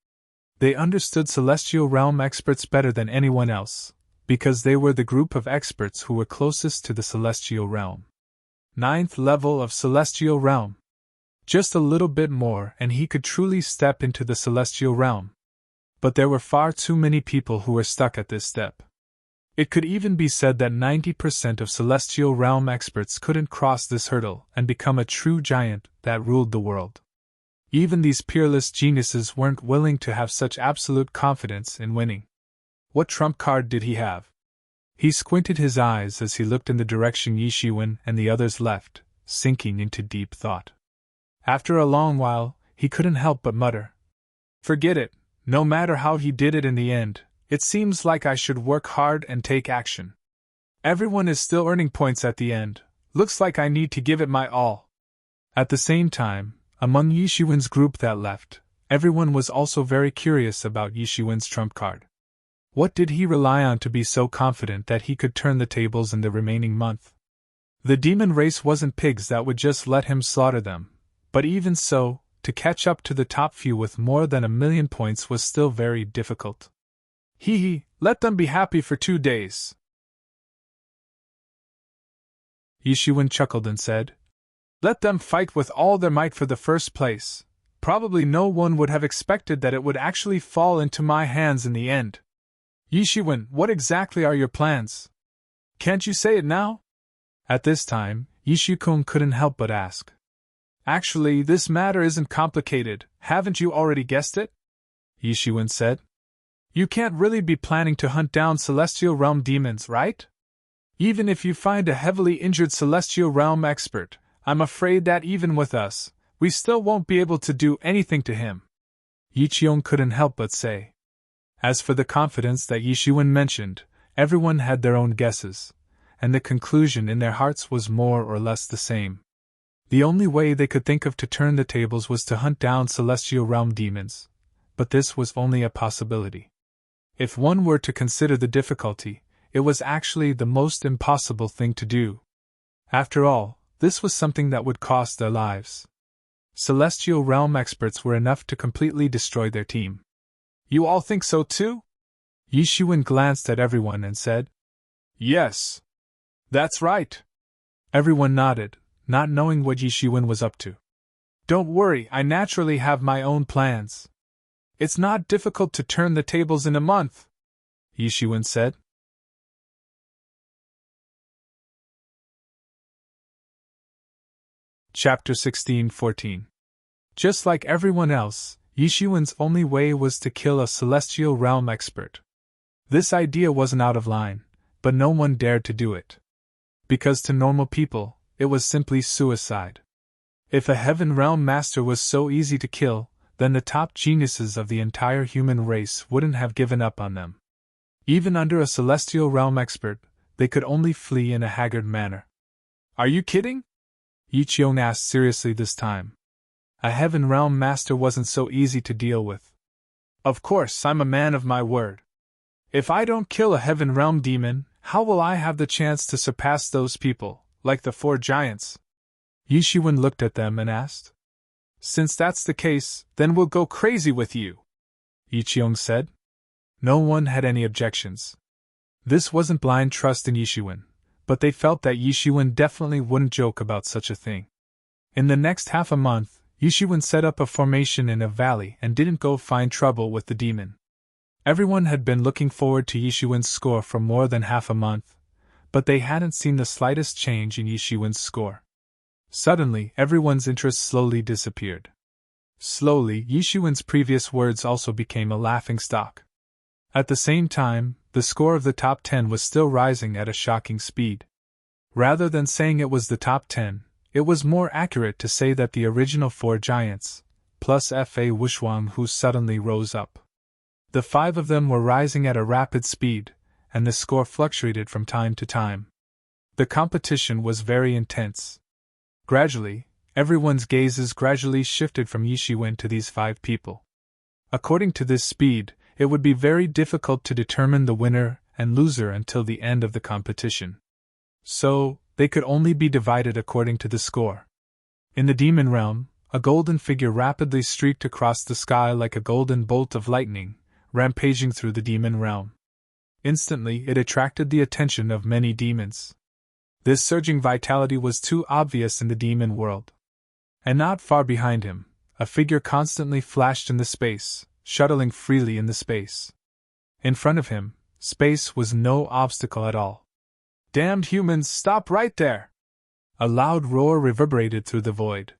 They understood celestial realm experts better than anyone else, because they were the group of experts who were closest to the celestial realm. 9th level of celestial realm. Just a little bit more and he could truly step into the celestial realm. But there were far too many people who were stuck at this step. It could even be said that 90% of celestial realm experts couldn't cross this hurdle and become a true giant that ruled the world. Even these peerless geniuses weren't willing to have such absolute confidence in winning. What trump card did he have? He squinted his eyes as he looked in the direction Yi Shiwen and the others left, sinking into deep thought. After a long while, he couldn't help but mutter, "Forget it, no matter how he did it in the end, it seems like I should work hard and take action. Everyone is still earning points at the end, looks like I need to give it my all." At the same time, among Yi Shiwen's group that left, everyone was also very curious about Yi Shiwen's trump card. What did he rely on to be so confident that he could turn the tables in the remaining month? The demon race wasn't pigs that would just let him slaughter them. But even so, to catch up to the top few with more than 1,000,000 points was still very difficult. Let them be happy for 2 days. Yi Shiwen chuckled and said, "Let them fight with all their might for the first place. Probably no one would have expected that it would actually fall into my hands in the end. Yi Shiwen, what exactly are your plans? Can't you say it now?" At this time, Yi Shikung couldn't help but ask. "Actually, this matter isn't complicated, haven't you already guessed it?" Yi Shiwen said. "You can't really be planning to hunt down celestial realm demons, right? Even if you find a heavily injured celestial realm expert, I'm afraid that even with us, we still won't be able to do anything to him." Yi Qiong couldn't help but say. As for the confidence that Yi Shiwen mentioned, everyone had their own guesses, and the conclusion in their hearts was more or less the same. The only way they could think of to turn the tables was to hunt down celestial realm demons, but this was only a possibility. If one were to consider the difficulty, it was actually the most impossible thing to do. After all, this was something that would cost their lives. Celestial realm experts were enough to completely destroy their team. You all think so too? Yishuan glanced at everyone and said, Yes. That's right. Everyone nodded, not knowing what Yishuan was up to. Don't worry, I naturally have my own plans. It's not difficult to turn the tables in a month, Yishuan said. Chapter 16:14. Just like everyone else, Yishuan's only way was to kill a celestial realm expert. This idea wasn't out of line, but no one dared to do it. Because to normal people, it was simply suicide. If a heaven realm master was so easy to kill, then the top geniuses of the entire human race wouldn't have given up on them. Even under a celestial realm expert, they could only flee in a haggard manner. Are you kidding? Yichion asked seriously this time. A heaven realm master wasn't so easy to deal with. Of course, I'm a man of my word. If I don't kill a heaven realm demon, how will I have the chance to surpass those people, like the 4 giants? Yishuan looked at them and asked. Since that's the case, then we'll go crazy with you, Yichion said. No one had any objections. This wasn't blind trust in Yishuan, but they felt that Yishuan definitely wouldn't joke about such a thing. In the next half a month, Yishuan set up a formation in a valley and didn't go find trouble with the demon. Everyone had been looking forward to Yishuan's score for more than half a month, but they hadn't seen the slightest change in Yishuan's score. Suddenly, everyone's interest slowly disappeared. Slowly, Yishuan's previous words also became a laughingstock. At the same time, the score of the top 10 was still rising at a shocking speed. Rather than saying it was the top 10, it was more accurate to say that the original 4 giants, plus Fa Wushuang, who suddenly rose up. The 5 of them were rising at a rapid speed, and the score fluctuated from time to time. The competition was very intense. Gradually, everyone's gazes gradually shifted from Yishuan to these 5 people. According to this speed, it would be very difficult to determine the winner and loser until the end of the competition. So, they could only be divided according to the score. In the demon realm, a golden figure rapidly streaked across the sky like a golden bolt of lightning, rampaging through the demon realm. Instantly, it attracted the attention of many demons. This surging vitality was too obvious in the demon world. And not far behind him, a figure constantly flashed in the space, shuttling freely in the space. In front of him, space was no obstacle at all. Damned humans, stop right there! A loud roar reverberated through the void.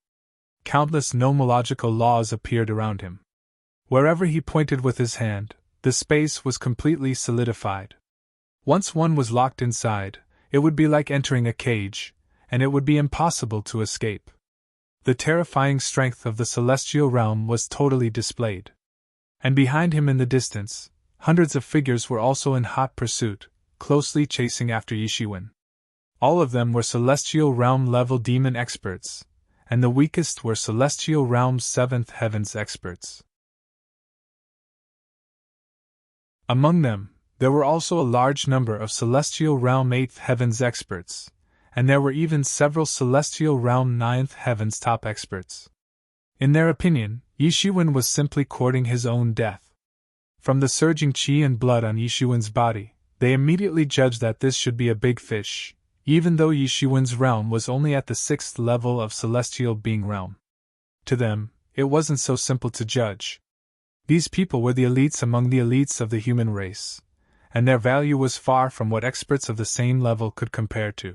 Countless nomological laws appeared around him. Wherever he pointed with his hand, the space was completely solidified. Once one was locked inside, it would be like entering a cage, and it would be impossible to escape. The terrifying strength of the celestial realm was totally displayed. And behind him in the distance, hundreds of figures were also in hot pursuit, closely chasing after Yishuan. All of them were celestial realm level demon experts, and the weakest were celestial realm's 7th heavens experts. Among them, there were also a large number of celestial realm 8th heavens experts, and there were even several celestial realm 9th heavens top experts. In their opinion, Yishuan was simply courting his own death. From the surging qi and blood on Yishuan's body, they immediately judged that this should be a big fish, even though Yishuan's realm was only at the 6th level of celestial being realm. To them, it wasn't so simple to judge. These people were the elites among the elites of the human race, and their value was far from what experts of the same level could compare to.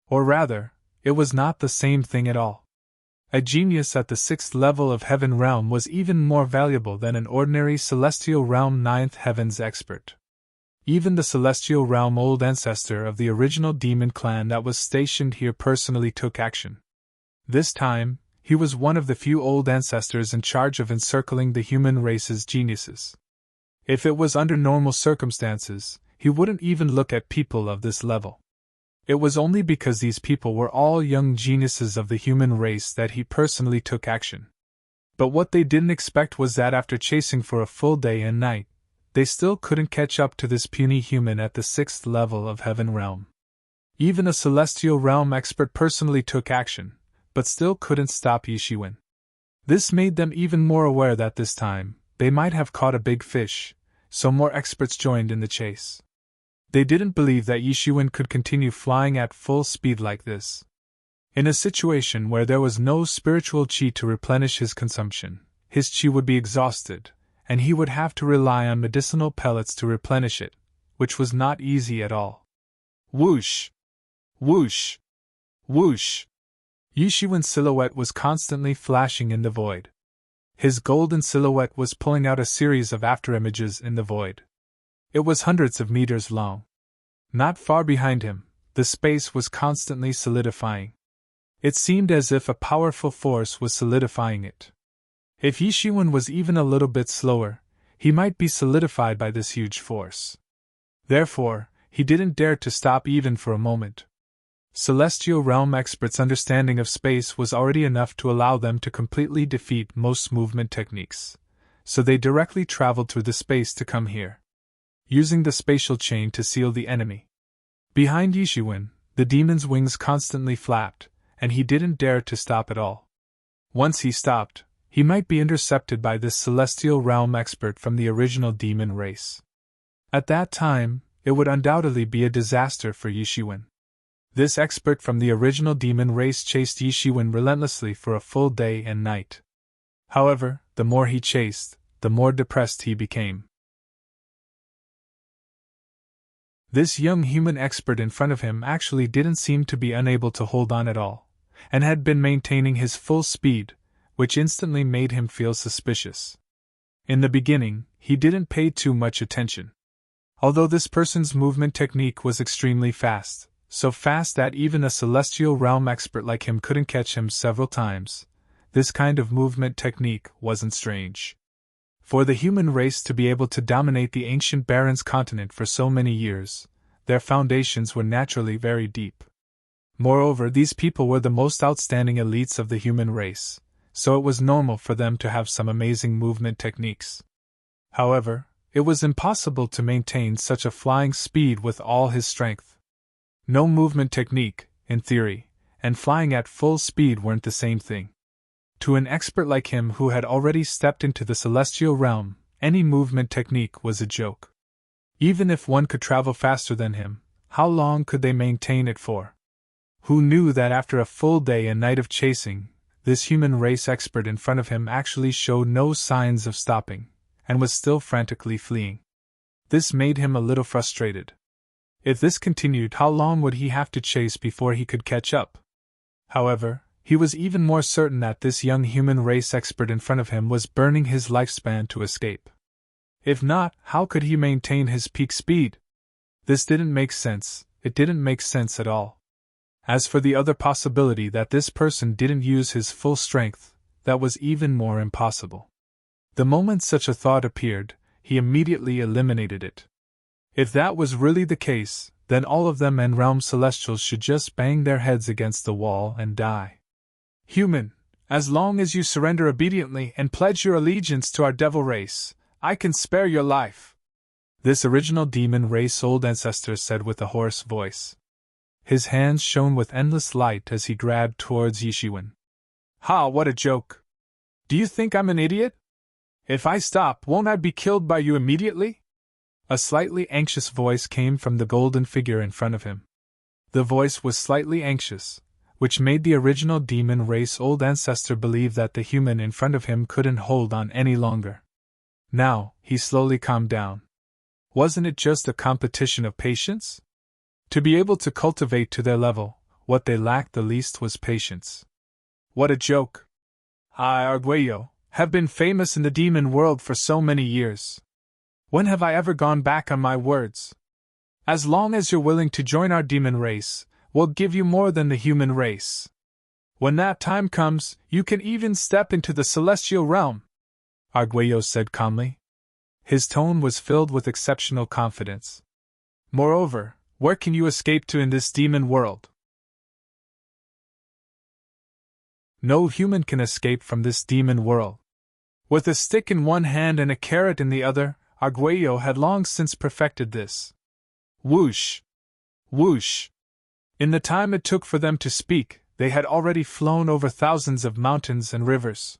Or rather, it was not the same thing at all. A genius at the 6th level of heaven realm was even more valuable than an ordinary celestial realm 9th heavens expert. Even the celestial realm old ancestor of the original demon clan that was stationed here personally took action. This time, he was one of the few old ancestors in charge of encircling the human race's geniuses. If it was under normal circumstances, he wouldn't even look at people of this level. It was only because these people were all young geniuses of the human race that he personally took action. But what they didn't expect was that after chasing for a full day and night, they still couldn't catch up to this puny human at the 6th level of heaven realm. Even a celestial realm expert personally took action, but still couldn't stop Yishuan. This made them even more aware that this time, they might have caught a big fish, so more experts joined in the chase. They didn't believe that Yishuin could continue flying at full speed like this. In a situation where there was no spiritual qi to replenish his consumption, his qi would be exhausted, and he would have to rely on medicinal pellets to replenish it, which was not easy at all. Whoosh! Whoosh! Whoosh! Yishuin's silhouette was constantly flashing in the void. His golden silhouette was pulling out a series of afterimages in the void. It was hundreds of meters long. Not far behind him, the space was constantly solidifying. It seemed as if a powerful force was solidifying it. If Yishuin was even a little bit slower, he might be solidified by this huge force. Therefore, he didn't dare to stop even for a moment. Celestial realm experts' understanding of space was already enough to allow them to completely defeat most movement techniques, so they directly traveled through the space to come here, using the spatial chain to seal the enemy. Behind Yishuin, the demon's wings constantly flapped, and he didn't dare to stop at all. Once he stopped, he might be intercepted by this celestial realm expert from the original demon race. At that time, it would undoubtedly be a disaster for Yishuin. This expert from the original demon race chased Yishuin relentlessly for a full day and night. However, the more he chased, the more depressed he became. This young human expert in front of him actually didn't seem to be unable to hold on at all, and had been maintaining his full speed, which instantly made him feel suspicious. In the beginning, he didn't pay too much attention. Although this person's movement technique was extremely fast, so fast that even a celestial realm expert like him couldn't catch him several times, this kind of movement technique wasn't strange. For the human race to be able to dominate the ancient Barrens continent for so many years, their foundations were naturally very deep. Moreover, these people were the most outstanding elites of the human race, so it was normal for them to have some amazing movement techniques. However, it was impossible to maintain such a flying speed with all his strength. No movement technique, in theory, and flying at full speed weren't the same thing. To an expert like him who had already stepped into the celestial realm, any movement technique was a joke. Even if one could travel faster than him, how long could they maintain it for? Who knew that after a full day and night of chasing, this human race expert in front of him actually showed no signs of stopping, and was still frantically fleeing? This made him a little frustrated. If this continued, how long would he have to chase before he could catch up? However, he was even more certain that this young human race expert in front of him was burning his lifespan to escape. If not, how could he maintain his peak speed? This didn't make sense, it didn't make sense at all. As for the other possibility that this person didn't use his full strength, that was even more impossible. The moment such a thought appeared, he immediately eliminated it. If that was really the case, then all of them and realm celestials should just bang their heads against the wall and die. Human, as long as you surrender obediently and pledge your allegiance to our devil race, I can spare your life. This original demon race old ancestor said with a hoarse voice. His hands shone with endless light as he grabbed towards Yishuin. Ha, what a joke! Do you think I'm an idiot? If I stop, won't I be killed by you immediately? A slightly anxious voice came from the golden figure in front of him. The voice was slightly anxious, which made the original demon race old ancestor believe that the human in front of him couldn't hold on any longer. Now, he slowly calmed down. Wasn't it just a competition of patience? To be able to cultivate to their level, what they lacked the least was patience. What a joke! I, Arguello, have been famous in the demon world for so many years. When have I ever gone back on my words? As long as you're willing to join our demon race, we'll give you more than the human race. When that time comes, you can even step into the celestial realm, Arguello said calmly. His tone was filled with exceptional confidence. Moreover, where can you escape to in this demon world? No human can escape from this demon world. With a stick in one hand and a carrot in the other, Arguello had long since perfected this. Whoosh! Whoosh! In the time it took for them to speak, they had already flown over thousands of mountains and rivers.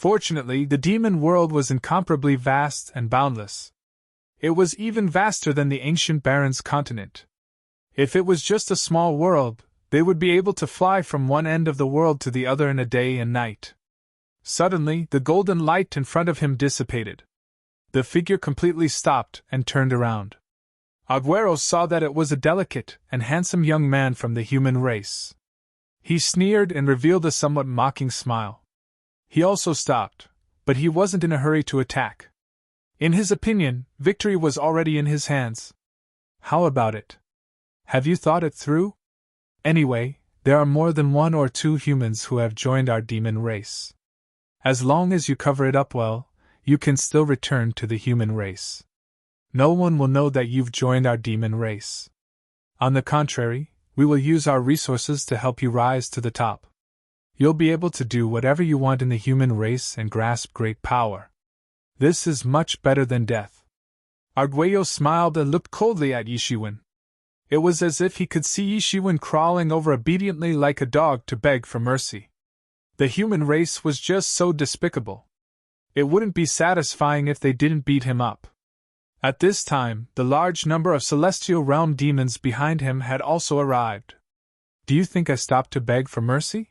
Fortunately, the demon world was incomparably vast and boundless. It was even vaster than the ancient Baron's continent. If it was just a small world, they would be able to fly from one end of the world to the other in a day and night. Suddenly, the golden light in front of him dissipated. The figure completely stopped and turned around. Aguero saw that it was a delicate and handsome young man from the human race. He sneered and revealed a somewhat mocking smile. He also stopped, but he wasn't in a hurry to attack. In his opinion, victory was already in his hands. How about it? Have you thought it through? Anyway, there are more than 1 or 2 humans who have joined our demon race. As long as you cover it up well, you can still return to the human race. No one will know that you've joined our demon race. On the contrary, we will use our resources to help you rise to the top. You'll be able to do whatever you want in the human race and grasp great power. This is much better than death. Arguello smiled and looked coldly at Yishiwen. It was as if he could see Yishiwen crawling over obediently like a dog to beg for mercy. The human race was just so despicable. It wouldn't be satisfying if they didn't beat him up. At this time, the large number of celestial realm demons behind him had also arrived. Do you think I stopped to beg for mercy?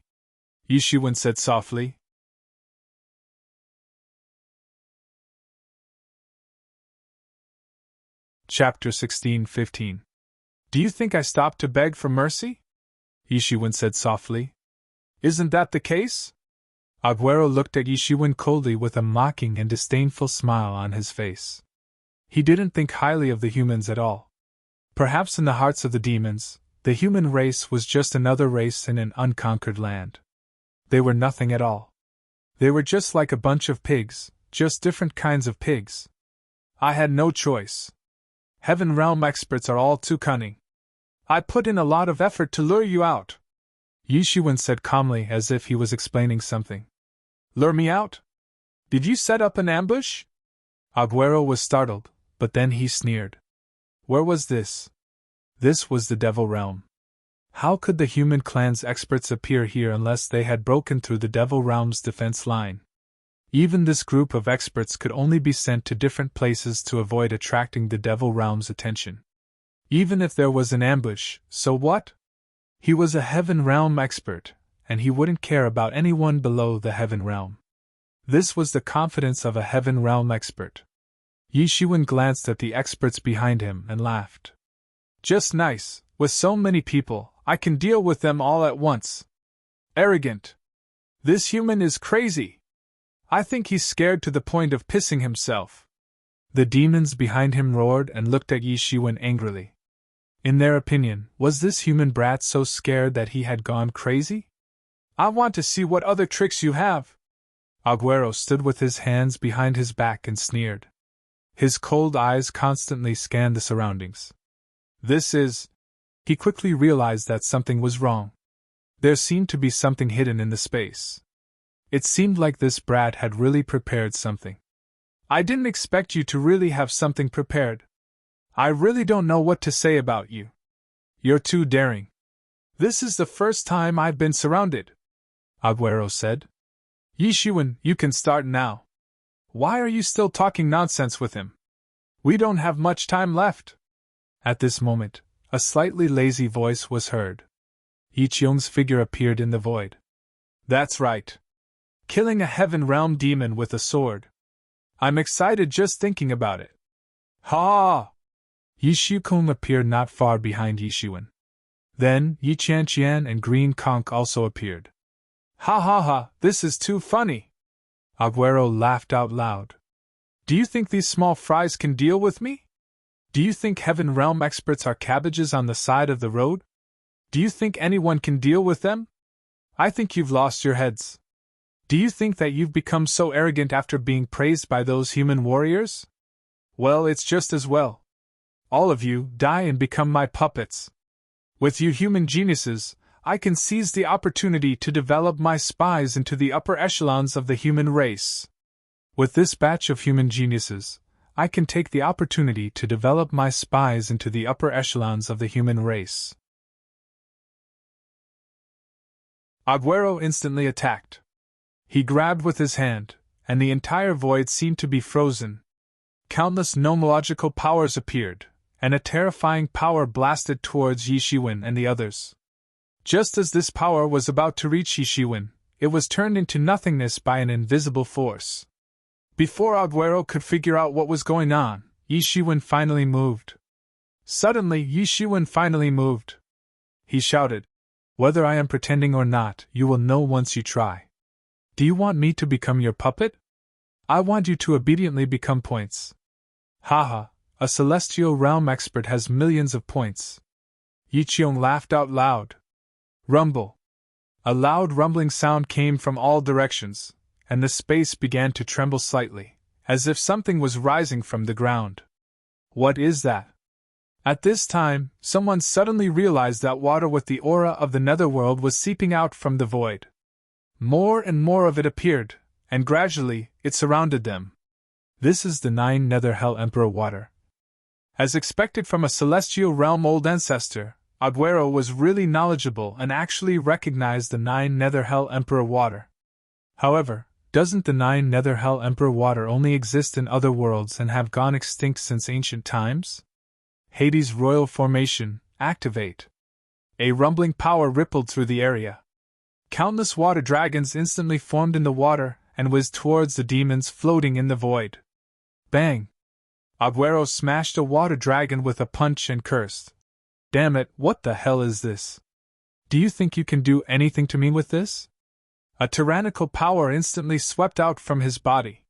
Yishiwen said softly. Chapter 16:15. Do you think I stopped to beg for mercy? Yishiwen said softly. Isn't that the case? Aguero looked at Yishiwen coldly with a mocking and disdainful smile on his face. He didn't think highly of the humans at all. Perhaps in the hearts of the demons, the human race was just another race in an unconquered land. They were nothing at all. They were just like a bunch of pigs, just different kinds of pigs. I had no choice. Heaven realm experts are all too cunning. I put in a lot of effort to lure you out. Yishiwen said calmly as if he was explaining something. Lure me out? Did you set up an ambush? Aguero was startled, but then he sneered. Where was this? This was the Devil Realm. How could the human clan's experts appear here unless they had broken through the Devil Realm's defense line? Even this group of experts could only be sent to different places to avoid attracting the Devil Realm's attention. Even if there was an ambush, so what? He was a Heaven Realm expert, and he wouldn't care about anyone below the Heaven Realm. This was the confidence of a Heaven Realm expert. Yishiwen glanced at the experts behind him and laughed. Just nice, with so many people, I can deal with them all at once. Arrogant. This human is crazy. I think he's scared to the point of pissing himself. The demons behind him roared and looked at Yishiwen angrily. In their opinion, was this human brat so scared that he had gone crazy? I want to see what other tricks you have. Aguero stood with his hands behind his back and sneered. His cold eyes constantly scanned the surroundings. This is... He quickly realized that something was wrong. There seemed to be something hidden in the space. It seemed like this brat had really prepared something. I didn't expect you to really have something prepared. I really don't know what to say about you. You're too daring. This is the first time I've been surrounded, Aguero said. Yishiwen, you can start now. Why are you still talking nonsense with him? We don't have much time left. At this moment, a slightly lazy voice was heard. Yichiyong's figure appeared in the void. That's right. Killing a Heaven Realm demon with a sword. I'm excited just thinking about it. Ha! Yishikong appeared not far behind Yishiwen. Then, Yiqianqian and Green Conch also appeared. Ha ha ha, this is too funny! Aguero laughed out loud. Do you think these small fries can deal with me? Do you think Heaven Realm experts are cabbages on the side of the road? Do you think anyone can deal with them? I think you've lost your heads. Do you think that you've become so arrogant after being praised by those human warriors? Well, it's just as well. All of you, die and become my puppets. With you human geniuses, I can seize the opportunity to develop my spies into the upper echelons of the human race. With this batch of human geniuses, I can take the opportunity to develop my spies into the upper echelons of the human race. Aguero instantly attacked. He grabbed with his hand, and the entire void seemed to be frozen. Countless nomological powers appeared, and a terrifying power blasted towards Yi Shiwen and the others. Just as this power was about to reach Yi Shiwen, it was turned into nothingness by an invisible force. Before Aguero could figure out what was going on, Yi Shiwen finally moved. Suddenly, Yi Shiwen finally moved. He shouted, "Whether I am pretending or not, you will know once you try. Do you want me to become your puppet? I want you to obediently become points." Haha, a celestial realm expert has millions of points. Yi Qiong laughed out loud. Rumble. A loud rumbling sound came from all directions, and the space began to tremble slightly, as if something was rising from the ground. What is that? At this time, someone suddenly realized that water with the aura of the netherworld was seeping out from the void. More and more of it appeared, and gradually, it surrounded them. This is the 9 Nether Hell Emperor water. As expected from a celestial realm old ancestor, Aguero was really knowledgeable and actually recognized the 9 Nether Hell Emperor water. However, doesn't the 9 Nether Hell Emperor water only exist in other worlds and have gone extinct since ancient times? Hades' royal formation, activate. A rumbling power rippled through the area. Countless water dragons instantly formed in the water and whizzed towards the demons floating in the void. Bang! Aguero smashed a water dragon with a punch and cursed. Damn it, what the hell is this? Do you think you can do anything to me with this? A tyrannical power instantly swept out from his body.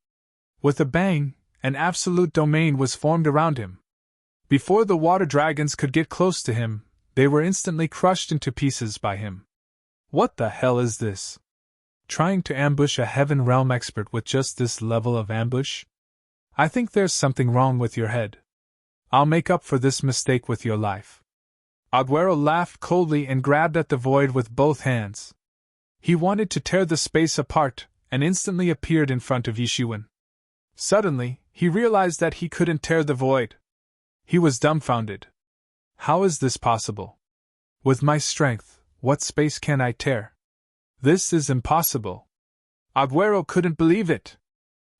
With a bang, an absolute domain was formed around him. Before the water dragons could get close to him, they were instantly crushed into pieces by him. What the hell is this? Trying to ambush a heaven realm expert with just this level of ambush? I think there's something wrong with your head. I'll make up for this mistake with your life. Aguero laughed coldly and grabbed at the void with both hands. He wanted to tear the space apart, and instantly appeared in front of Yi Shiwen. Suddenly, he realized that he couldn't tear the void. He was dumbfounded. How is this possible? With my strength, what space can I tear? This is impossible. Aguero couldn't believe it.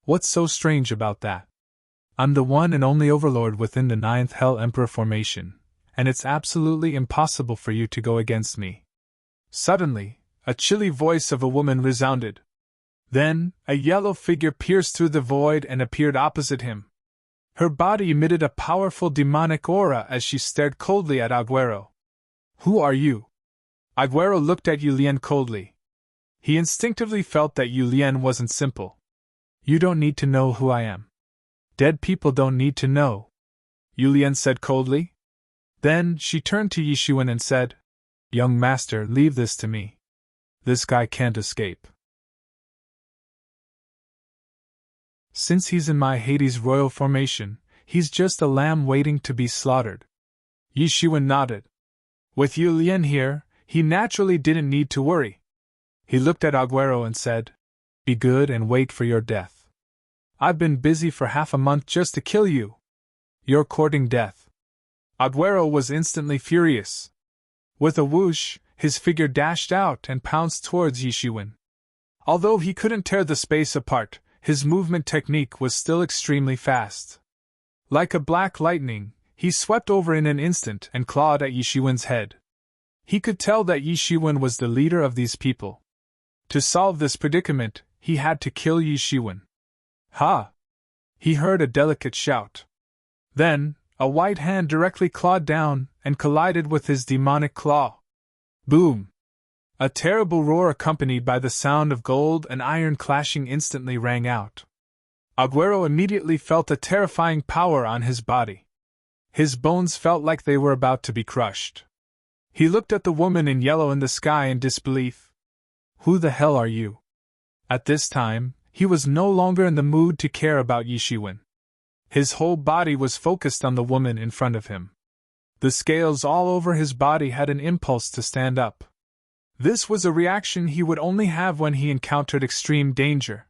What's so strange about that? I'm the one and only overlord within the 9th Hell Emperor formation, and it's absolutely impossible for you to go against me. Suddenly, a chilly voice of a woman resounded. Then, a yellow figure pierced through the void and appeared opposite him. Her body emitted a powerful demonic aura as she stared coldly at Aguero. Who are you? Aguero looked at Yulian coldly. He instinctively felt that Yulian wasn't simple. You don't need to know who I am. Dead people don't need to know, Yulian said coldly. Then she turned to Yi Shiwen and said, Young master, leave this to me. This guy can't escape. Since he's in my Hades royal formation, he's just a lamb waiting to be slaughtered. Yi Shiwen nodded. With Yulian here, he naturally didn't need to worry. He looked at Aguero and said, Be good and wait for your death. I've been busy for half a month just to kill you. You're courting death. Aguero was instantly furious. With a whoosh, his figure dashed out and pounced towards Yi Shiwen. Although he couldn't tear the space apart, his movement technique was still extremely fast. Like a black lightning, he swept over in an instant and clawed at Yi Shiwen's head. He could tell that Yi Shiwen was the leader of these people. To solve this predicament, he had to kill Yi Shiwen. Ha! He heard a delicate shout. Then, a white hand directly clawed down and collided with his demonic claw. Boom! A terrible roar accompanied by the sound of gold and iron clashing instantly rang out. Aguero immediately felt a terrifying power on his body. His bones felt like they were about to be crushed. He looked at the woman in yellow in the sky in disbelief. Who the hell are you? At this time, he was no longer in the mood to care about Yi Shiwen. His whole body was focused on the woman in front of him. The scales all over his body had an impulse to stand up. This was a reaction he would only have when he encountered extreme danger.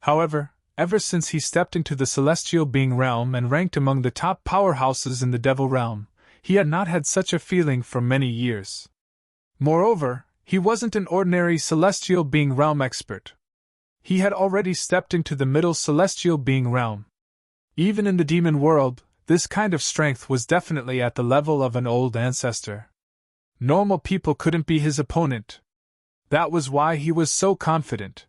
However, ever since he stepped into the celestial being realm and ranked among the top powerhouses in the devil realm, he had not had such a feeling for many years. Moreover, he wasn't an ordinary celestial being realm expert. he had already stepped into the middle celestial being realm. Even in the demon world, this kind of strength was definitely at the level of an old ancestor. Normal people couldn't be his opponent. That was why he was so confident.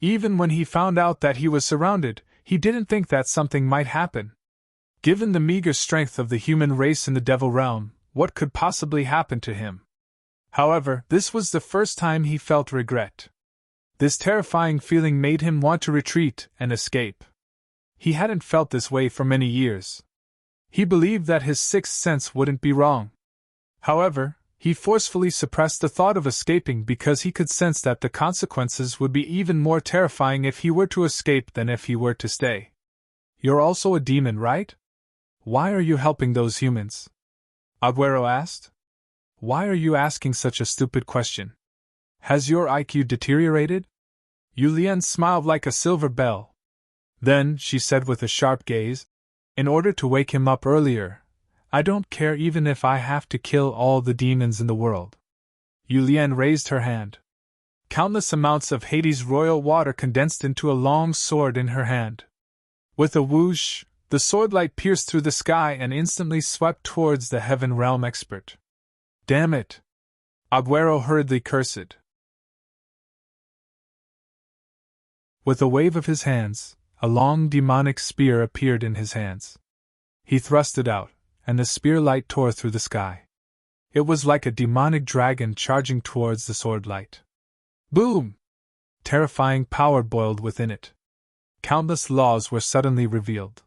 Even when he found out that he was surrounded, he didn't think that something might happen. Given the meager strength of the human race in the devil realm, what could possibly happen to him? However, this was the first time he felt regret. This terrifying feeling made him want to retreat and escape. He hadn't felt this way for many years. He believed that his sixth sense wouldn't be wrong. However, he forcefully suppressed the thought of escaping because he could sense that the consequences would be even more terrifying if he were to escape than if he were to stay. You're also a demon, right? Why are you helping those humans? Aguero asked. Why are you asking such a stupid question? Has your IQ deteriorated? Yulian smiled like a silver bell. Then, she said with a sharp gaze, in order to wake him up earlier, I don't care even if I have to kill all the demons in the world. Yulian raised her hand. Countless amounts of Hades' royal water condensed into a long sword in her hand. With a whoosh, the sword light pierced through the sky and instantly swept towards the heaven realm expert. Damn it! Aguero hurriedly cursed. With a wave of his hands, a long demonic spear appeared in his hands. He thrust it out, and the spear light tore through the sky. It was like a demonic dragon charging towards the sword light. Boom! Terrifying power boiled within it. Countless laws were suddenly revealed.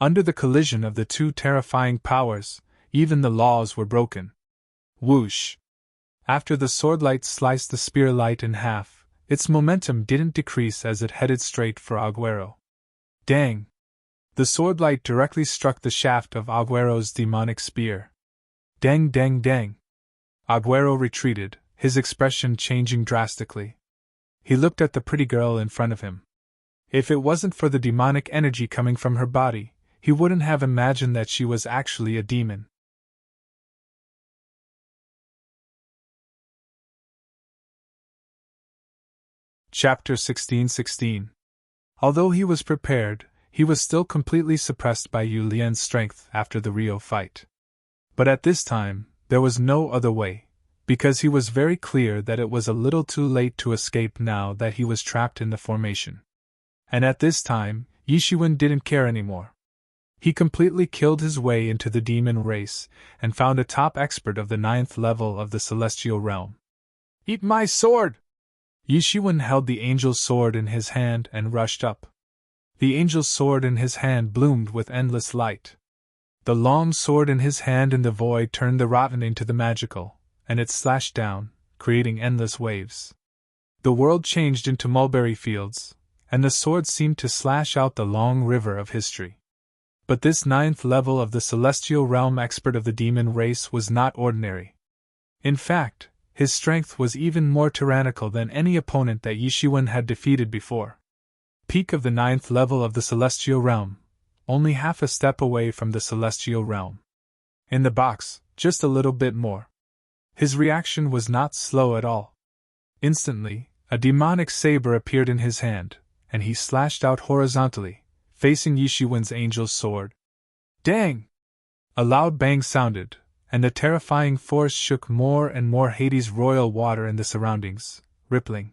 Under the collision of the two terrifying powers, even the laws were broken. Whoosh! After the sword light sliced the spear light in half, its momentum didn't decrease as it headed straight for Aguero. Dang! The sword light directly struck the shaft of Aguero's demonic spear. Dang, dang, dang! Aguero retreated, his expression changing drastically. He looked at the pretty girl in front of him. If it wasn't for the demonic energy coming from her body, he wouldn't have imagined that she was actually a demon. Chapter 16:16. Although he was prepared, he was still completely suppressed by Yu Lian's strength after the Rio fight. But at this time, there was no other way, because he was very clear that it was a little too late to escape now that he was trapped in the formation. And at this time, Yishuin didn't care anymore. He completely killed his way into the demon race, and found a top expert of the 9th level of the celestial realm. Eat my sword! Yishuin held the angel's sword in his hand and rushed up. The angel's sword in his hand bloomed with endless light. The long sword in his hand in the void turned the rotten into the magical, and it slashed down, creating endless waves. The world changed into mulberry fields, and the sword seemed to slash out the long river of history. But this 9th level of the celestial realm expert of the demon race was not ordinary. In fact, his strength was even more tyrannical than any opponent that Yishuin had defeated before. Peak of the 9th level of the celestial realm, only half a step away from the celestial realm. In the box, just a little bit more. His reaction was not slow at all. Instantly, a demonic saber appeared in his hand, and he slashed out horizontally, facing Yishuin's angel's sword. Dang! A loud bang sounded, and the terrifying force shook more and more Hades' royal water in the surroundings, rippling.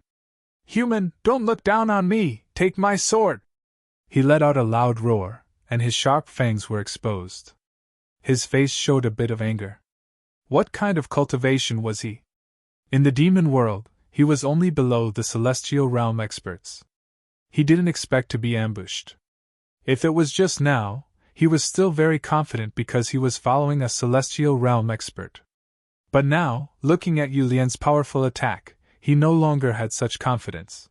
Human, don't look down on me! Take my sword! He let out a loud roar, and his sharp fangs were exposed. His face showed a bit of anger. What kind of cultivation was he? In the demon world, he was only below the celestial realm experts. He didn't expect to be ambushed. If it was just now, he was still very confident because he was following a celestial realm expert. But now, looking at Yu Lian's powerful attack, he no longer had such confidence.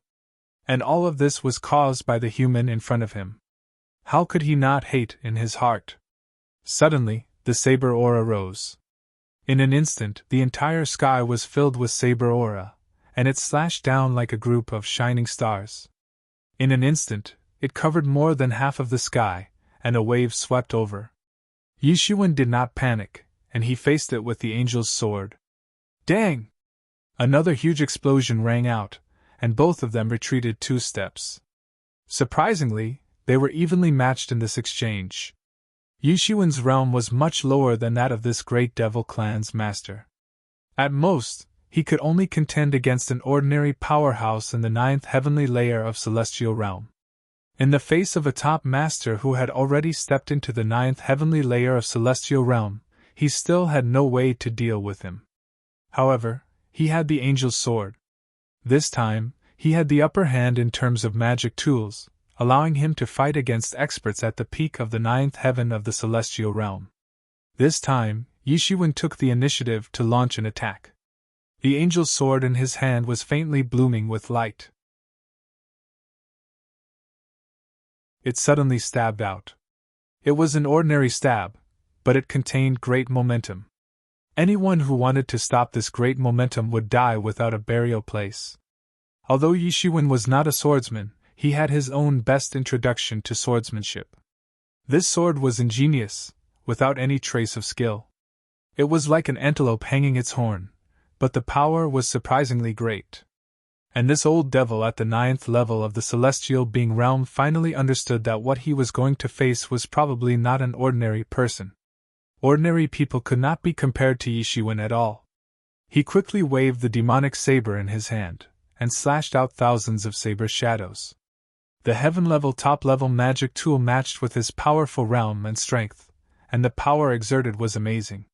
And all of this was caused by the human in front of him. How could he not hate in his heart? Suddenly, the saber aura rose. In an instant, the entire sky was filled with saber aura, and it slashed down like a group of shining stars. In an instant, it covered more than half of the sky, and a wave swept over. Yishuin did not panic, and he faced it with the angel's sword. Dang! Another huge explosion rang out, and both of them retreated 2 steps. Surprisingly, they were evenly matched in this exchange. Yishuan's realm was much lower than that of this great devil clan's master. At most, he could only contend against an ordinary powerhouse in the 9th heavenly layer of celestial realm. In the face of a top master who had already stepped into the 9th heavenly layer of celestial realm, he still had no way to deal with him. However, he had the angel's sword. This time, he had the upper hand in terms of magic tools, allowing him to fight against experts at the peak of the 9th heaven of the celestial realm. This time, Yishuan took the initiative to launch an attack. The angel's sword in his hand was faintly blooming with light. It suddenly stabbed out. It was an ordinary stab, but it contained great momentum. Anyone who wanted to stop this great momentum would die without a burial place. Although Yishuan was not a swordsman, he had his own best introduction to swordsmanship. This sword was ingenious, without any trace of skill. It was like an antelope hanging its horn, but the power was surprisingly great. And this old devil at the 9th level of the celestial being realm finally understood that what he was going to face was probably not an ordinary person. Ordinary people could not be compared to Yishuan at all. He quickly waved the demonic saber in his hand, and slashed out thousands of saber shadows. The heaven-level top-level magic tool matched with his powerful realm and strength, and the power exerted was amazing.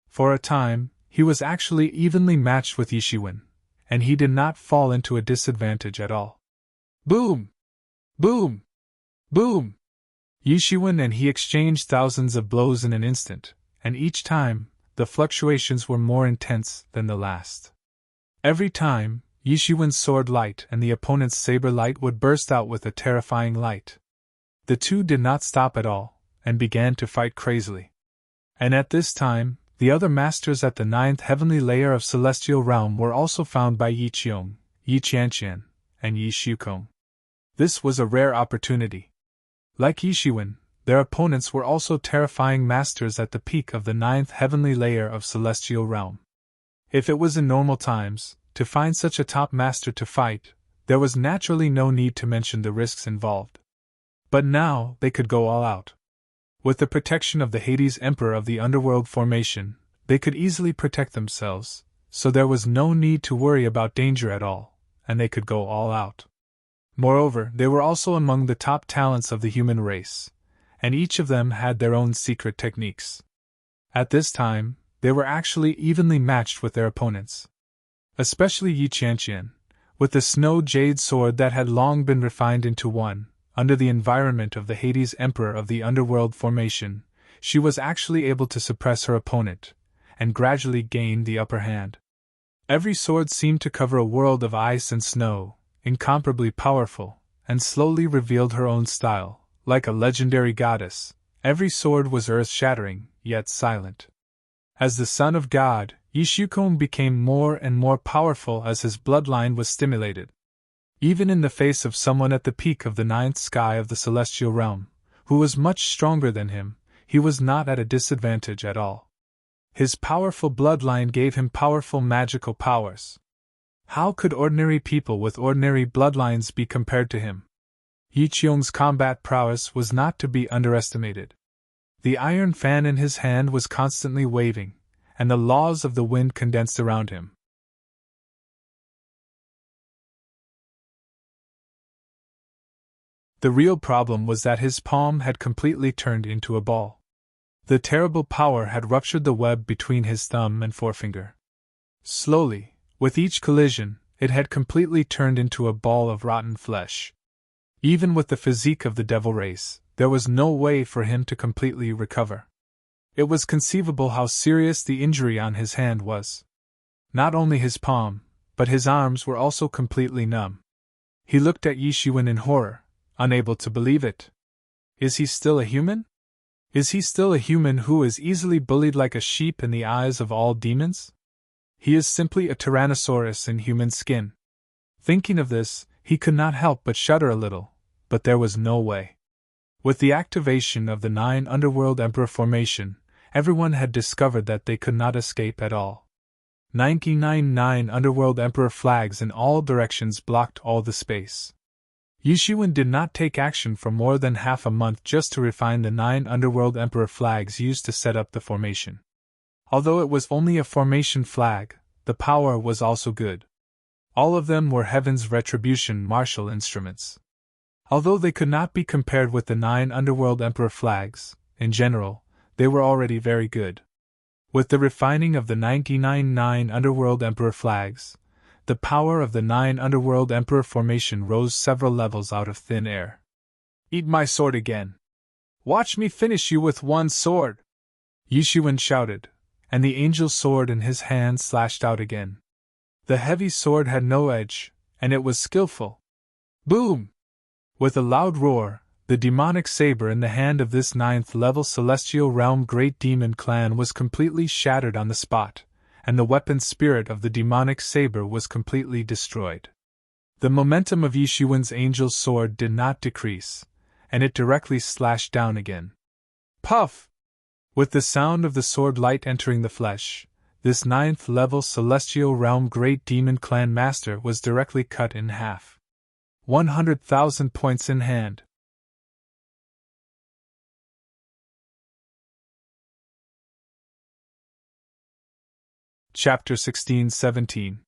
For a time, he was actually evenly matched with Yishuan, and he did not fall into a disadvantage at all. Boom! Boom! Boom! Yishuan and he exchanged thousands of blows in an instant, and each time, the fluctuations were more intense than the last. Every time, Yishuan's sword light and the opponent's saber light would burst out with a terrifying light. The two did not stop at all, and began to fight crazily. And at this time, the other masters at the 9th heavenly layer of celestial realm were also found by Yi Qiong, Yi Qianqian, and Yi Shukong. This was a rare opportunity. Like Yishuan, their opponents were also terrifying masters at the peak of the 9th heavenly layer of celestial realm. If it was in normal times, to find such a top master to fight, there was naturally no need to mention the risks involved. But now they could go all out. With the protection of the Hades Emperor of the Underworld formation, they could easily protect themselves, so there was no need to worry about danger at all, and they could go all out. Moreover, they were also among the top talents of the human race, and each of them had their own secret techniques. At this time, they were actually evenly matched with their opponents. Especially Yi Qianqian, with the snow jade sword that had long been refined into one, under the environment of the Hades Emperor of the Underworld formation, she was actually able to suppress her opponent, and gradually gain the upper hand. Every sword seemed to cover a world of ice and snow, incomparably powerful, and slowly revealed her own style, like a legendary goddess. Every sword was earth-shattering, yet silent. As the son of God, Yishukong became more and more powerful as his bloodline was stimulated. Even in the face of someone at the peak of the 9th sky of the celestial realm, who was much stronger than him, he was not at a disadvantage at all. His powerful bloodline gave him powerful magical powers. How could ordinary people with ordinary bloodlines be compared to him? Yi Qiong's combat prowess was not to be underestimated. The iron fan in his hand was constantly waving, and the laws of the wind condensed around him. The real problem was that his palm had completely turned into a ball. The terrible power had ruptured the web between his thumb and forefinger. Slowly, with each collision, it had completely turned into a ball of rotten flesh. Even with the physique of the devil race, there was no way for him to completely recover. It was conceivable how serious the injury on his hand was. Not only his palm, but his arms were also completely numb. He looked at Yishuan in horror, unable to believe it. Is he still a human? Is he still a human who is easily bullied like a sheep in the eyes of all demons? He is simply a tyrannosaurus in human skin. Thinking of this, he could not help but shudder a little, but there was no way. With the activation of the 9 Underworld Emperor formation, everyone had discovered that they could not escape at all. 99 Underworld Emperor flags in all directions blocked all the space. Yishuan did not take action for more than half a month just to refine the 9 Underworld Emperor flags used to set up the formation. Although it was only a formation flag, the power was also good. All of them were Heaven's Retribution martial instruments. Although they could not be compared with the 9 Underworld Emperor flags, in general, they were already very good. With the refining of the 99 Underworld Emperor flags, the power of the 9 Underworld Emperor formation rose several levels out of thin air. "Eat my sword again! Watch me finish you with one sword!" Yishuan shouted, and the angel's sword in his hand slashed out again. The heavy sword had no edge, and it was skillful. Boom! With a loud roar, the demonic saber in the hand of this 9th-level Celestial Realm Great Demon Clan was completely shattered on the spot, and the weapon spirit of the demonic saber was completely destroyed. The momentum of Yishuan's angel's sword did not decrease, and it directly slashed down again. Puff! With the sound of the sword light entering the flesh, this 9th-level Celestial Realm Great Demon Clan Master was directly cut in half. 100,000 points in hand. Chapter 16-17.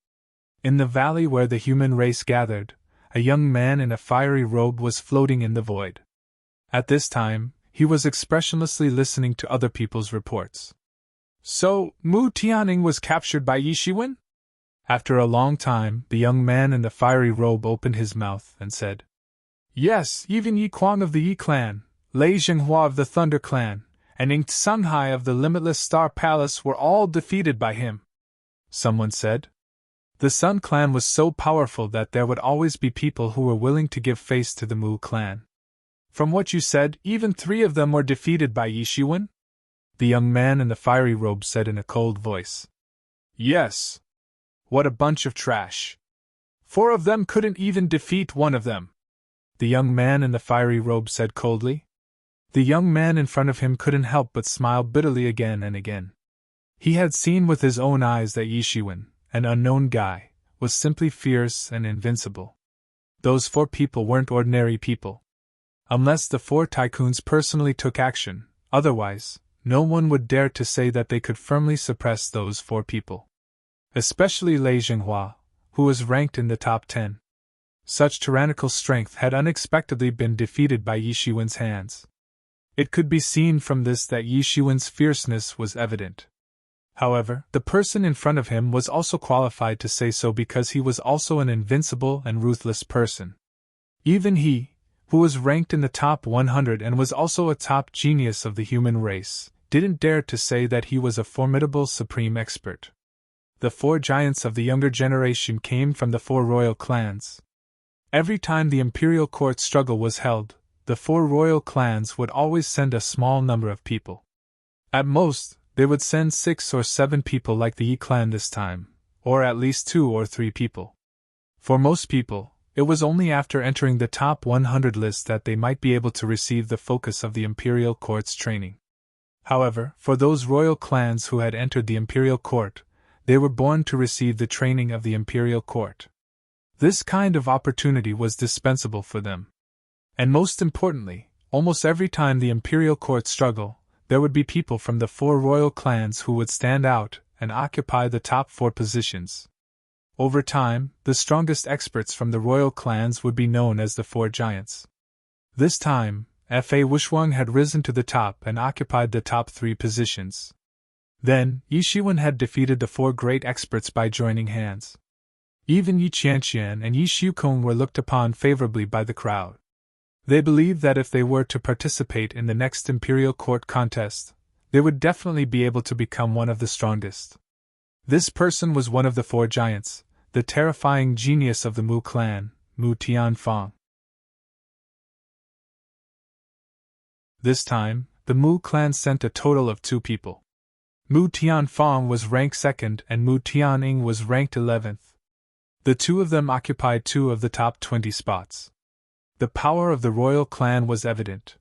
In the valley where the human race gathered, a young man in a fiery robe was floating in the void. At this time, he was expressionlessly listening to other people's reports. "So, Mu Tianning was captured by Yishuan?" After a long time, the young man in the fiery robe opened his mouth and said, "Yes, even Yi Kuang of the Yi Clan, Lei Zhenghua of the Thunder Clan, and Ing Tsunghai of the Limitless Star Palace were all defeated by him." Someone said. The Sun Clan was so powerful that there would always be people who were willing to give face to the Mu Clan. "From what you said, even 3 of them were defeated by Yishuan?" The young man in the fiery robe said in a cold voice. "Yes. What a bunch of trash. 4 of them couldn't even defeat one of them," the young man in the fiery robe said coldly. The young man in front of him couldn't help but smile bitterly again and again. He had seen with his own eyes that Yishuan, an unknown guy, was simply fierce and invincible. Those 4 people weren't ordinary people. Unless the 4 tycoons personally took action, otherwise, no one would dare to say that they could firmly suppress those 4 people. Especially Lei Zhenghua, who was ranked in the top 10. Such tyrannical strength had unexpectedly been defeated by Yishuan's hands. It could be seen from this that Yishuan's fierceness was evident. However, the person in front of him was also qualified to say so because he was also an invincible and ruthless person. Even he, who was ranked in the top 100 and was also a top genius of the human race, didn't dare to say that he was a formidable supreme expert. The 4 giants of the younger generation came from the 4 royal clans. Every time the imperial court struggle was held, the 4 royal clans would always send a small number of people. At most, they would send 6 or 7 people like the Yi clan this time, or at least 2 or 3 people. For most people, it was only after entering the top 100 list that they might be able to receive the focus of the imperial court's training. However, for those royal clans who had entered the imperial court, they were born to receive the training of the imperial court. This kind of opportunity was dispensable for them. And most importantly, almost every time the imperial court struggled, there would be people from the 4 royal clans who would stand out and occupy the top 4 positions. Over time, the strongest experts from the royal clans would be known as the 4 giants. This time, Fa Wushuang had risen to the top and occupied the top 3 positions. Then, Yishuan had defeated the 4 great experts by joining hands. Even Yi Qianqian and Yi Xiukong were looked upon favorably by the crowd. They believed that if they were to participate in the next imperial court contest, they would definitely be able to become one of the strongest. This person was one of the 4 giants, the terrifying genius of the Mu clan, Mu Tianfang. This time, the Mu clan sent a total of 2 people. Mu Tianfang was ranked 2nd and Mu Tianing was ranked 11th. The 2 of them occupied 2 of the top 20 spots. The power of the royal clan was evident.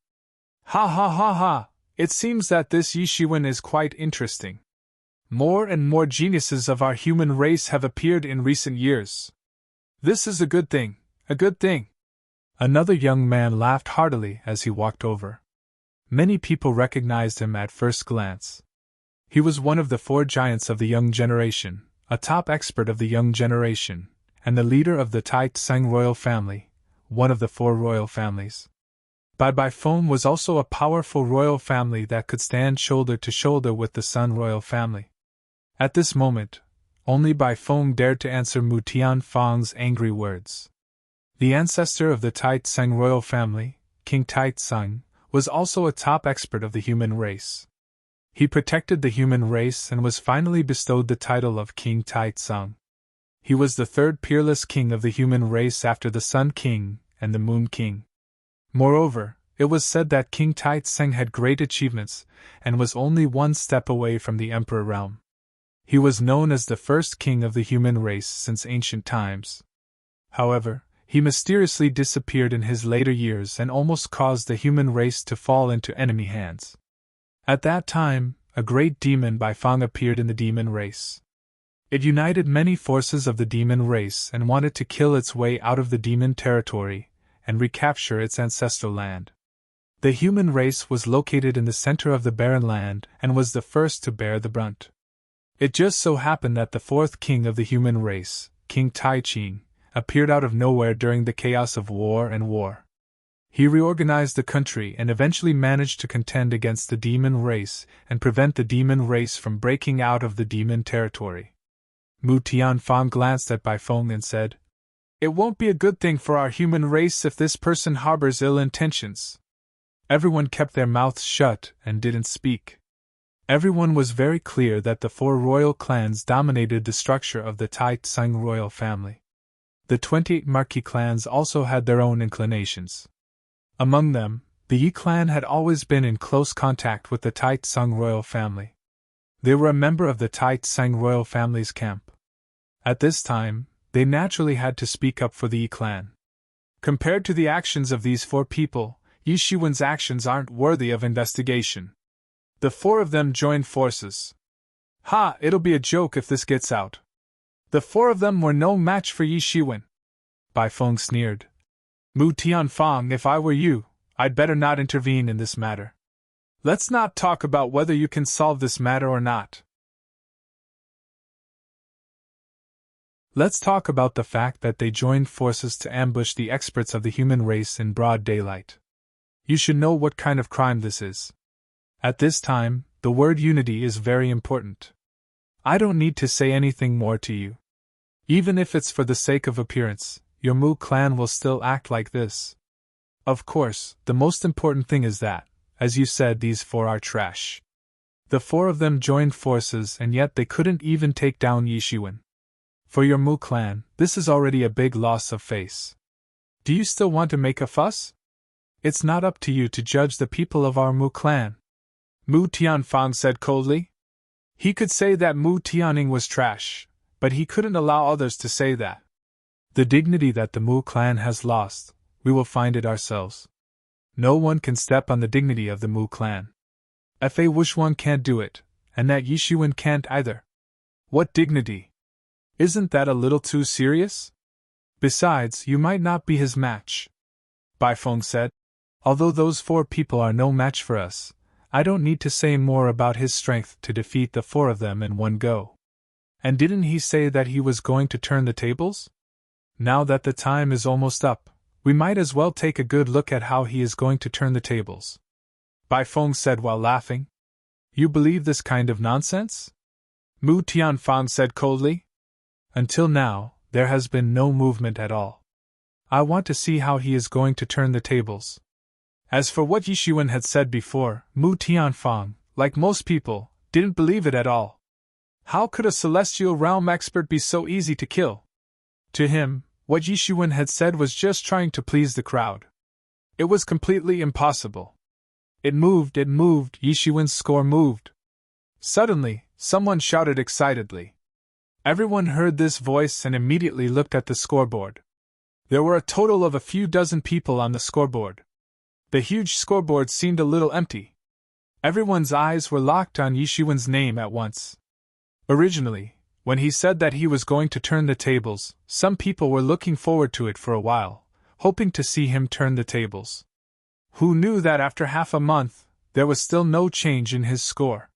"Ha ha ha ha! It seems that this Yishuan is quite interesting. More and more geniuses of our human race have appeared in recent years. This is a good thing, a good thing. Another young man laughed heartily as he walked over. Many people recognized him at first glance. He was one of the 4 giants of the young generation, a top expert of the young generation, and the leader of the Tai Tsang royal family, one of the 4 royal families. Bai Feng was also a powerful royal family that could stand shoulder to shoulder with the Sun royal family. At this moment, only Bai Feng dared to answer Mu Tianfang's angry words. The ancestor of the Tai Tsang royal family, King Tai Tsang, was also a top expert of the human race. He protected the human race and was finally bestowed the title of King Tai Tsang. He was the 3rd peerless king of the human race after the Sun King and the Moon King. Moreover, it was said that King Tai Tsang had great achievements and was only 1 step away from the emperor realm. He was known as the first king of the human race since ancient times. However, he mysteriously disappeared in his later years and almost caused the human race to fall into enemy hands. At that time, a great demon Bai Feng appeared in the demon race. It united many forces of the demon race and wanted to kill its way out of the demon territory and recapture its ancestral land. The human race was located in the center of the barren land and was the first to bear the brunt. It just so happened that the 4th king of the human race, King Tai Ching, appeared out of nowhere during the chaos of war and war. He reorganized the country and eventually managed to contend against the demon race and prevent the demon race from breaking out of the demon territory. Mu Tianfang glanced at Bai Feng and said, "It won't be a good thing for our human race if this person harbors ill intentions." Everyone kept their mouths shut and didn't speak. Everyone was very clear that the 4 royal clans dominated the structure of the Tai Tsang royal family. The 28 marquis clans also had their own inclinations. Among them, the Yi clan had always been in close contact with the Tai Tsang royal family. They were a member of the Tai Tsang royal family's camp. At this time, they naturally had to speak up for the Yi clan. Compared to the actions of these 4 people, Yi Shiwen's actions aren't worthy of investigation. The 4 of them joined forces. Ha, it'll be a joke if this gets out. The 4 of them were no match for Yi Shiwen. Bai Feng sneered. Mu Tianfang, if I were you, I'd better not intervene in this matter. Let's not talk about whether you can solve this matter or not. Let's talk about the fact that they joined forces to ambush the experts of the human race in broad daylight. You should know what kind of crime this is. At this time, the word unity is very important. I don't need to say anything more to you. Even if it's for the sake of appearance, your Mu clan will still act like this. Of course, the most important thing is that, as you said, these 4 are trash. The 4 of them joined forces and yet they couldn't even take down Yi Shiwen. For your Mu clan, this is already a big loss of face. Do you still want to make a fuss? It's not up to you to judge the people of our Mu clan. Mu Tianfang said coldly. He could say that Mu Tianning was trash, but he couldn't allow others to say that. The dignity that the Mu clan has lost, we will find it ourselves. No one can step on the dignity of the Mu clan. Fa Wushuang can't do it, and that Yi Shiwen can't either. What dignity? Isn't that a little too serious? Besides, you might not be his match. Bai Feng said. Although those 4 people are no match for us, I don't need to say more about his strength to defeat the 4 of them in one go. And didn't he say that he was going to turn the tables? Now that the time is almost up, we might as well take a good look at how he is going to turn the tables. Bai Feng said while laughing. You believe this kind of nonsense? Mu Tianfang said coldly. Until now, there has been no movement at all. I want to see how he is going to turn the tables. As for what Yi Shiwen had said before, Mu Tianfang, like most people, didn't believe it at all. How could a celestial realm expert be so easy to kill? To him, what Yi Shiwen had said was just trying to please the crowd. It was completely impossible. It moved, Yi Shiwen's score moved. Suddenly, someone shouted excitedly. Everyone heard this voice and immediately looked at the scoreboard. There were a total of a few dozen people on the scoreboard. The huge scoreboard seemed a little empty. Everyone's eyes were locked on Yi Shiwen's name at once. Originally, when he said that he was going to turn the tables, some people were looking forward to it for a while, hoping to see him turn the tables. Who knew that after half a month, there was still no change in his score?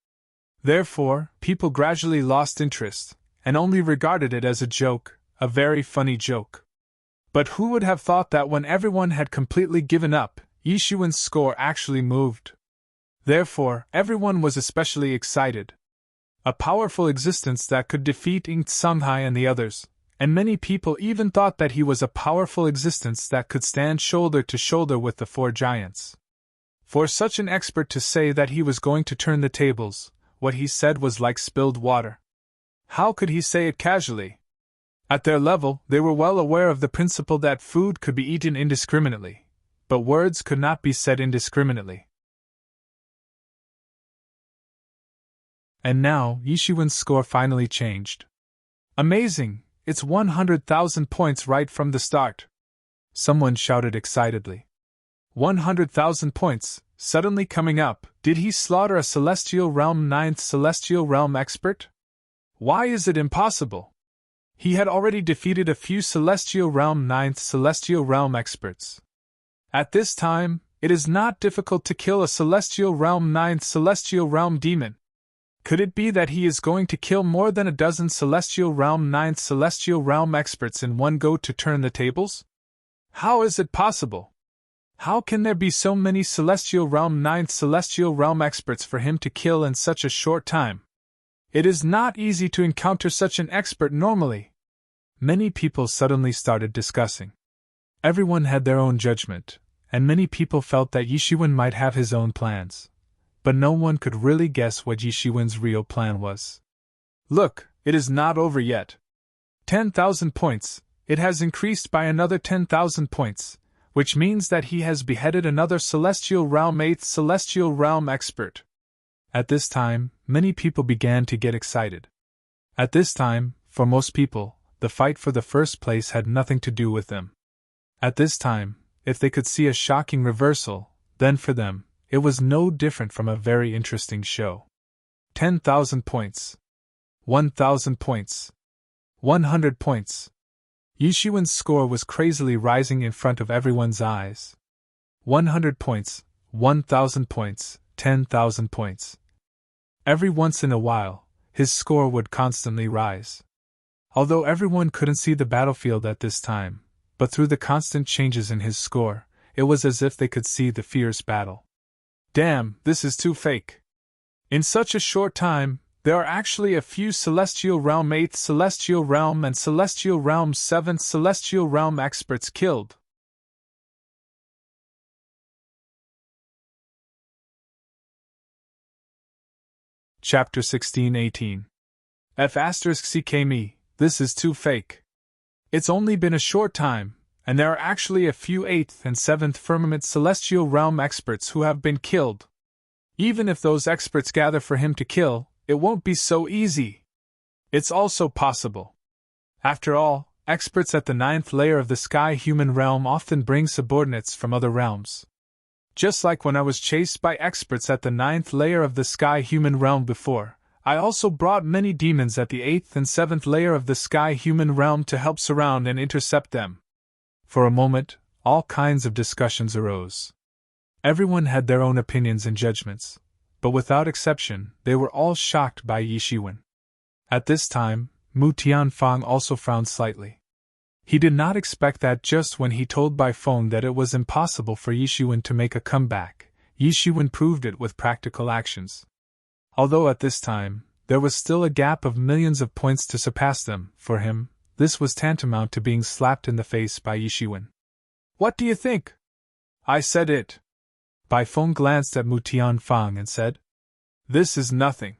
Therefore, people gradually lost interest, and only regarded it as a joke, a very funny joke. But who would have thought that when everyone had completely given up, Yishuan's score actually moved? Therefore, everyone was especially excited. A powerful existence that could defeat Ing Songhai and the others, and many people even thought that he was a powerful existence that could stand shoulder to shoulder with the four giants. For such an expert to say that he was going to turn the tables, what he said was like spilled water. How could he say it casually? At their level, they were well aware of the principle that food could be eaten indiscriminately, but words could not be said indiscriminately. And now, Yishuan's score finally changed. Amazing! It's 100,000 points right from the start! Someone shouted excitedly. 100,000 points, suddenly coming up. Did he slaughter a Celestial Realm 9th Celestial Realm expert? Why is it impossible? He had already defeated a few Celestial Realm 9th Celestial Realm experts. At this time, it is not difficult to kill a Celestial Realm 9th Celestial Realm demon. Could it be that he is going to kill more than a dozen Celestial Realm 9th Celestial Realm experts in one go to turn the tables? How is it possible? How can there be so many Celestial Realm 9th Celestial Realm experts for him to kill in such a short time? It is not easy to encounter such an expert normally. Many people suddenly started discussing. Everyone had their own judgment, and many people felt that Yishuan might have his own plans. But no one could really guess what Yishuan's real plan was. Look, it is not over yet. 10,000 points, it has increased by another 10,000 points, which means that he has beheaded another Celestial Realm 8th Celestial Realm expert. At this time, many people began to get excited. At this time, for most people, the fight for the first place had nothing to do with them. At this time, if they could see a shocking reversal, then for them, it was no different from a very interesting show. 10,000 points. 1,000 points. 100 points. Yishuan's score was crazily rising in front of everyone's eyes. 100 points, 1,000 points, 10,000 points. Every once in a while, his score would constantly rise. Although everyone couldn't see the battlefield at this time, but through the constant changes in his score, it was as if they could see the fierce battle. Damn, this is too fake. In such a short time, there are actually a few Celestial Realm 8th Celestial Realm and Celestial Realm 7th Celestial Realm experts killed. Chapter 16-18. F***CK, this is too fake. It's only been a short time, and there are actually a few 8th and 7th Firmament Celestial Realm experts who have been killed. Even if those experts gather for him to kill, it won't be so easy. It's also possible. After all, experts at the 9th layer of the Sky Human Realm often bring subordinates from other realms. Just like when I was chased by experts at the 9th layer of the Sky Human Realm before, I also brought many demons at the 8th and 7th layer of the Sky Human Realm to help surround and intercept them. For a moment, all kinds of discussions arose. Everyone had their own opinions and judgments, but without exception, they were all shocked by Yishuan. At this time, Mu Tianfang also frowned slightly. He did not expect that just when he told by phone that it was impossible for Yishuan to make a comeback, Yishuan proved it with practical actions. Although at this time, there was still a gap of millions of points to surpass them, for him, this was tantamount to being slapped in the face by Yishuan. What do you think? I said it. Bai Feng glanced at Mu Tianfang and said, This is nothing.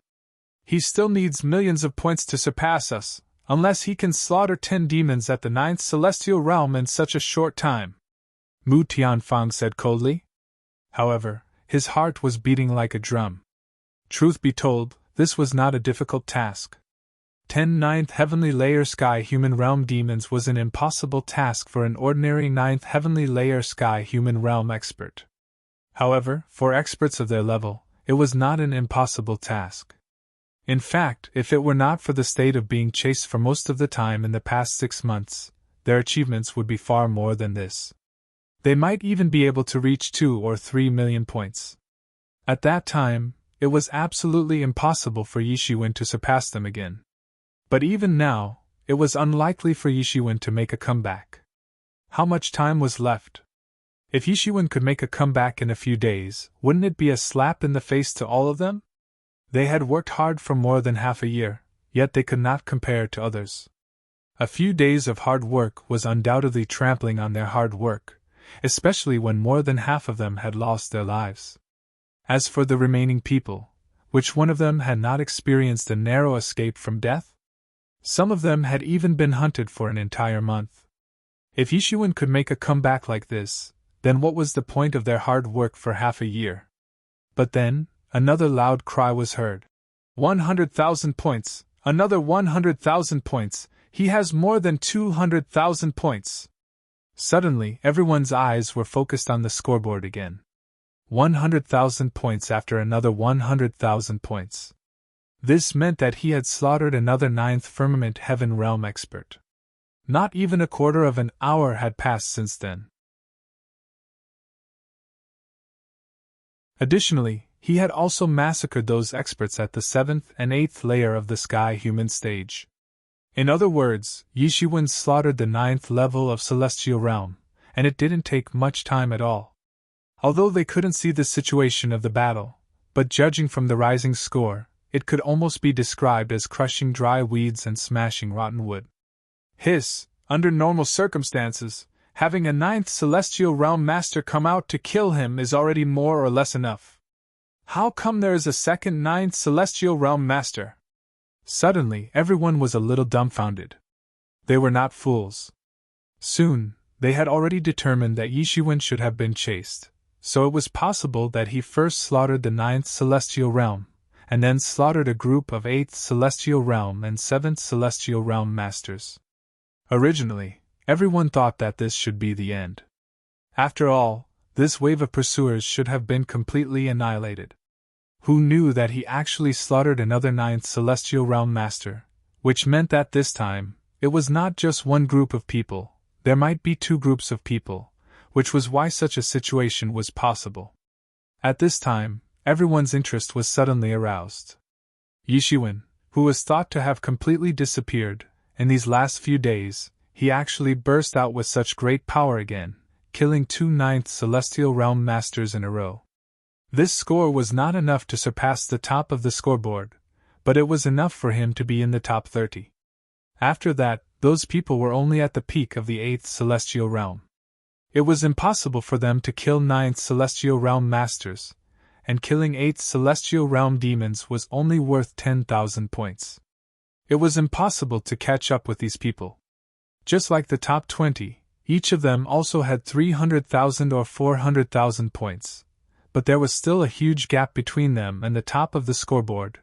He still needs millions of points to surpass us, unless he can slaughter 10 demons at the 9th Celestial Realm in such a short time. Mu Tianfang said coldly. However, his heart was beating like a drum. Truth be told, this was not a difficult task. 10 9th Heavenly Layer Sky Human Realm demons was an impossible task for an ordinary 9th Heavenly Layer Sky Human Realm expert. However, for experts of their level, it was not an impossible task. In fact, if it were not for the state of being chased for most of the time in the past 6 months, their achievements would be far more than this. They might even be able to reach 2 or 3 million points. At that time, it was absolutely impossible for Yishiwen to surpass them again. But even now, it was unlikely for Yishiwen to make a comeback. How much time was left? If Yishiwen could make a comeback in a few days, wouldn't it be a slap in the face to all of them? They had worked hard for more than half a year, yet they could not compare to others. A few days of hard work was undoubtedly trampling on their hard work, especially when more than half of them had lost their lives. As for the remaining people, which one of them had not experienced a narrow escape from death? Some of them had even been hunted for an entire month. If Yishiwen could make a comeback like this, then what was the point of their hard work for half a year? But then, another loud cry was heard. 100,000 points! Another 100,000 points! He has more than 200,000 points! Suddenly, everyone's eyes were focused on the scoreboard again. 100,000 points after another 100,000 points. This meant that he had slaughtered another 9th Firmament Heaven Realm expert. Not even a quarter of an hour had passed since then. Additionally, he had also massacred those experts at the 7th and 8th layer of the Sky Human stage. In other words, Yishiwen slaughtered the 9th level of Celestial Realm, and it didn't take much time at all. Although they couldn't see the situation of the battle, but judging from the rising score, it could almost be described as crushing dry weeds and smashing rotten wood. Under normal circumstances, having a 9th Celestial Realm Master come out to kill him is already more or less enough. How come there is a second 9th Celestial Realm Master? Suddenly, everyone was a little dumbfounded. They were not fools. Soon, they had already determined that Yishiwen should have been chased, so it was possible that he first slaughtered the 9th Celestial Realm, and then slaughtered a group of 8th Celestial Realm and 7th Celestial Realm Masters. Originally, everyone thought that this should be the end. After all, this wave of pursuers should have been completely annihilated. Who knew that he actually slaughtered another 9th Celestial Realm Master, which meant that this time, it was not just one group of people, there might be 2 groups of people, which was why such a situation was possible. At this time, everyone's interest was suddenly aroused. Yishiwen, who was thought to have completely disappeared, in these last few days, he actually burst out with such great power again, killing 2 9th Celestial Realm Masters in a row. This score was not enough to surpass the top of the scoreboard, but it was enough for him to be in the top 30. After that, those people were only at the peak of the 8th Celestial Realm. It was impossible for them to kill 9th Celestial Realm Masters, and killing 8th Celestial Realm Demons was only worth 10,000 points. It was impossible to catch up with these people. Just like the top 20, each of them also had 300,000 or 400,000 points, but there was still a huge gap between them and the top of the scoreboard,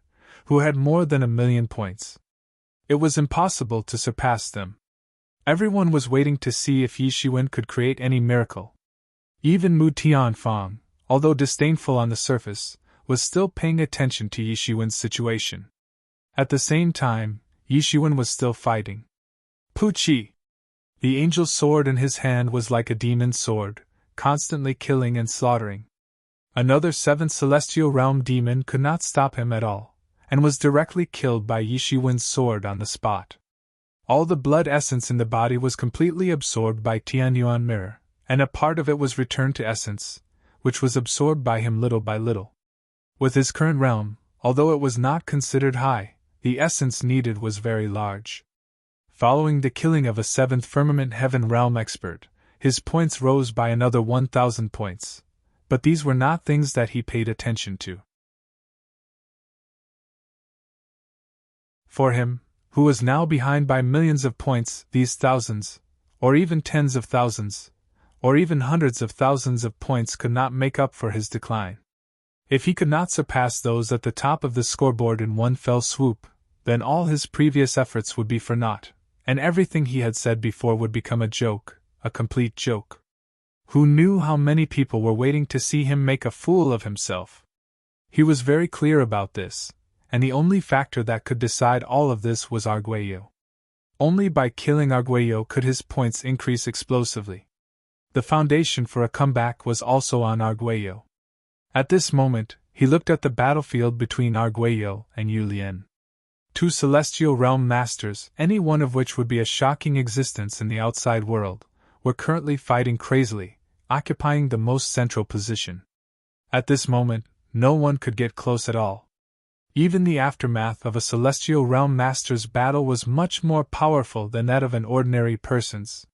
who had more than 1,000,000 points. It was impossible to surpass them. Everyone was waiting to see if Yishiwen could create any miracle. Even Mu Tianfang, although disdainful on the surface, was still paying attention to Yishiwen's situation. At the same time, Yishiwen was still fighting. Puchi! The angel's sword in his hand was like a demon's sword, constantly killing and slaughtering. Another 7th Celestial Realm demon could not stop him at all, and was directly killed by Yishiwen's sword on the spot. All the blood essence in the body was completely absorbed by Tianyuan Mirror, and a part of it was returned to essence, which was absorbed by him little by little. With his current realm, although it was not considered high, the essence needed was very large. Following the killing of a 7th Firmament Heaven Realm expert, his points rose by another 1,000 points, but these were not things that he paid attention to. For him, who was now behind by millions of points, these thousands, or even tens of thousands, or even hundreds of thousands of points could not make up for his decline. If he could not surpass those at the top of the scoreboard in one fell swoop, then all his previous efforts would be for naught, and everything he had said before would become a joke, a complete joke. Who knew how many people were waiting to see him make a fool of himself? He was very clear about this, and the only factor that could decide all of this was Arguello. Only by killing Arguello could his points increase explosively. The foundation for a comeback was also on Arguello. At this moment, he looked at the battlefield between Arguello and Julien. Two celestial realm masters, any one of which would be a shocking existence in the outside world, were currently fighting crazily, occupying the most central position. At this moment, no one could get close at all. Even the aftermath of a celestial realm master's battle was much more powerful than that of an ordinary person's.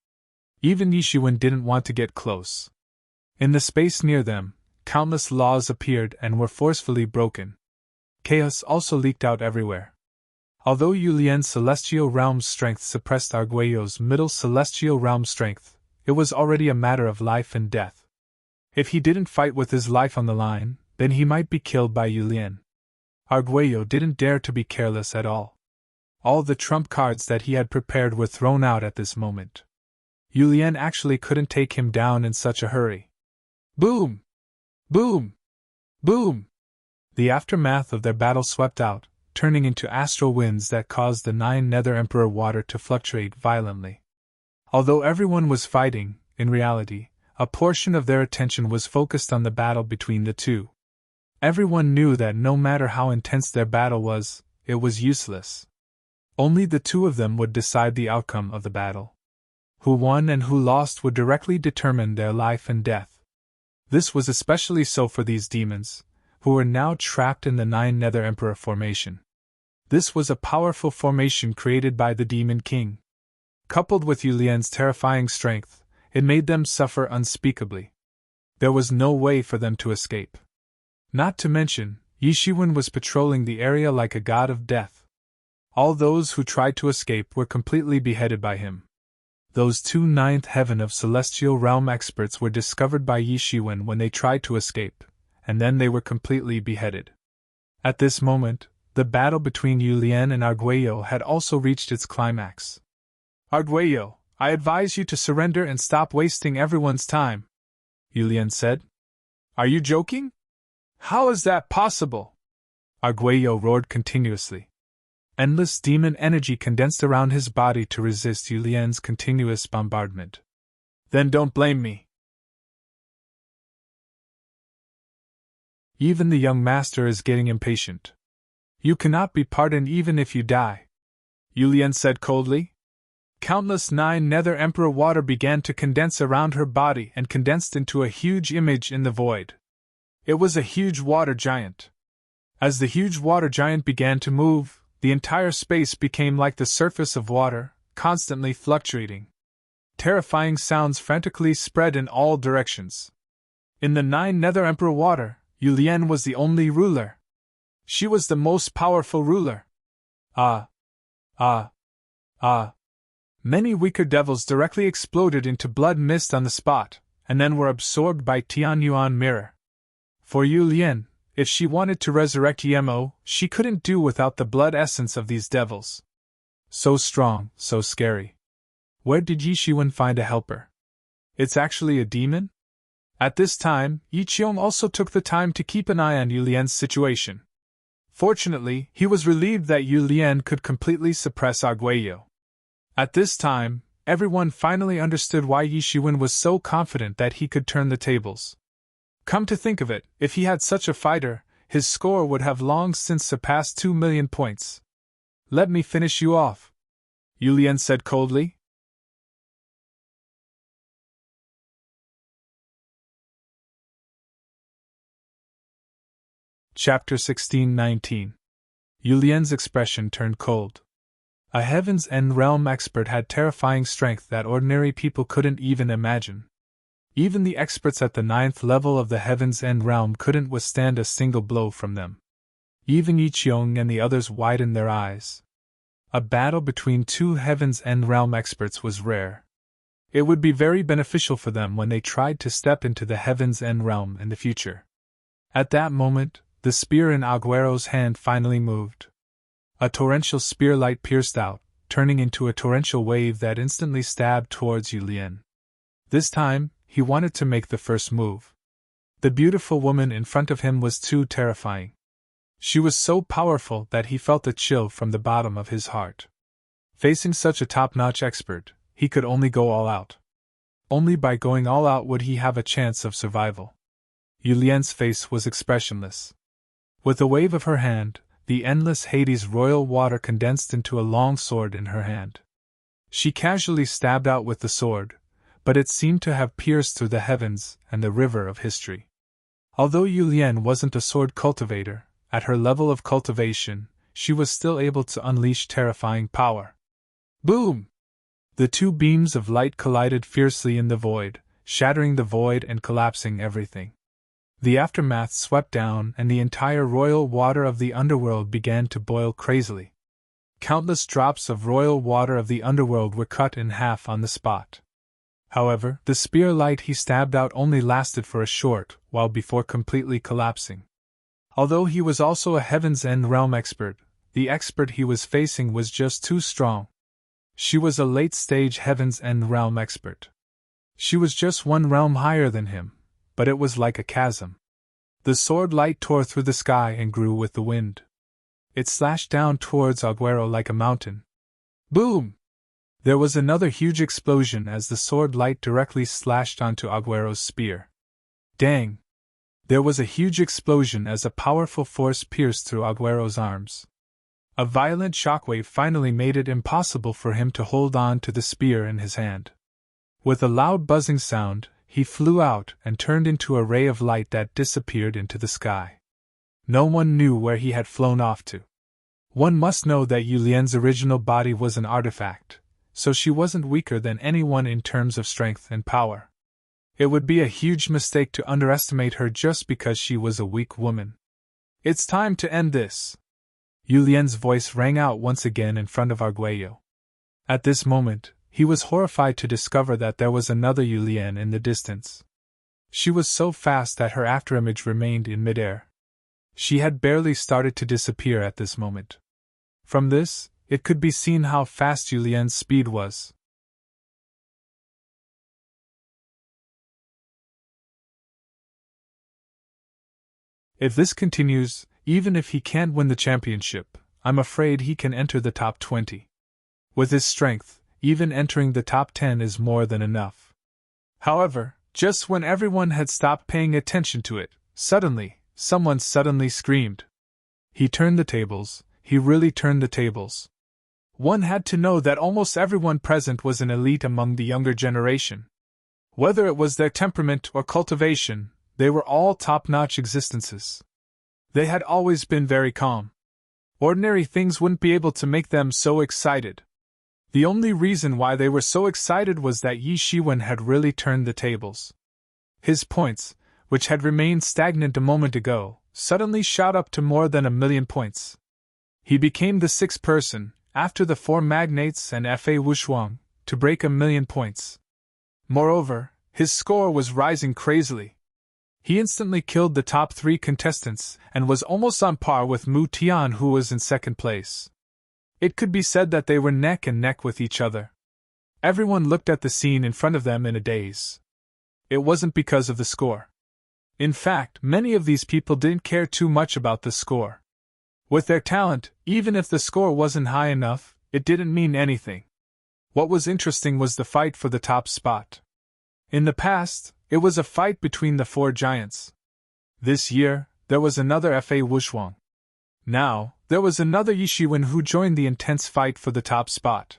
Even Yishuin didn't want to get close. In the space near them, countless laws appeared and were forcefully broken. Chaos also leaked out everywhere. Although Julien's celestial realm's strength suppressed Arguello's middle celestial realm strength, it was already a matter of life and death. If he didn't fight with his life on the line, then he might be killed by Julien. Arguello didn't dare to be careless at all. All the trump cards that he had prepared were thrown out at this moment. Julien actually couldn't take him down in such a hurry. Boom! Boom! Boom! The aftermath of their battle swept out, turning into astral winds that caused the 9 Nether Emperor water to fluctuate violently. Although everyone was fighting, in reality, a portion of their attention was focused on the battle between the two. Everyone knew that no matter how intense their battle was, it was useless. Only the two of them would decide the outcome of the battle. Who won and who lost would directly determine their life and death. This was especially so for these demons, who were now trapped in the 9 Nether Emperor formation. This was a powerful formation created by the Demon King. Coupled with Julien's terrifying strength, it made them suffer unspeakably. There was no way for them to escape. Not to mention, Yishuin was patrolling the area like a god of death. All those who tried to escape were completely beheaded by him. Those 2 9th heaven of celestial realm experts were discovered by Yishuin when they tried to escape, and then they were completely beheaded. At this moment, the battle between Julien and Arguello had also reached its climax. Arguello, I advise you to surrender and stop wasting everyone's time, Julien said. Are you joking? How is that possible? Arguello roared continuously. Endless demon energy condensed around his body to resist Julien's continuous bombardment. Then don't blame me. Even the young master is getting impatient. You cannot be pardoned even if you die, Julien said coldly. Countless 9 Nether Emperor water began to condense around her body and condensed into a huge image in the void. It was a huge water giant. As the huge water giant began to move, the entire space became like the surface of water, constantly fluctuating. Terrifying sounds frantically spread in all directions. In the 9 Nether Emperor water, Julien was the only ruler. She was the most powerful ruler. Many weaker devils directly exploded into blood mist on the spot, and then were absorbed by Tianyuan mirror. For Julien, if she wanted to resurrect Yemo, she couldn't do without the blood essence of these devils. So strong, so scary. Where did Yishuin find a helper? It's actually a demon? At this time, Yiqiong also took the time to keep an eye on Julien's situation. Fortunately, he was relieved that Julien could completely suppress Arguello. At this time, everyone finally understood why Yishuin was so confident that he could turn the tables. Come to think of it, if he had such a fighter, his score would have long since surpassed 2 million points. Let me finish you off, Julien said coldly. Chapter 16-19. Julien's expression turned cold. A Heaven's End realm expert had terrifying strength that ordinary people couldn't even imagine. Even the experts at the 9th level of the Heaven's End realm couldn't withstand a single blow from them. Even Yiqiong and the others widened their eyes. A battle between 2 Heaven's End realm experts was rare. It would be very beneficial for them when they tried to step into the Heaven's End realm in the future. At that moment, the spear in Arguello's hand finally moved. A torrential spear light pierced out, turning into a torrential wave that instantly stabbed towards Julien. This time, he wanted to make the first move. The beautiful woman in front of him was too terrifying. She was so powerful that he felt a chill from the bottom of his heart. Facing such a top-notch expert, he could only go all out. Only by going all out would he have a chance of survival. Yulien's face was expressionless. With a wave of her hand, the endless Hades royal water condensed into a long sword in her hand. She casually stabbed out with the sword, but it seemed to have pierced through the heavens and the river of history. Although Yulien wasn't a sword cultivator, at her level of cultivation, she was still able to unleash terrifying power. Boom! The two beams of light collided fiercely in the void, shattering the void and collapsing everything. The aftermath swept down, and the entire royal water of the underworld began to boil crazily. Countless drops of royal water of the underworld were cut in half on the spot. However, the spear light he stabbed out only lasted for a short while before completely collapsing. Although he was also a Heaven's End realm expert, the expert he was facing was just too strong. She was a late-stage Heaven's End realm expert. She was just one realm higher than him, but it was like a chasm. The sword light tore through the sky and grew with the wind. It slashed down towards Aguero like a mountain. Boom! There was another huge explosion as the sword light directly slashed onto Aguero's spear. Dang! There was a huge explosion as a powerful force pierced through Aguero's arms. A violent shockwave finally made it impossible for him to hold on to the spear in his hand. With a loud buzzing sound, he flew out and turned into a ray of light that disappeared into the sky. No one knew where he had flown off to. One must know that Yulien's original body was an artifact, so she wasn't weaker than anyone in terms of strength and power. It would be a huge mistake to underestimate her just because she was a weak woman. It's time to end this. Yulien's voice rang out once again in front of Arguello. At this moment, he was horrified to discover that there was another Yulien in the distance. She was so fast that her afterimage remained in midair. She had barely started to disappear at this moment. From this, it could be seen how fast Yulien's speed was. If this continues, even if he can't win the championship, I'm afraid he can enter the top 20. With his strength, even entering the top 10 is more than enough. However, just when everyone had stopped paying attention to it, someone suddenly screamed. He turned the tables, he really turned the tables. One had to know that almost everyone present was an elite among the younger generation. Whether it was their temperament or cultivation, they were all top-notch existences. They had always been very calm. Ordinary things wouldn't be able to make them so excited. The only reason why they were so excited was that Yi Shiwen had really turned the tables. His points, which had remained stagnant a moment ago, suddenly shot up to more than 1,000,000 points. He became the sixth person, after the four magnates and Fa Wushuang, to break 1,000,000 points. Moreover, his score was rising crazily. He instantly killed the top 3 contestants and was almost on par with Mu Tian, who was in second place. It could be said that they were neck and neck with each other. Everyone looked at the scene in front of them in a daze. It wasn't because of the score. In fact, many of these people didn't care too much about the score. With their talent, even if the score wasn't high enough, it didn't mean anything. What was interesting was the fight for the top spot. In the past, it was a fight between the 4 giants. This year, there was another Fa Wushuang. Now, there was another Yi Shiwen who joined the intense fight for the top spot.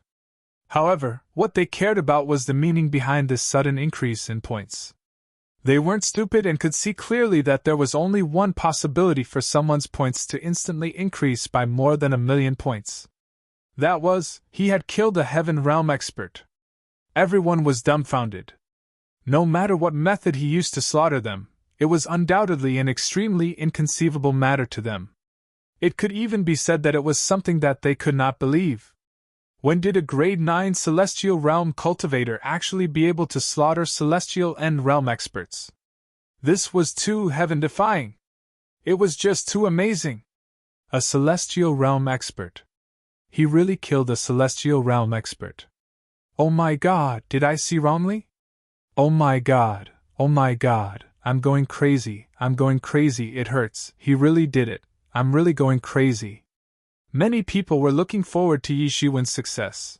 However, what they cared about was the meaning behind this sudden increase in points. They weren't stupid and could see clearly that there was only one possibility for someone's points to instantly increase by more than 1,000,000 points. That was, he had killed a Heaven Realm expert. Everyone was dumbfounded. No matter what method he used to slaughter them, it was undoubtedly an extremely inconceivable matter to them. It could even be said that it was something that they could not believe. When did a grade 9 Celestial Realm cultivator actually be able to slaughter Celestial End Realm experts? This was too heaven-defying. It was just too amazing. A Celestial Realm expert. He really killed a Celestial Realm expert. Oh my god, did I see wrongly? Oh my god, I'm going crazy, it hurts, he really did it, I'm really going crazy. Many people were looking forward to Yi Shiwen's success.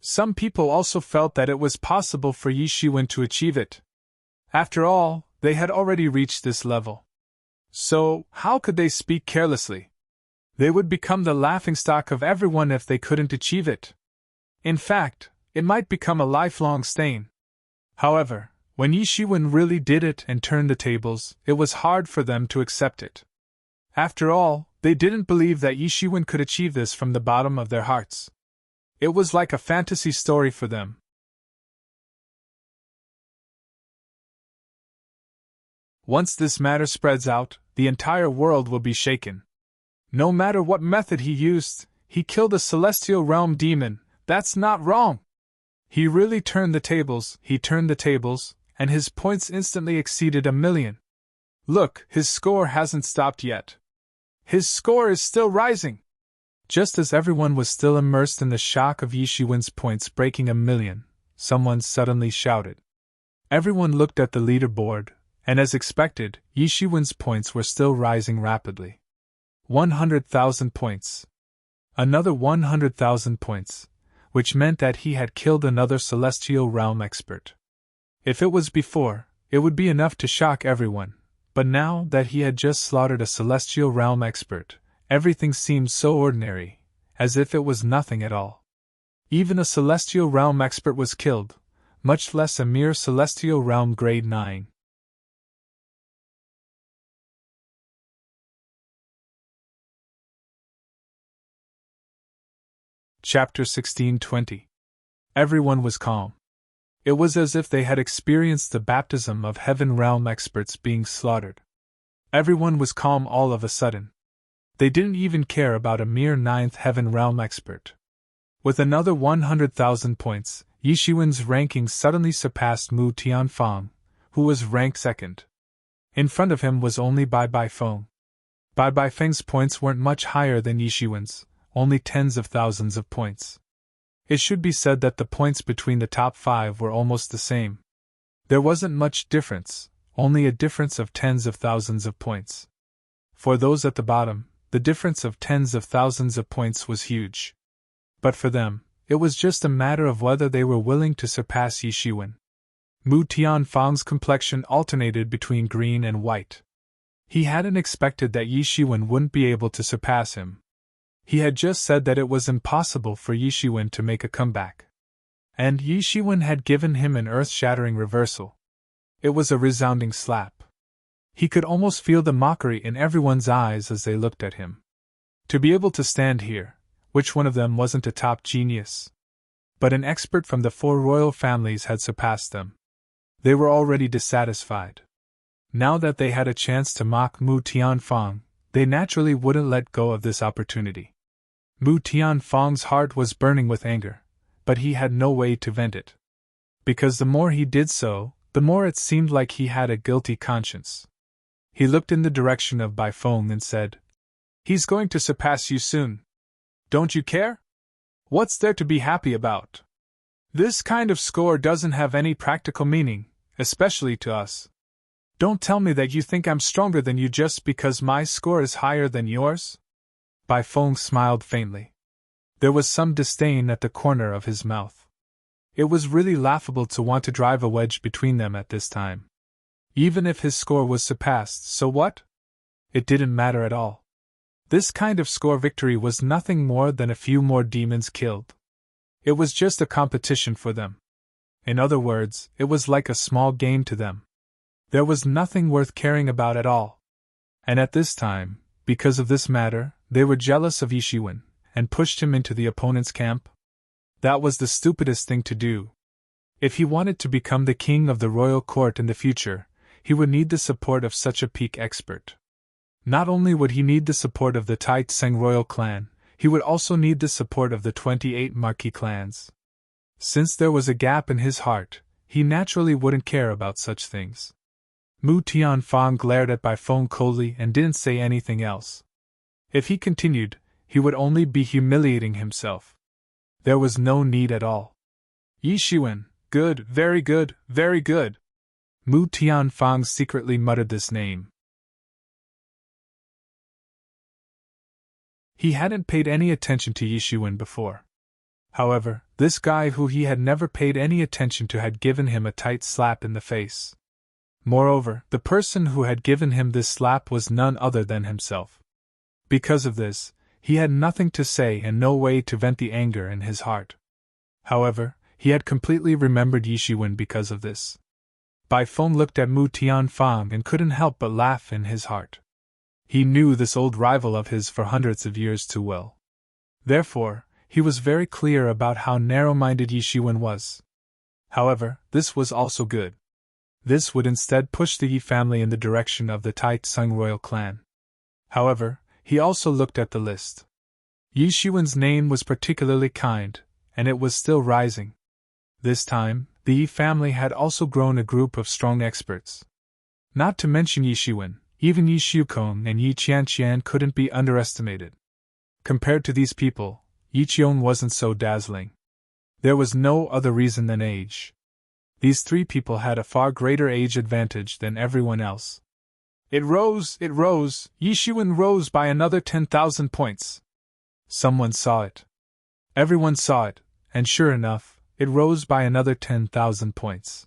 Some people also felt that it was possible for Yi Shiwen to achieve it. After all, they had already reached this level. So, how could they speak carelessly? They would become the laughingstock of everyone if they couldn't achieve it. In fact, it might become a lifelong stain. However, when Yi Shiwen really did it and turned the tables, it was hard for them to accept it. After all, they didn't believe that Yi Shiwen could achieve this from the bottom of their hearts. It was like a fantasy story for them. Once this matter spreads out, the entire world will be shaken. No matter what method he used, he killed a celestial realm demon. That's not wrong. He really turned the tables, and his points instantly exceeded 1,000,000. Look, his score hasn't stopped yet. His score is still rising. Just as everyone was still immersed in the shock of Yi Shiwen's points breaking 1,000,000, someone suddenly shouted. Everyone looked at the leaderboard, and as expected, Yi Shiwen's points were still rising rapidly. 100,000 points. Another 100,000 points, which meant that he had killed another celestial realm expert. If it was before, it would be enough to shock everyone, but now that he had just slaughtered a celestial realm expert, everything seemed so ordinary, as if it was nothing at all. Even a celestial realm expert was killed, much less a mere celestial realm grade 9. Chapter 16:20. Everyone was calm. It was as if they had experienced the baptism of heaven realm experts being slaughtered. Everyone was calm all of a sudden. They didn't even care about a mere 9th heaven realm expert. With another 100,000 points, Yi Shiwen's ranking suddenly surpassed Mu Tianfang, who was ranked 2nd. In front of him was only Bai Bai Feng. Bai Bai Feng's points weren't much higher than Yi Shiwen's, only tens of thousands of points. It should be said that the points between the top 5 were almost the same. There wasn't much difference, only a difference of tens of thousands of points. For those at the bottom, the difference of tens of thousands of points was huge. But for them, it was just a matter of whether they were willing to surpass Yi Shiwen. Mu Tianfang's complexion alternated between green and white. He hadn't expected that Yi Shiwen wouldn't be able to surpass him. He had just said that it was impossible for Yi Shiwen to make a comeback. And Yi Shiwen had given him an earth-shattering reversal. It was a resounding slap. He could almost feel the mockery in everyone's eyes as they looked at him. To be able to stand here, which one of them wasn't a top genius? But an expert from the 4 royal families had surpassed them. They were already dissatisfied. Now that they had a chance to mock Mu Tianfang, they naturally wouldn't let go of this opportunity. Mu Tianfang's heart was burning with anger, but he had no way to vent it. Because the more he did so, the more it seemed like he had a guilty conscience. He looked in the direction of Bai Feng and said, "He's going to surpass you soon. Don't you care? What's there to be happy about? This kind of score doesn't have any practical meaning, especially to us. Don't tell me that you think I'm stronger than you just because my score is higher than yours?" Bai Feng smiled faintly. There was some disdain at the corner of his mouth. It was really laughable to want to drive a wedge between them at this time. Even if his score was surpassed, so what? It didn't matter at all. This kind of score victory was nothing more than a few more demons killed. It was just a competition for them. In other words, it was like a small game to them. There was nothing worth caring about at all. And at this time, because of this matter, they were jealous of Yi Shiwen, and pushed him into the opponent's camp. That was the stupidest thing to do. If he wanted to become the king of the royal court in the future, he would need the support of such a peak expert. Not only would he need the support of the Tai Tseng royal clan, he would also need the support of the 28 marquis clans. Since there was a gap in his heart, he naturally wouldn't care about such things. Mu Tianfang glared at Bai Feng coldly and didn't say anything else. If he continued, he would only be humiliating himself. There was no need at all. Yi Shiwen, good, very good, very good. Mu Tianfang secretly muttered this name. He hadn't paid any attention to Yishuin before. However, this guy who he had never paid any attention to had given him a tight slap in the face. Moreover, the person who had given him this slap was none other than himself. Because of this, he had nothing to say and no way to vent the anger in his heart. However, he had completely remembered Yishuin because of this. Bai Feng looked at Mu Tianfang and couldn't help but laugh in his heart. He knew this old rival of his for hundreds of years too well. Therefore, he was very clear about how narrow-minded Yishuin was. However, this was also good. This would instead push the Yi family in the direction of the Tai-Tsung royal clan. However, he also looked at the list. Yishuin's name was particularly kind, and it was still rising. This time, the Yi family had also grown a group of strong experts. Not to mention Yishuin, even Yi Shukong and Yi Qianqian couldn't be underestimated. Compared to these people, Yi Qiong wasn't so dazzling. There was no other reason than age. These three people had a far greater age advantage than everyone else. It rose, Yishuin rose by another 10,000 points. Someone saw it. Everyone saw it, and sure enough, it rose by another 10,000 points.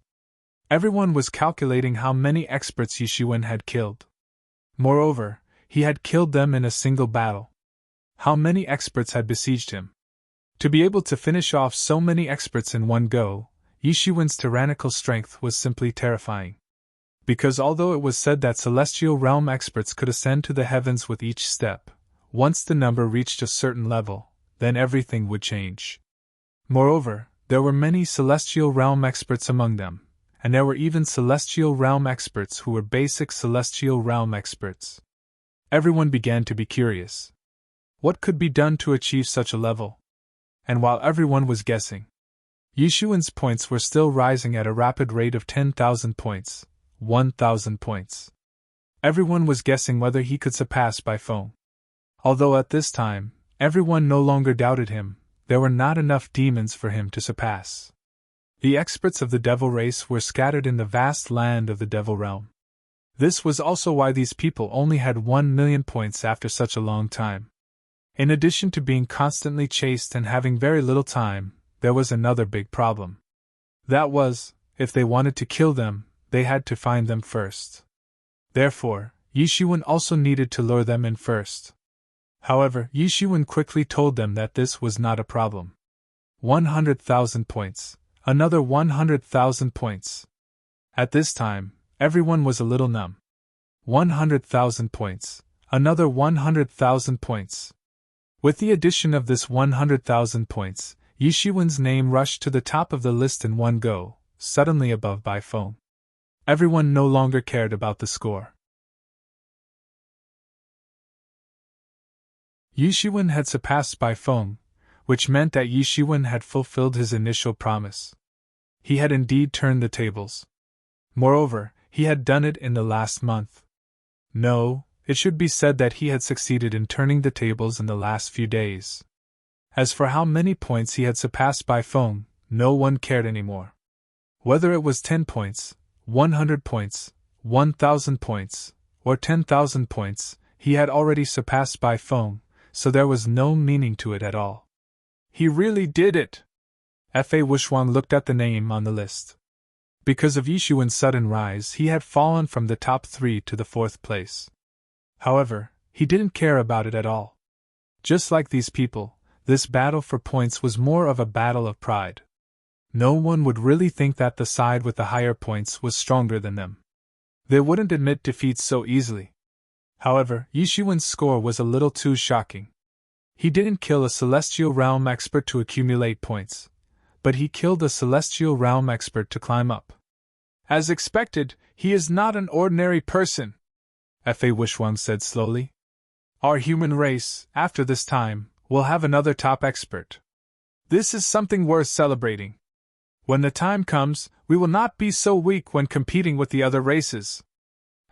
Everyone was calculating how many experts Yishuin had killed. Moreover, he had killed them in a single battle. How many experts had besieged him? To be able to finish off so many experts in one go, Yishuin's tyrannical strength was simply terrifying. Because although it was said that celestial realm experts could ascend to the heavens with each step, once the number reached a certain level, then everything would change. Moreover, there were many celestial realm experts among them, and there were even celestial realm experts who were basic celestial realm experts. Everyone began to be curious. What could be done to achieve such a level? And while everyone was guessing, Yishuin's points were still rising at a rapid rate of 10,000 points, 1,000 points. Everyone was guessing whether he could surpass Bai Feng. Although at this time, everyone no longer doubted him, there were not enough demons for him to surpass. The experts of the devil race were scattered in the vast land of the devil realm. This was also why these people only had 1,000,000 points after such a long time. In addition to being constantly chased and having very little time, there was another big problem. That was, if they wanted to kill them, they had to find them first. Therefore, Yishuin also needed to lure them in first. However, Yishuin quickly told them that this was not a problem. 100,000 points. Another 100,000 points. At this time, everyone was a little numb. 100,000 points. Another 100,000 points. With the addition of this 100,000 points, Yishuin's name rushed to the top of the list in one go, suddenly above Bai Feng. Everyone no longer cared about the score. Yishuin had surpassed Bai Feng, which meant that Yishuin had fulfilled his initial promise. He had indeed turned the tables. Moreover, he had done it in the last month. No, it should be said that he had succeeded in turning the tables in the last few days. As for how many points he had surpassed Bai Feng, no one cared anymore. Whether it was 10 points, 100 points, 1,000 points, or 10,000 points, he had already surpassed Bai Feng, so there was no meaning to it at all. He really did it! Fa Wushuang looked at the name on the list. Because of Yishuin's sudden rise, he had fallen from the top 3 to the 4th place. However, he didn't care about it at all. Just like these people, this battle for points was more of a battle of pride. No one would really think that the side with the higher points was stronger than them. They wouldn't admit defeat so easily. However, Yishuin's score was a little too shocking. He didn't kill a celestial realm expert to accumulate points, but he killed a celestial realm expert to climb up. As expected, he is not an ordinary person, Fa Wushuang said slowly. Our human race, after this time, will have another top expert. This is something worth celebrating. When the time comes, we will not be so weak when competing with the other races.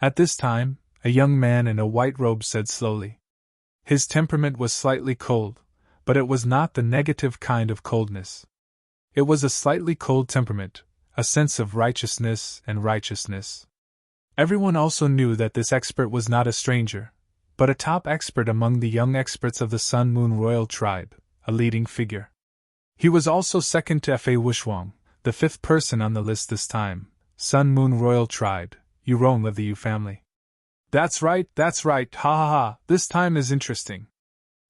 At this time, a young man in a white robe said slowly. His temperament was slightly cold, but it was not the negative kind of coldness. It was a slightly cold temperament, a sense of righteousness and righteousness. Everyone also knew that this expert was not a stranger, but a top expert among the young experts of the Sun Moon Royal Tribe, a leading figure. He was also second to Fa Wushuang, the fifth person on the list this time. Sun Moon Royal Tribe, Yurong of the Yu family. That's right, ha ha ha, this time is interesting.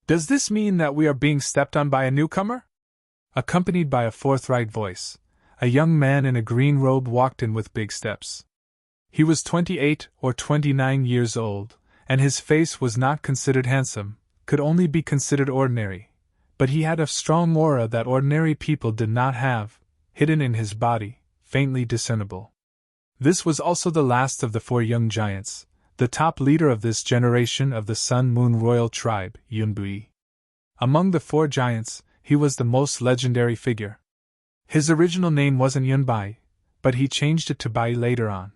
Does this mean that we are being stepped on by a newcomer? Accompanied by a forthright voice, a young man in a green robe walked in with big steps. He was 28 or 29 years old, and his face was not considered handsome, could only be considered ordinary, but he had a strong aura that ordinary people did not have, hidden in his body, faintly discernible. This was also the last of the four young giants, the top leader of this generation of the Sun Moon Royal Tribe, Yunbui. Among the four giants, he was the most legendary figure. His original name wasn't Yunbai, but he changed it to Bai later on.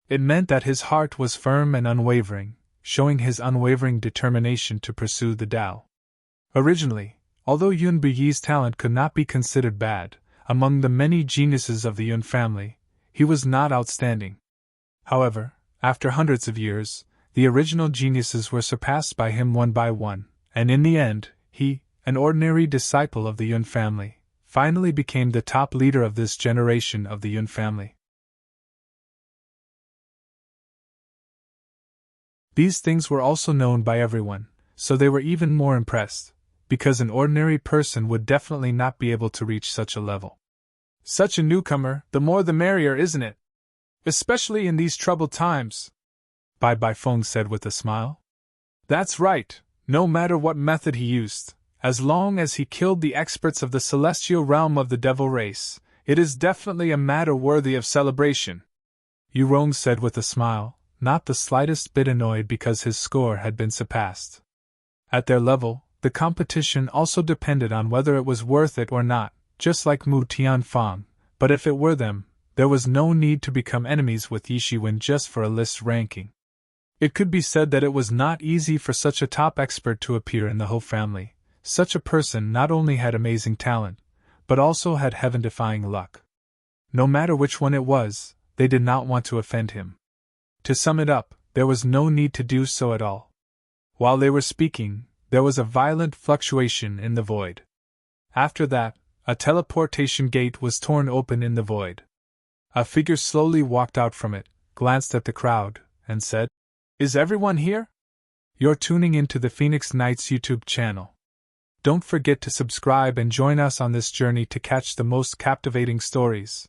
It meant that his heart was firm and unwavering, showing his unwavering determination to pursue the Tao. Originally, although Yunbui's talent could not be considered bad, among the many geniuses of the Yun family, he was not outstanding. However, after hundreds of years, the original geniuses were surpassed by him one by one, and in the end, he, an ordinary disciple of the Yun family, finally became the top leader of this generation of the Yun family. These things were also known by everyone, so they were even more impressed, because an ordinary person would definitely not be able to reach such a level. Such a newcomer, the more the merrier, isn't it? Especially in these troubled times, Bai Baifeng said with a smile. That's right, no matter what method he used, as long as he killed the experts of the celestial realm of the devil race, it is definitely a matter worthy of celebration. Yurong said with a smile, not the slightest bit annoyed because his score had been surpassed. At their level, the competition also depended on whether it was worth it or not, just like Mu Tianfang, but if it were them, there was no need to become enemies with Yishiwen just for a list ranking. It could be said that it was not easy for such a top expert to appear in the whole family. Such a person not only had amazing talent, but also had heaven-defying luck. No matter which one it was, they did not want to offend him. To sum it up, there was no need to do so at all. While they were speaking, there was a violent fluctuation in the void. After that, a teleportation gate was torn open in the void. A figure slowly walked out from it, glanced at the crowd, and said, "Is everyone here? You're tuning into the Phoenix Knights YouTube channel. Don't forget to subscribe and join us on this journey to catch the most captivating stories."